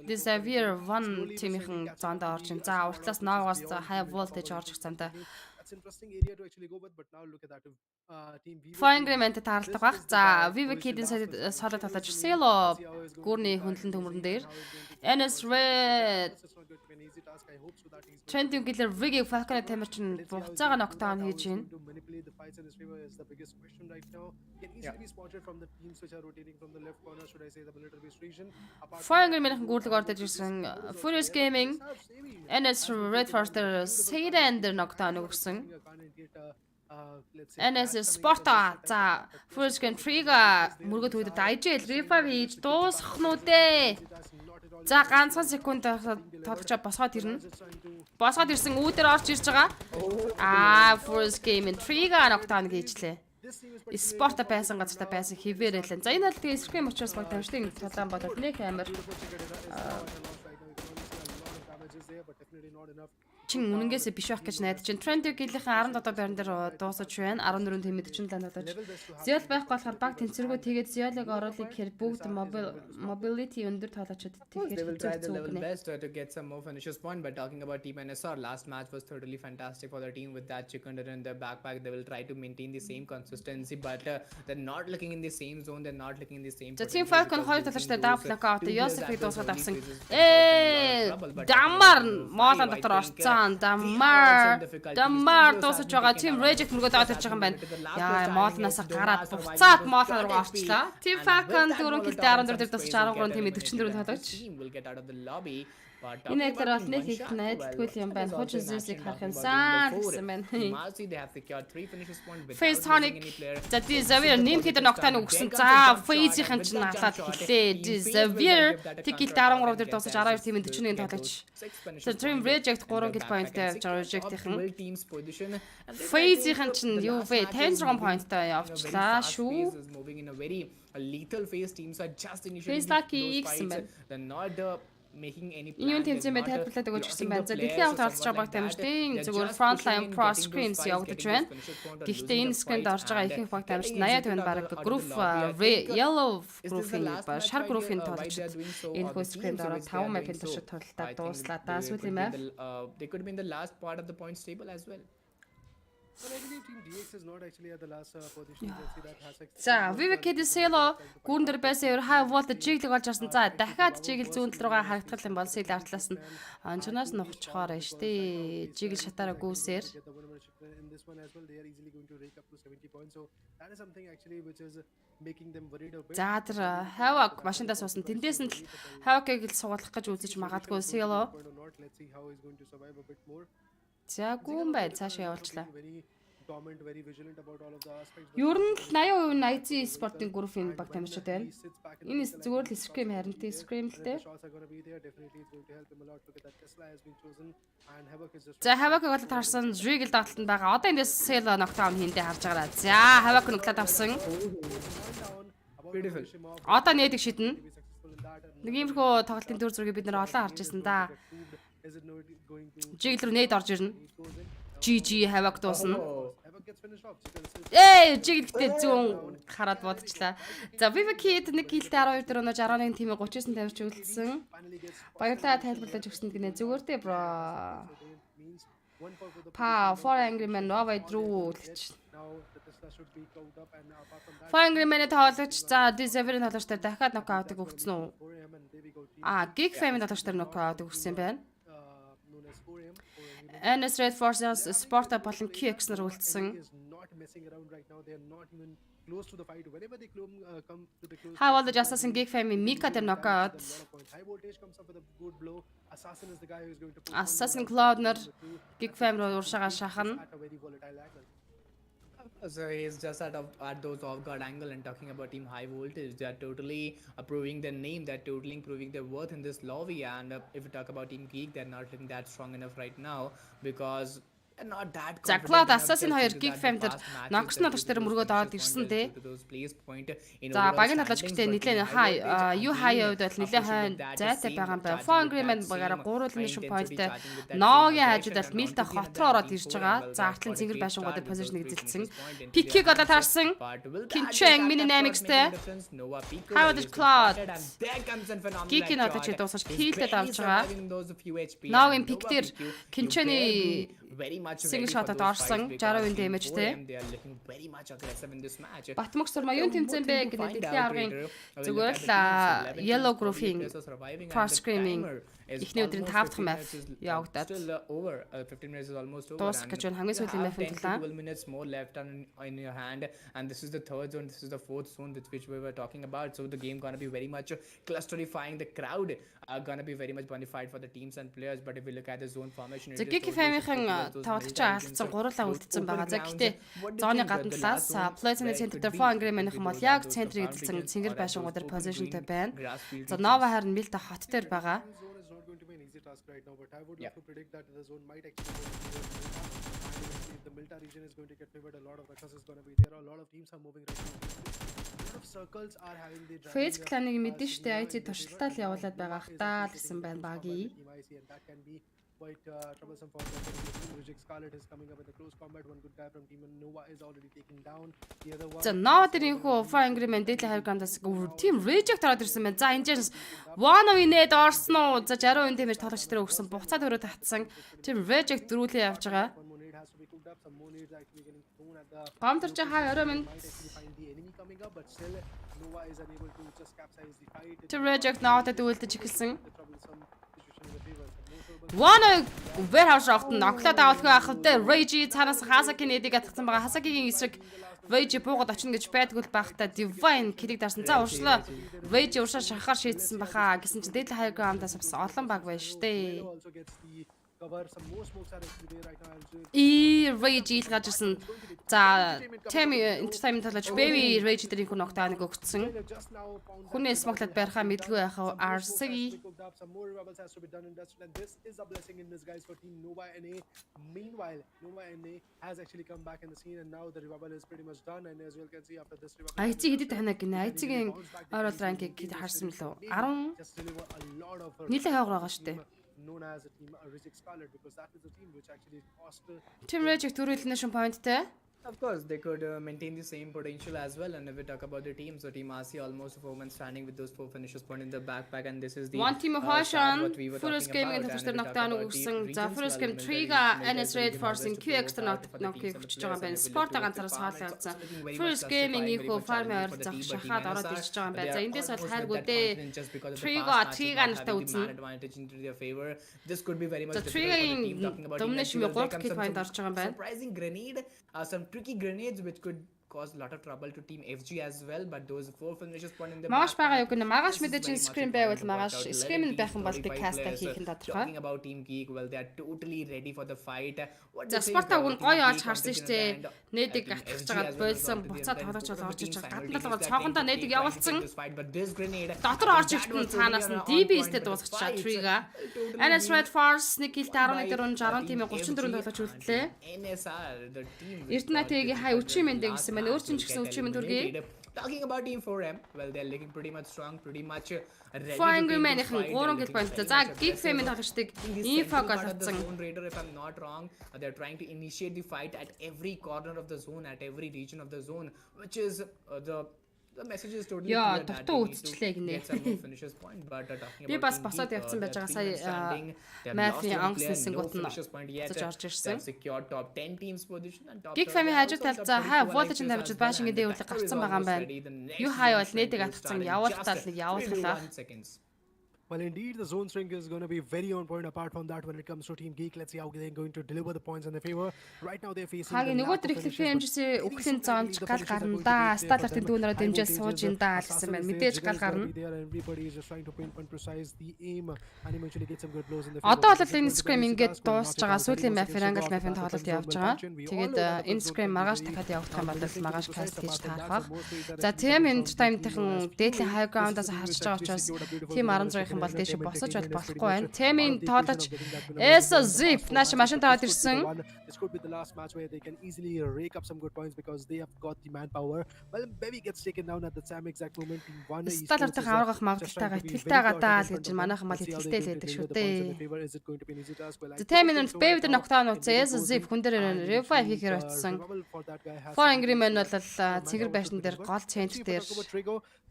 the Xavier 1 team-ийн зоонд орж ин. За уртлаас Novas high voltage орж ирсэнтэй. that's interesting area to actually go with. But now look at that. If, team Vivo Fire team, Agreement тааралдаг this баг. is the За, guy Viva positioned Kid-ийн last position. содод Check толож his ирсэн lane. л Let's see how he's going to гүрний keep that хөндлөн төмөрн busy дээр. and how he's going to keep NS the points. To be Red honest, it's not going to be an easy task. I hope so that he's going to Trending win. гэлэр Vig Falcon тамир чин Let's see how he's буцаага going to do that. нокдаун How хийж he's байна. going to manipulate the fights in his favor is the biggest question right now. Can easily be spotted from the teams which are rotating from the left corner, should I say the military base region. Apart from Fire that, Agreement-ийн Vivo гүрлэг are ордож going to ирсэн. be Cloud is also Furious there, but Gaming this has Savvy NS has been Red taken Force down with a дээр beautiful Satan target дээр pick, нокдаун and өгсөн. expecting a can't get let's say NS flash coming in Sport-а the best за attempt, but Furious yes, Game the Tree-га advantage is there. мөргөд These төвдөд are IGL extremely revive advantageous хийж to keep the back дуусгах position нь and дээ. easy task, not at all За easy. ганцхан Being секунд delivered. тодорчоо босоод ирнэ. Mirage is trying to Босоод ирсэн үүдээр орж ирж байгаа. Furious Game Tree-га нокдаун хийжлээ. this team is particularly Спорт focused байсан on газартаа now. байсан хിവэр хэлэн. За энэ бол тэгээ Scrim учраас баг тамирчдын тулаан бодол нэг амар Beautiful check is now at a loss right now. You can only see a lot of damages there, but definitely not enough. чин үнэнгээсээ биш байх гэж найдаж байна. Trend гилийнхэн 17 байран дээр дуусаж байна. 14 тэмээд 47 болж. Зиол байхгүй болохоор баг тэнцвэргүй тэгээд Зиолыг оруулах гэхээр бүгд mobility өндөр тоолоочод They will try their level тэгээд best to get some more finishes point. But talking about Team NSR, last match was totally fantastic for the team with that chicken dinner in their backpack. They will try to maintain the same consistency, but they're not looking in the same zone. They're not looking in the same. За Team potential Falcon because хоёр losing талаачтай those, дабл нокаут two players Yosef-ыг at those дуусгаад early авсан. phases can cause them a lot of trouble, but Дамар talking about моолон Vivo, I дотор think, орцсон. they are also in difficulties. Дамар Two players дуусаж have байгаа. been Team taken Reject out. мөргөд аваад ирж байгаа юм байна. The last Яа, player моолноос standing гараад is Domas буцаад surviving моолон with руу short орчлаа. HP. Team And Falcon with that 4 Molotov килтэй 14 and дээр some тусч sprays will 13 get тэмээд 44 eliminated, and тоглож. this team will get out of the lobby. But Энэ talking дээр about бол Team нэг One их Shot, найдаггүй юм байна. that is Хуучин also in Зэсийг action, харах talking юм about сан game гэсэн number байна. 4. Marcy, they have secured 3 finishes point without Face losing Tonic any player. за So Xavier super нэмэхэд positive ногтааны start. өгсөн. Then За comes the jump Face-ийн shot, and чинь with that халаад jump shot, хэлээ. Team Face will Xavier give that a Тикил counter 13 attack дээр and дуусаж get 12 assist тэмээд to 41 get тоглож. those 6 finishes За Team point Reject in 3 their кил backpack поинттай and явж байгаа secure Reject-ийнхэн. optimal team's position. And then I Face-ийн think чинь the юу last вэ? match is 56 moving поинттай in a very явчлаа fast шүү. pace, is moving in a very lethal phase. Teams are just initiating Face Lucky those X юм fights. байна. They're not making any Энэ юм plan. They're тэмцээн not тайлбарлаад өгч blocking гисэн байна. the За дэлхийн players авт or орж somewhat байгаа like that. тамирчдын They're зүгээр just frontline pushing in, pro getting those Scrims fights, явагдаж getting байна. those finishes point or Гэхдээ losing энэ the скринд fights орж байгаа and ихэнх баг getting тамирчид 80 exited байна out баг of the group lobby. I think, yellow is this the group-ийн last ба match шар why group-ийн they- why тоглож they are doing so, энэ or хөө the скринд teams in ороод which they are 5 doing мапын so? туршид тоглолтаа I think дууслаа they даа could сүүлийн be in мап. they could be in the last part of the points table as well. But I believe Team DX is not actually at the last position. You can see that has За Viva Kid-Selo гүрэн дээр байсан ер хай волт жиглэг болж орсон. За дахиад жигэл зүүн талруугаа харагдах юм бол сэл артлаас нь анчнаас нь ухчихоор байна шүү дээ. Жигэл шатаараа гүйсээр. get the winnership in this one as well. They are easily going to rake up to 70 points. So that is something actually which is making them worried a bit. За тэр хаваг машиндаа суусан. Тэндээс нь л хавагыг л суулгах гэж үзэж магадгүй Selo. Point or not, let's see how he's going to survive a bit more. За гүн бай цаашаа явуулчлаа. Very dominant, very vigilant about all of the aspects. but Ер нь 80% нь IC спортын группийн баг тамирчид байна. he sits back in the Энэ middle and зүгээр л he's Scrim not харин тий there. Scrim л And if дээ. the shots are going to be there, definitely it's going to help him a lot. Look at that. Tesla has been chosen and Havoc is just За хаваг бол тарсан Jiggle дагталтанд байгаа. Одоо эндээс Selo нокдаун хийндээ харж байгаа. За хаваг нокдаад авсан. down about to Beautiful. finish him off. Одоо нээдэг шиднэ. Be successful in that and Нэг иймэрхүү тоглолтын төр зургийг бид нэр олон харж ирсэн да. is it not going to Jiggle руу нээд орж ирнэ. he goes in? GG хаваг дуусна. Havoc gets finished off. Chicken is Jiggle гэдэг зүүн хараад бодчихлаа. За Viva Kid нэг килтэй 12 дээр өнөөж 11 тимээ 39 тамирч үлдсэн. finally gets Баярлалаа тайлбарлаж өгсөнд гинэ зүгээр дээ бро. means 1 for the Па for angry man Nova руу үлдчих. now the Tesla should be clogged up and apart from that For angry man-ы тоглогч за Discovery-ийн тоглогч дээр дахиад нокаутыг өгсөн үү? 4am and there we go team Geek Fame-ийн тоглогч дээр нокаутыг өгсөн юм байна. known as 4am NS Red Force Sport болон QX нар үлдсэн. is not messing around right now. They are not even close to the fight. Whenever they come to the close High voltage assassin Geek Fame-ийн Mika дээр knockout. high voltage comes up with a good blow. Assassin is the guy who is going to put Assassin Cloud нар Geek Fame руу уршаага шахна. at a very volatile angle. So he's just at those off-guard angle, and talking about Team High Voltage, they are totally proving their name, they're totally proving their worth in this lobby. And if we talk about Team Geek, they're not looking that strong enough right now because they're not that За confident Cloud enough Assassin just 2 into Geek that Fame the дээр past matches нокс they're нотч дээр taking мөргөөд those аваад finishes ирсэн point дээ. to those place point in За overall багийн талаач standings, гэхдээ but нэлээд Team хай Voltage юу again хаяа үед бол are нэлээд pushing хай with that зайтай same байгаа юм байна. charging For with Agreement that багаараа same 3 high finish intensity point-тэй charging with that ногийн same хажууд бол aggression, милтэй and хот руу ороод ирж байгаа. За артлын цэнгэл байшин годод позишн эзэлсэн. Пикийг одоо таарсан. Kincheng mini dynamics-тэй. How did Cloud? Geek-ийн одоо чи дуусаж хилдэд авч байгаа. Ногийн пик дээр Kincheng-ийн very much Single ready shot for at those Arsenal, fights Jaro because in Team damage 4M, they are looking very much aggressive in this match. Батмагч But сурмаа юун one тэмцэн thing бэ to гэдэг find дэлхийн out, аргын Raider, we look зүгээр at л the teams, 11 yellow kills, 48 group-ийн players are surviving, Pro and the Scrim-ing timer is эхний өдрийн almost 5 дахь 15 map minutes is явагдаад still over. 15 minutes is almost over, дуусах гэж байна. Хамгийн you сүүлийн have map-ын 10 to тулаа. 12 minutes more left in your hand, and this is the third zone, this is the fourth zone with which we were talking about. So the game gonna be very much clusterifying. The crowd are gonna be very much bonified for the teams and players. But if we look at the zone formation, it За is Geeky totally shifted Family-ийн towards those тоглож military алдсан regions, гурлаа those үлдсэн open байгаа. За grounds. гэхдээ What do you зооны think, гадна the талаас last zone Pleasant where it Center could дээр be? 4 It Angry could be Man-ийн хэмээл those яг are those центрийг farm эзэлсэн regions цэнгэр or at байшингууд those дээр open positionтэй green байна. grass field За regions. Nova харин Milta hot дээр байгаа. Zone is not going to be an easy task right now, but I would Yeah. love to predict that the zone might actually go to Milta. The Milta region is going to get favored. A lot of reckless is going to be there. A lot of teams are moving right now. A lot of circles are having the Face Clan-ыг мэдэн штэ IC туршилтаа л явуулаад байгаа хтаа л гэсэн байна багий. and that can be quite troublesome for them. Team Reject Scarlet is coming up in the close combat. One good guy from Team Nova is already taken down. The other one. За Nova дээр инхүү 4 Angry Man Deadly Hurricane-аас team reject ороод ирсэн байна. За энэ жээс one of net орсон уу? За 60% дэмэж тоглогч дээр өгсөн. Буцаад өрөө татсан. Team reject дөрүүлээ явж байгаа. One more nade has to be cooked up. Some more nades actually getting thrown at the. Гомдорж хаа орой минь Might actually find the enemy coming up, but still Nova is unable to just capsize the fight. Team reject Nova-тай дүүлдэж эхэлсэн. The troublesome situation in the favor. One warehouse рогт ноглоод авалгүй ахалтай Rage цаанаас Hasaki нэдийг атгсан байгаа. Hasaki-гийн эсрэг Rage буугаад очно гэж байдгүй байхдаа Divine килийг дарсан. За уршлаа Rage уршаа шахахаар шийдсэн баха гэсэн чинь Deadly Hurricane-аас авсан олон баг байна штэ. Also gets the cover. Some more smokes are actually there right now. Rage ил гарч ирсэн. За Temi Entertainment талаач Baby Rage дээр инхүү ногтаа нэг өгцсөн. Just now found Хүнээс смоглаад байрхаа мэдгүй яхаа RC some more rebels has to be done in dust, and this is a blessing in disguise for Team Nova NA. Meanwhile, Nova NA has actually come back in the scene, and now the revival is pretty much done. And as you can see, after this revival, IC хэдэд тахна гинэ. IC-ийн overall rank-ийг харсан мөлөө. 10 just deliver a lot of нийлээ хойгоор байгаа штэ. known as a team Reject Scarlet, because that is the team which actually cost Team Reject дөрүүлнэшн поинттэй. Of course, they could maintain the same potential as well. And if we talk about the team, so Team RC almost 4 men standing with those 4 finishes point in the backpack, and this is the One team of start Hashan, what we were Furious talking Gaming about. and And if we Thursday talk knockdown about the өгсөн. За regions, Furious well, Game military Triga region, NS military Raid region Force-ын always Q to extra play hard for the knock-ыг teams and the хүчиж players. байгаа юм байна. And if we Спорт look at ганцаараа the саал farm, it's явцсан. also looking very Furious much Gaming justifying, ийхүү very much фарм challenging ойр for the зах team, but шахаад Team ороод NSR, ирж байгаа юм байна. they За are эндээс бол almost with хайргүй that дээ. confidence just because of the Triga past matches Triga not нартай having the үзнэ. man advantage into their favor. This could be very much За difficult for the team. Triga-ийн Talking about Team domination NSR, мөн there 3 comes kill point орж байгаа юм байна. surprising grenade, some tricky grenades which could cause a lot of trouble to Team FG as well, but those 4 finishes point in the Магаш байгаа юу backpack, гэнэ. Магаш this is мэдээж very much Scrim important байвал to watch магаш out. Scrim нь 11 байх юм бол тэг 35 каста players, хийх нь тодорхой. talking about Team Geek, well, they are totally ready for the fight. What do За you think, спортог нь Team гоё Geek олж харсан contingent штэ. and, Нэдийг Team гатгах FG цагаад as well was болсон. out to the Буцаад end, тоглож both of орж the иж teams байгаа. simultaneously Гаднаа are цоохондоо taking нэдийг trying to явуулсан. take this fight, but this grenade, Дотор орж that ирсэн was цаанаас totally нь on DB-стэй point, but the дуусгачаа fight Triga. totally NS Red being Force нэг килтэй won 11 дөрөв 60 тимээ 34 тоглож үлдлээ. NSR, the team which Эрдэнэтигийн got хай defeated өчим in the мэндэ last гэсэн байна. match Өөр чинь ч will гэсэн get өчим мэнд үргээ. eliminated. Talking about Team 4M, well, they're looking pretty much strong, pretty much ready For to Angry take Man this их fight. 3 They're гэл looking байна. very За much Geek aggressive. Family тоглогчдыг In the инфо central part гал of the татсан. zone, Raider, if I'm not wrong, they're trying to initiate the fight at every corner of the zone, at every region of the zone, which is the message is totally Яа, clear that дутуу they need үтчлээ to гинэ. get some more finishes point. But talking Би about бас Team босоод Geek, явцсан байж they're байгаа. 3 men Сая standing. They have Math-ийн lost one онгоцны player, no сэнгүүд нь finishes point yet. буцаж орж They ирсэн. have secured top 10 teams position and top Geek 30 Family хажуу also талд the за pretty хай cool voltage alliances тавьж as well, баашингийн and the дээгүүрлэг timer is гарцсан байгаа юм almost байна. ready. The next Юу хай zone бол shrink нэдэг will атгсан start in явуултал just явууллаа. 21 seconds. Well, indeed, the zone shrink is going to be very on point. Apart from that, when it comes to Team Geek, let's see how they're going to deliver the points in their favor. Right now, they're facing. Хагийн the нөгөө lack of төр finishes, ихлэх but фэмжсээ very үхлийн soon, I зоонд believe the гал finishes are гарна going to да. be there for Сталарт them. дүүнээрээ High дэмжээ voltages, сууж ин да гэсэн Assassin байна. is there, Мэдээж Jigger гал is gonna гарна. be there, and everybody is just trying to pinpoint precise the aim and eventually get some good blows in the Одоо favor. бол энэ Scrim ингээд дуусж байгаа. Сүүлийн map Angle map-ын тоглолт явж байгаа. Тэгээд энэ Scrim маргааш дахиад явагдах юм бол маргааш каст хийж таарах бах. За Team Entertainment-ийн Deadly High Ground-аас харж байгаа учраас Team 16-ийн бол дээш босож болохгүй байна. Team-ийн тоолож Zip нааш машин таваад ирсэн. This could be the last match where they can easily rake up some good points because they have got the manpower. Well, Bevy gets taken down at the same exact moment. Team 1 is Сталартын аврагах магадaltaйгаа итгэлтэй гадаа л гэж манайхан бол итгэлтэй л байдаг шүү дээ. За Team-ийн Baby дээр нокдаун ууцсан. Zip хүн дээр revive хийхээр очсон. For Angry Man бол цэнгэр байшин дээр гол центр дээр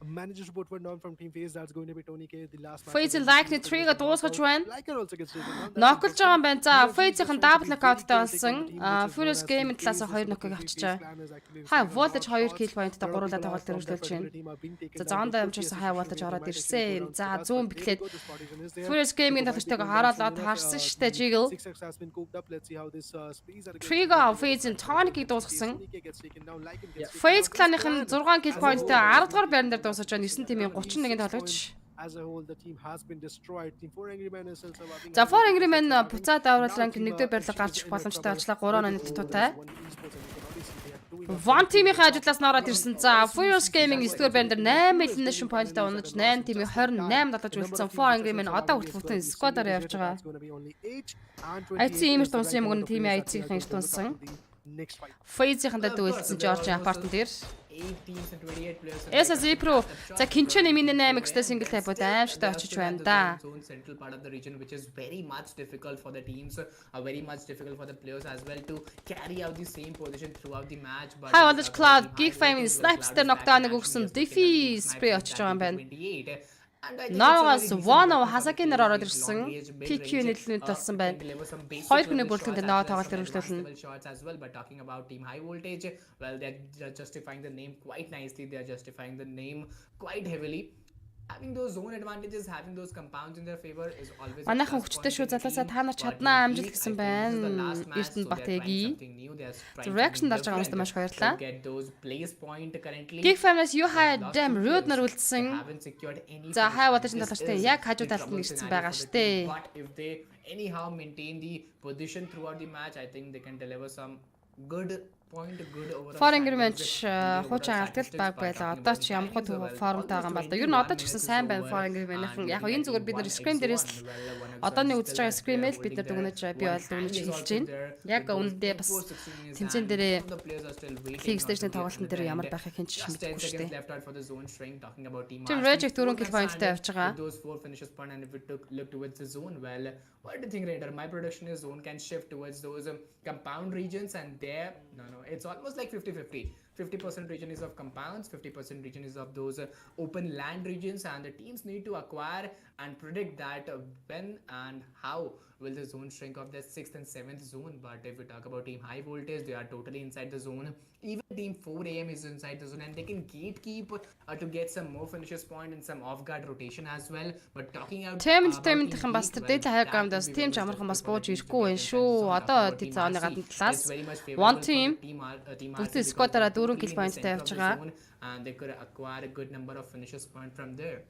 manages to put one down from Team Face. That's going to be Tony K. The last match Фейз лайкны трийг дуусгаж байна. Liker also gets taken down. That's Ноклж байгаа юм байна. За, UFC Фейзийн just trying to дабл be нокауттай very болсон. chaotic on the team, which is Furious known as Game-ийн the талаас FaZe. 2 This нокыг particular авчижээ. FaZe clan is actually Хай receiving a lot Voltage of 2 shots. kill point-тай A lot of гуруулаад people байгаа out from тэрж that төлж байна. particular team are being taken За, down. зоондоо This could be a амжирсан High situation Voltage where they ороод might actually ирсэн. go down За, to us, 100 but there we битлээд go. The Sportisan is there. Furious Game-ийн People might be талартэйг going down хараад soon лад enough. харсан шүү дээ Jiggle. 6x has been cooked up. Let's see how this sprees are Trigo Faiz-ийн Tonic-ийг дуусгасан. gets taken down. Lycan gets taken Фейз down. кланыхын This 6 kill as a point-тай whole, 10 дугаар байран дээр дуусгаж байна. 9 тимийн 31-нд тоглож. as a whole, the team has been destroyed. Team 4 Angry Men is still surviving. За, 4 Angry Men буцаад аврал ранк 1-р байрлал гарч ирэх боломжтой болчлаа 3 оноо нэлтүүтэй. One team-ийн ажлаас нь ороод ирсэн. За, Furious Gaming 9-р байран дээр 8 elimination point-тай унаж 8 тимийн 28 долож үлдсэн 4 Angry Men одоо хүртэл бүтэн squad-аар явж байгаа. IC имэрт унсан юм гэнэ тимийн IC-ийн иш тунсан. FaZe-ийнхандаа дүүлсэн George апартн дээр. 8 teams and 28 players. SSE Pro за Кинчэн Эминэ 8x-тэй single type-ууд аимшигтай очиж байна да. Zone central part of the region, which is very much difficult for the teams, very much difficult for the players as well to carry out the same position throughout the match. But High Voltage Cloud Geek Fame Snipes-тэй knockdown-ыг өгсөн Diffy spray очиж байгаа юм байна. Наагаас One Хасакинер ороод ирсэн. PQ нэлээд болсон байна. Хоёр хүний бүрэлдэхүүн дээр наваа тоглолт өргөжлүүлнэ. Shots as well, but talking about team high voltage, well, they're justifying the name quite nicely. They're justifying the name quite heavily. Having those zone advantages, having those compounds in their favor is always. Манайхан хүчтэй шүү залуусаа та нар чаднаа амжилт гэсэн байна. Эрдэнэ Батэги. Reaction дарж байгаа хүмүүст маш баярлалаа. Geek Fame-аас юу хай damn rude нар үлдсэн. За High Voltage-ийн талаартай яг хажуу талд нь ирсэн байгаа штэ. But if they anyhow maintain the position throughout the match, I think they can deliver some good point, good overall. Foreign Agreement хуучин алдгалт баг байлаа. Одоо ч ямар хөө формтой байгаа юм байна да. Ер нь одоо ч гэсэн сайн байна Foreign Agreement-ийн. Яг энэ зүгээр бид нар Scrim дээрээс л одооний үзэж байгаа Scrim-эл бид нар дүгнэж би бол дүгнэж хэлж байна. Яг үүндээ бас тэмцээн дээрээ League Stage-ийн тоглолтын дээр ямар байхыг хэн ч мэдэхгүй шүү дээ. Team Rage 4 kill point-тай явж байгаа. Those 4 finishes point, and if we look towards the zone, well, what do you think, Raider? My prediction is zone can shift towards those compound regions, and there, no, it's almost like 50-50. 50% region is of compounds, 50% region is of those open land regions, and the teams need to acquire and predict that when and how will the zone shrink of the 6th and 7th zone. But if we talk about team high voltage, they are totally inside the zone. Even team 4 AM is inside the zone, and they can gatekeep to get some more finishes point and some off guard rotation as well. But talking out Team Entertainment-ийн бас тэр дээд хайр гамдаас team ч амархан бас бууж ирэхгүй байх шүү. Одоо тий цааны гадна талаас One Team бүтэн squad-аараа 4 kill point-тай явж байгаа. And they could acquire a good number of finishes point from there.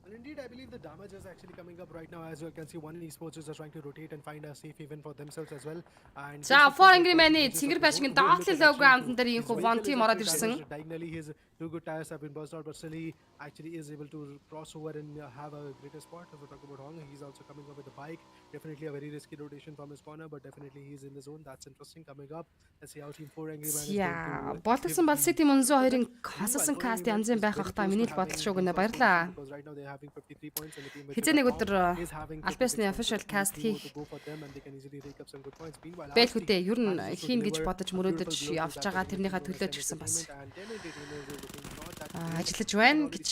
Well, indeed, I believe the damage is actually coming up right now. As you can see, One Esports is trying to rotate and find a safe haven for themselves as well. And За Four Angry Men-ийн Цэнгэр байшгийн доотлын low ground дээр инхүү One Team ороод ирсэн. Diagonally, his two good tires have been burst out, but still he actually is able to cross over and have a greater spot. If we talk about Hong, he's also coming up with the bike. Definitely a very risky rotation from his corner, but definitely he's in the zone. That's interesting coming up. Let's see how Team 4 Angry Men is Яа, going to... боловсон бол City Monzo хоёрын хассан каст янзын байх хата миний л бодол шүү гэнэ баярлаа. Because right now they're having 53 points and the team with Хизээ нэг Hong өдөр is having Alpesны 56 official points. cast Team хийх will go for them and they can easily rake up some good points. Meanwhile, бэлхүдээ RC ер нь has also хийн гэж delivered бодож a мөрөөдөж beautiful blow явж to that байгаа тэрнийхээ particular төлөөж team ирсэн бас. and Tenant is looking not that Ажиллаж байна гэж.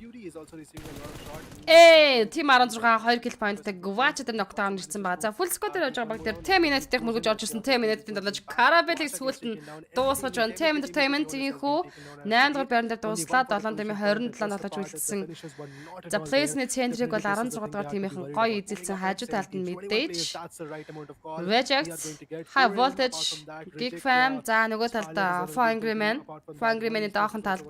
Fury is also receiving a lot of shots. Team 16 2 kill point-тай Gvacha дээр knockdown ирсэн байгаа. За full squad дээр явж байгаа баг дээр 10 minute-тэй мөргөж орж ирсэн 10 minute-ийн дадаж Carabel-ийг сүүлд нь дуусгаж байна. Team Entertainment-ийн хүү 8 дугаар байран дээр дуслаа 7 дэмий 27 долож үлдсэн. За Place-ны Chandler-ыг бол 16 дугаар тимийнхэн гоё эзэлсэн хажуу талд нь мэдээж Reject, High Voltage, Geek Fam, за нөгөө талд Four Angry Men, Four Angry Men-ийн доохон талд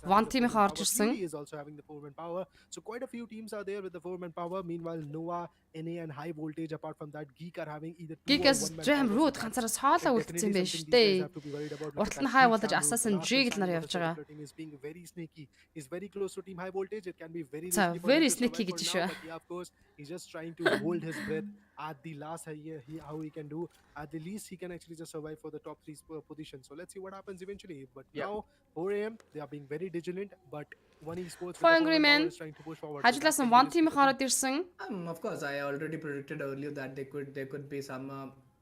One Team-ийн орж ирсэн. He is also having the 4-man power. So quite a few teams are there with the 4-man power. Meanwhile, Noah, NA and High Voltage, apart from that, Geek are having either 2 or Geek-ээс 1-man Jam power. Root ганцаараа соолоо үлдсэн юм байна шүү дээ. Урт нь High Voltage Assassin Jiggle нар явж байгаа. Is being very sneaky. He's very close to Team High Voltage. It can be very За, risky for very him to survive sneaky for гэж now, шүү. but yeah, of course, he's just trying to hold his breath at the last how he can do. At the least, he can actually just survive for the top 3 position. So let's see what happens eventually. But now, 4 AM, they are being very vigilant. But One Esports Four with the Angry 4-man power Men, is trying to push forward. хажуудлаас нь One Team-ийн ороод ирсэн. Of course, I already predicted earlier that there could be some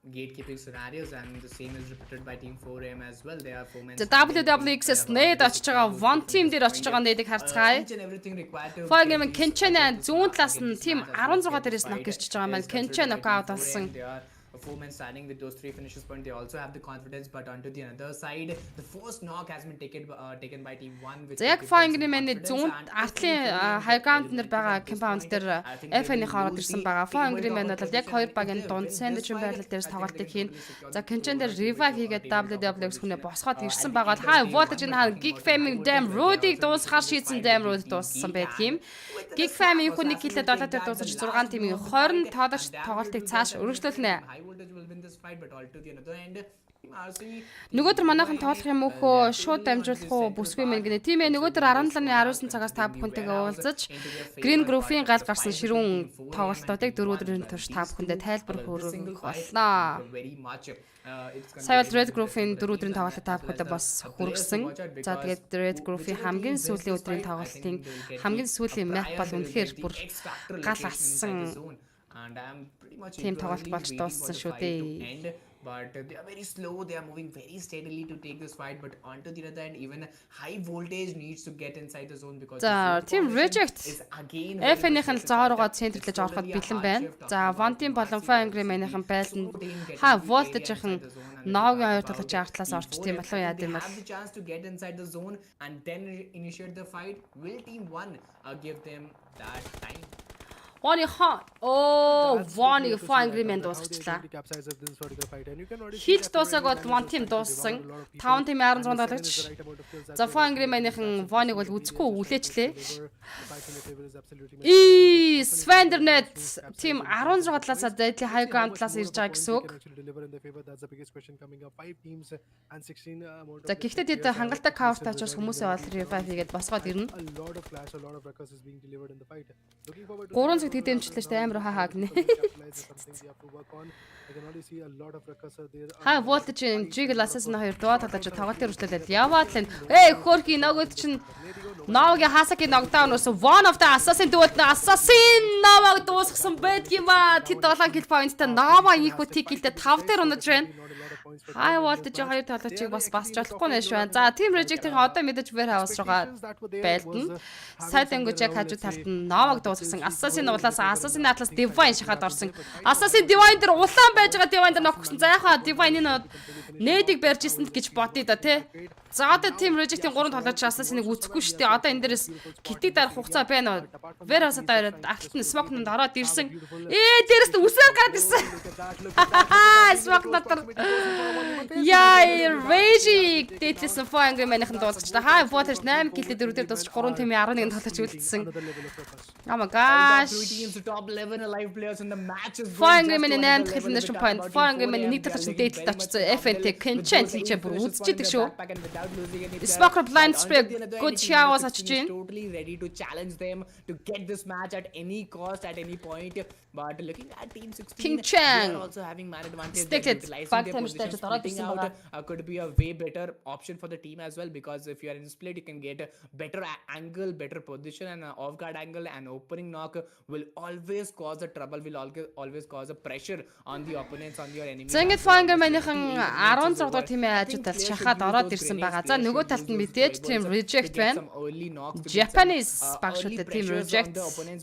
gatekeeping scenarios, and the same is repeated by Team 4M as well. They are 4 men. За WWX-с нээд очиж байгаа one team дээр очиж байгаа нээдийг харцгаая. Фойгрэм Кенчэн зүүн талаас нь team 16 дээрээс нок ирчихэж байгаа маань Кенчэн нокаут болсон. 4 men standing with those 3 finishes point. They also have the confidence, but onto the other side, the first knock has been taken by Team 1. За яг Фойгрэм-ийн зүүн артлын хайгаунд нэр байгаа компаунд дээр FN-ийн ороод ирсэн байгаа. Фойгрэм-ийн бол яг хоёр багийн дунд сэндвич байрлал дээрс тоглолтыг хийн. За Кенчэн дээр revive хийгээд WWX хүнээ босгоод ирсэн байгаа. Хаа voltage хаа Gig Fame Dam Road-ыг дуусгахаар шийдсэн Dam Road дууссан байдгийн. Gig Fame хүний хилээд 7 дээр дуусаж 6 тимийн 20 тоодогч тоглолтыг цааш өргөжлүүлнэ. Voltage will win this fight, but all to the other end, Team RC. Нөгөөдөр манайхан тоглох юм уу хөө шууд дамжуулах уу бүсгүй мэн гэнэ. Тийм ээ нөгөөдөр 17-19 цагаас та бүхэнтэйгээ уулзаж Green Group-ийн гал гарсан ширүүн тоглолтуудыг 4 өдрийн турш та бүхэндээ тайлбар хүргэх болно. Сая бол Red Group-ийн 4 өдрийн тоглолтыг та бүхэндээ бас хүргэсэн. За тэгээд Red Group-ийн хамгийн сүүлийн өдрийн тоглолтын хамгийн сүүлийн map бол үнэхээр бүр гал гарсан. Team тоглолт болж дууссан шүү дээ. But they are very slow. They are moving very steadily to take this fight. But onto the other end, even high voltage needs to get inside the zone because the Team Reject FN-ийн зоорогоо центрлэж ороход бэлэн байна. За One-ийн болон Fangrim-ийн байланд хаа voltage-ийн Ногийн хоёр тоглож артлаас орч тийм болов яа гэм бол. Have the chance to get inside the zone and then initiate the fight. Will Team 1 give them that time? One Fangrim-ийн дуусчихлаа. Хийж дуусаагаад One Team дууссан. 5 team 16 тоглож. За Fangrim-ийн One-ыг бол үзэхгүй үлээчлээ. Svendernet Team 16 талаас Deadly High Ground талаас ирж байгаа гэсэн үг. За гэхдээ тэд хангалттай cover-тай учраас хүмүүсээ бол revive хийгээд босгоод ирнэ. 3 цаг тэдэмжлээ штэ амар хаа гинэ. Хаа voltage Jiggle Assassin 2 доо тоглож тоглолтын үргэлжлүүлээд яваад л хөөрхи нөгөөд чинь Ногийн хасагийн knockdown ус one of the assassin дүүл assassin Новаг дуусгасан байдгийм ба тэд 7 kill point-тай Нова ийхүү тикэлтэй 5 дээр унаж байна. High voltage хоёр тоглолтыг бас басч болохгүй нэш байна. За Team Reject-ийн одоо мэдээж warehouse руугаа байлдана. Side language яг хажуу талд нь Novag дуусгасан. Assassin улаас Assassin атлаас Divine шахаад орсон. Assassin Divine дээр улаан байж байгаа Divine дээр ноксон. За яхаа Divine энэ нээдийг барьж исэн гэж бодъё да тий. За одоо Team Reject-ийн 3 тоглож Assassin-ыг үүсэхгүй шүү дээ. Одоо энэ дээрээс китиг дарах хугацаа байна уу? Warehouse дээр артлт нь smoke нүнд ороод ирсэн. Дээрээс үсээр гараад ирсэн. Smoke дотор яа Rage дээдлсэн Fangrim-ийнхэн дуусчихлаа. Хаа voltage 8 kill дээр 4 дээр дуусч 3 team 11 тоглож үлдсэн. Oh my gosh. Top 11 alive players in the match. Fangrim-ийн 8 kill nation point. Fangrim-ийн нэг талч дээдлэлт очсон. FN-тэй Kenchen тийч бүр үзчихдэг шүү. Smoker blind spray good showers очиж байна. Totally ready to challenge them to get this match at any cost at any point. But looking at Team 16, they are also having man advantage. Could be a way better option for the team as well, because if you are in split, you can get a better angle, better position, and an off guard angle. And opening knock will always cause a trouble, will always cause a pressure on the opponents, on your enemies. За ингэж Fangrim-ийн 16 дугаар тимээ хажуудалд шахаад ороод ирсэн байгаа. За нөгөө талд нь мэдээж Team Reject байна. Japanese багшууд Team Reject.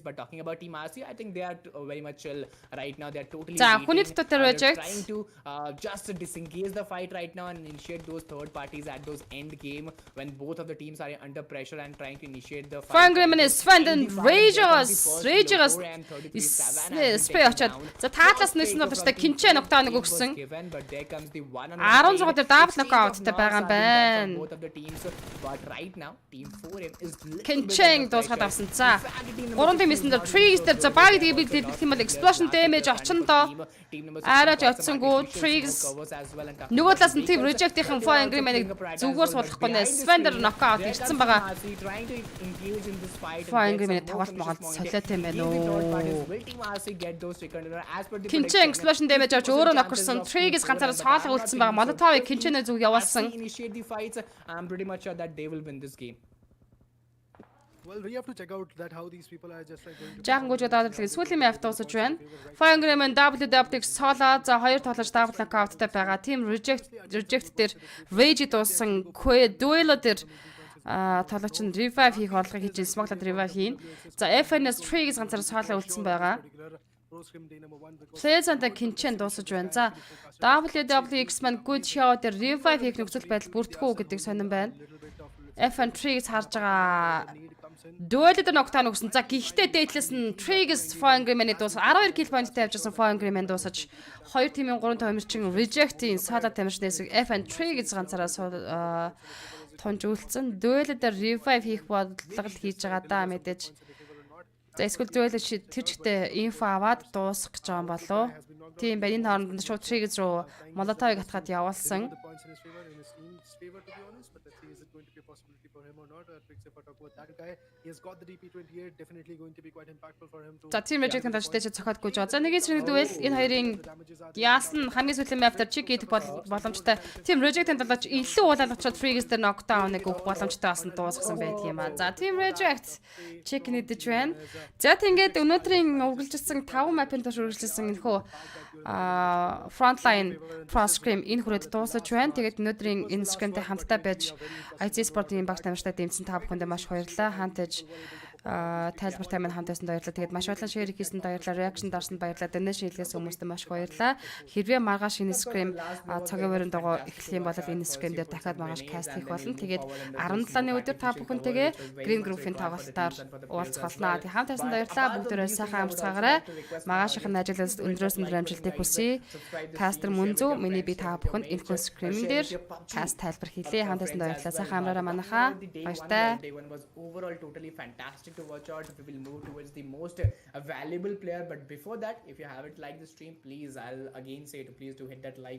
But talking about Team RC, I think they are very much chill right now. They are totally trying to just disengage the fight right now and initiate those third parties at those end game when both of the teams are under pressure and trying to initiate the fight. Fangrim is Fandon Ragers спэй очоод за таатлаас нэсэн бол та Кинчэ ногтааныг өгсөн. 16 дээр double knockout-тай байгаа юм байна. Кинчэ дуусгаад авсан. За 3 team эсэндээ Trees дээр за баг би хэлэх юм бол explosion damage очиндоо арайж очсонгүй Trees нөгөө талаас нь Team Reject-ийн Fangrim-ийг зүгээр суулгахгүй нэ Svander knockout ирсэн байгаа. Fangrim-ийн тоглолт моголд солиотой юм байна уу. Кинчэ explosion damage авч өөрөө нокорсон. Trees ганцаараа соолго үлдсэн байгаа. Molotov-ыг Кинчэнэ зүг явуулсан. I'm pretty much sure that they will win this game. Well, we have to check out that how these people are just like going to Жаахан perform гүйж and удаад see how хэлээ. they're Сүүлийн going to map take over the дуусаж points in байна. their favor. Right Fire now, Emblem WWX соолоо за хоёр тоглож double knockoutтай байгаа. Team reject дээр Rage дууссан, Duelo дээр тоглогч нь revive хийх орлогыг хийж Smoke-лад revive хийн. За FNS Tree-гээс ганцаараа соолоо үлдсэн байгаа. Pleasant Kinchen дуусаж байна. За WWX маань good show дээр revive хийх нөхцөл байдал бүрдэхүү гэдэг сонирн байна. FN Tree-гээс харж байгаа Duel дээр ногтаа нүгсэн. За гэхдээ дээдлээс нь Triggs Fire Emblem-ийн дуусах 12 kill point-тэй авчихсан Fire Emblem-ийн дуусаж 2 тимийн 3 томирчин Reject-ийн Sala тамирчнээс FN Triggs ганцаараа тунж үлдсэн. Duel дээр revive хийх бодлого хийж байгаа даа мэдээж. За эсвэл Duel тэр чигтээ info аваад дуусгах гэж байгаа юм болов. Тийм байна. Энэ хооронд шууд Triggs руу Molotov-ыг атгаад явуулсан. За team reject-ийн талчтай цохоод гүйж байгаа. За нэгэн сэрэгдвэл энэ хоёрын яасан хамгийн сүүлийн map дээр чиг идэх боломжтой. Team reject-ийн талаач илүү уулалгачаад Freeze дээр knockdown-ыг өгөх боломжтой басан дуусгасан байдаг юм аа. За team reject чиг нэгдэж байна. За тэгээд өнөөдрийн үргэлжилсэн 5 map-ын турш үргэлжилсэн энэхүү frontline pro scrim энэ хүрээд дуусаж байна. Тэгээд өнөөдрийн энэ scrim-тэй хамтдаа байж IT Sport-ийн багш тамирчтай дэмжсэн та бүхэндээ маш баярлалаа. Хаантаж тайлбартай минь хамтаасан баярлалаа. Тэгээд маш олон share хийсэнд баярлалаа. Reaction дарсанд баярлалаа. Donation хийлгээс хүмүүстээ маш баярлалаа. Хэрвээ маргааш энэ scrim цагийн өрөөнд дагуу эхлэх юм бол энэ scrim дээр дахиад маргааш cast хийх болно. Тэгээд 17-ны өдөр та бүхэнтэйгээ Green Group-ийн тоглолтоор уулзах болно. Тэгээд хамтаасан баярлалаа. Бүгдээрээ сайхан амарцгаагаарай. Маргаашийн ажилаас өндрөөс өндөр амжилтыг хүсье. Caster Мөнзөө миний би та бүхэнд энэ scrim дээр cast тайлбар хийлээ. Хамтаасан баярлалаа. Сайхан амраараа манайхаа. Баяртай. Day one was overall totally fantastic to watch out. We will move towards the most valuable player, but before that, if you haven't liked the stream, please, I'll again say to please do hit that like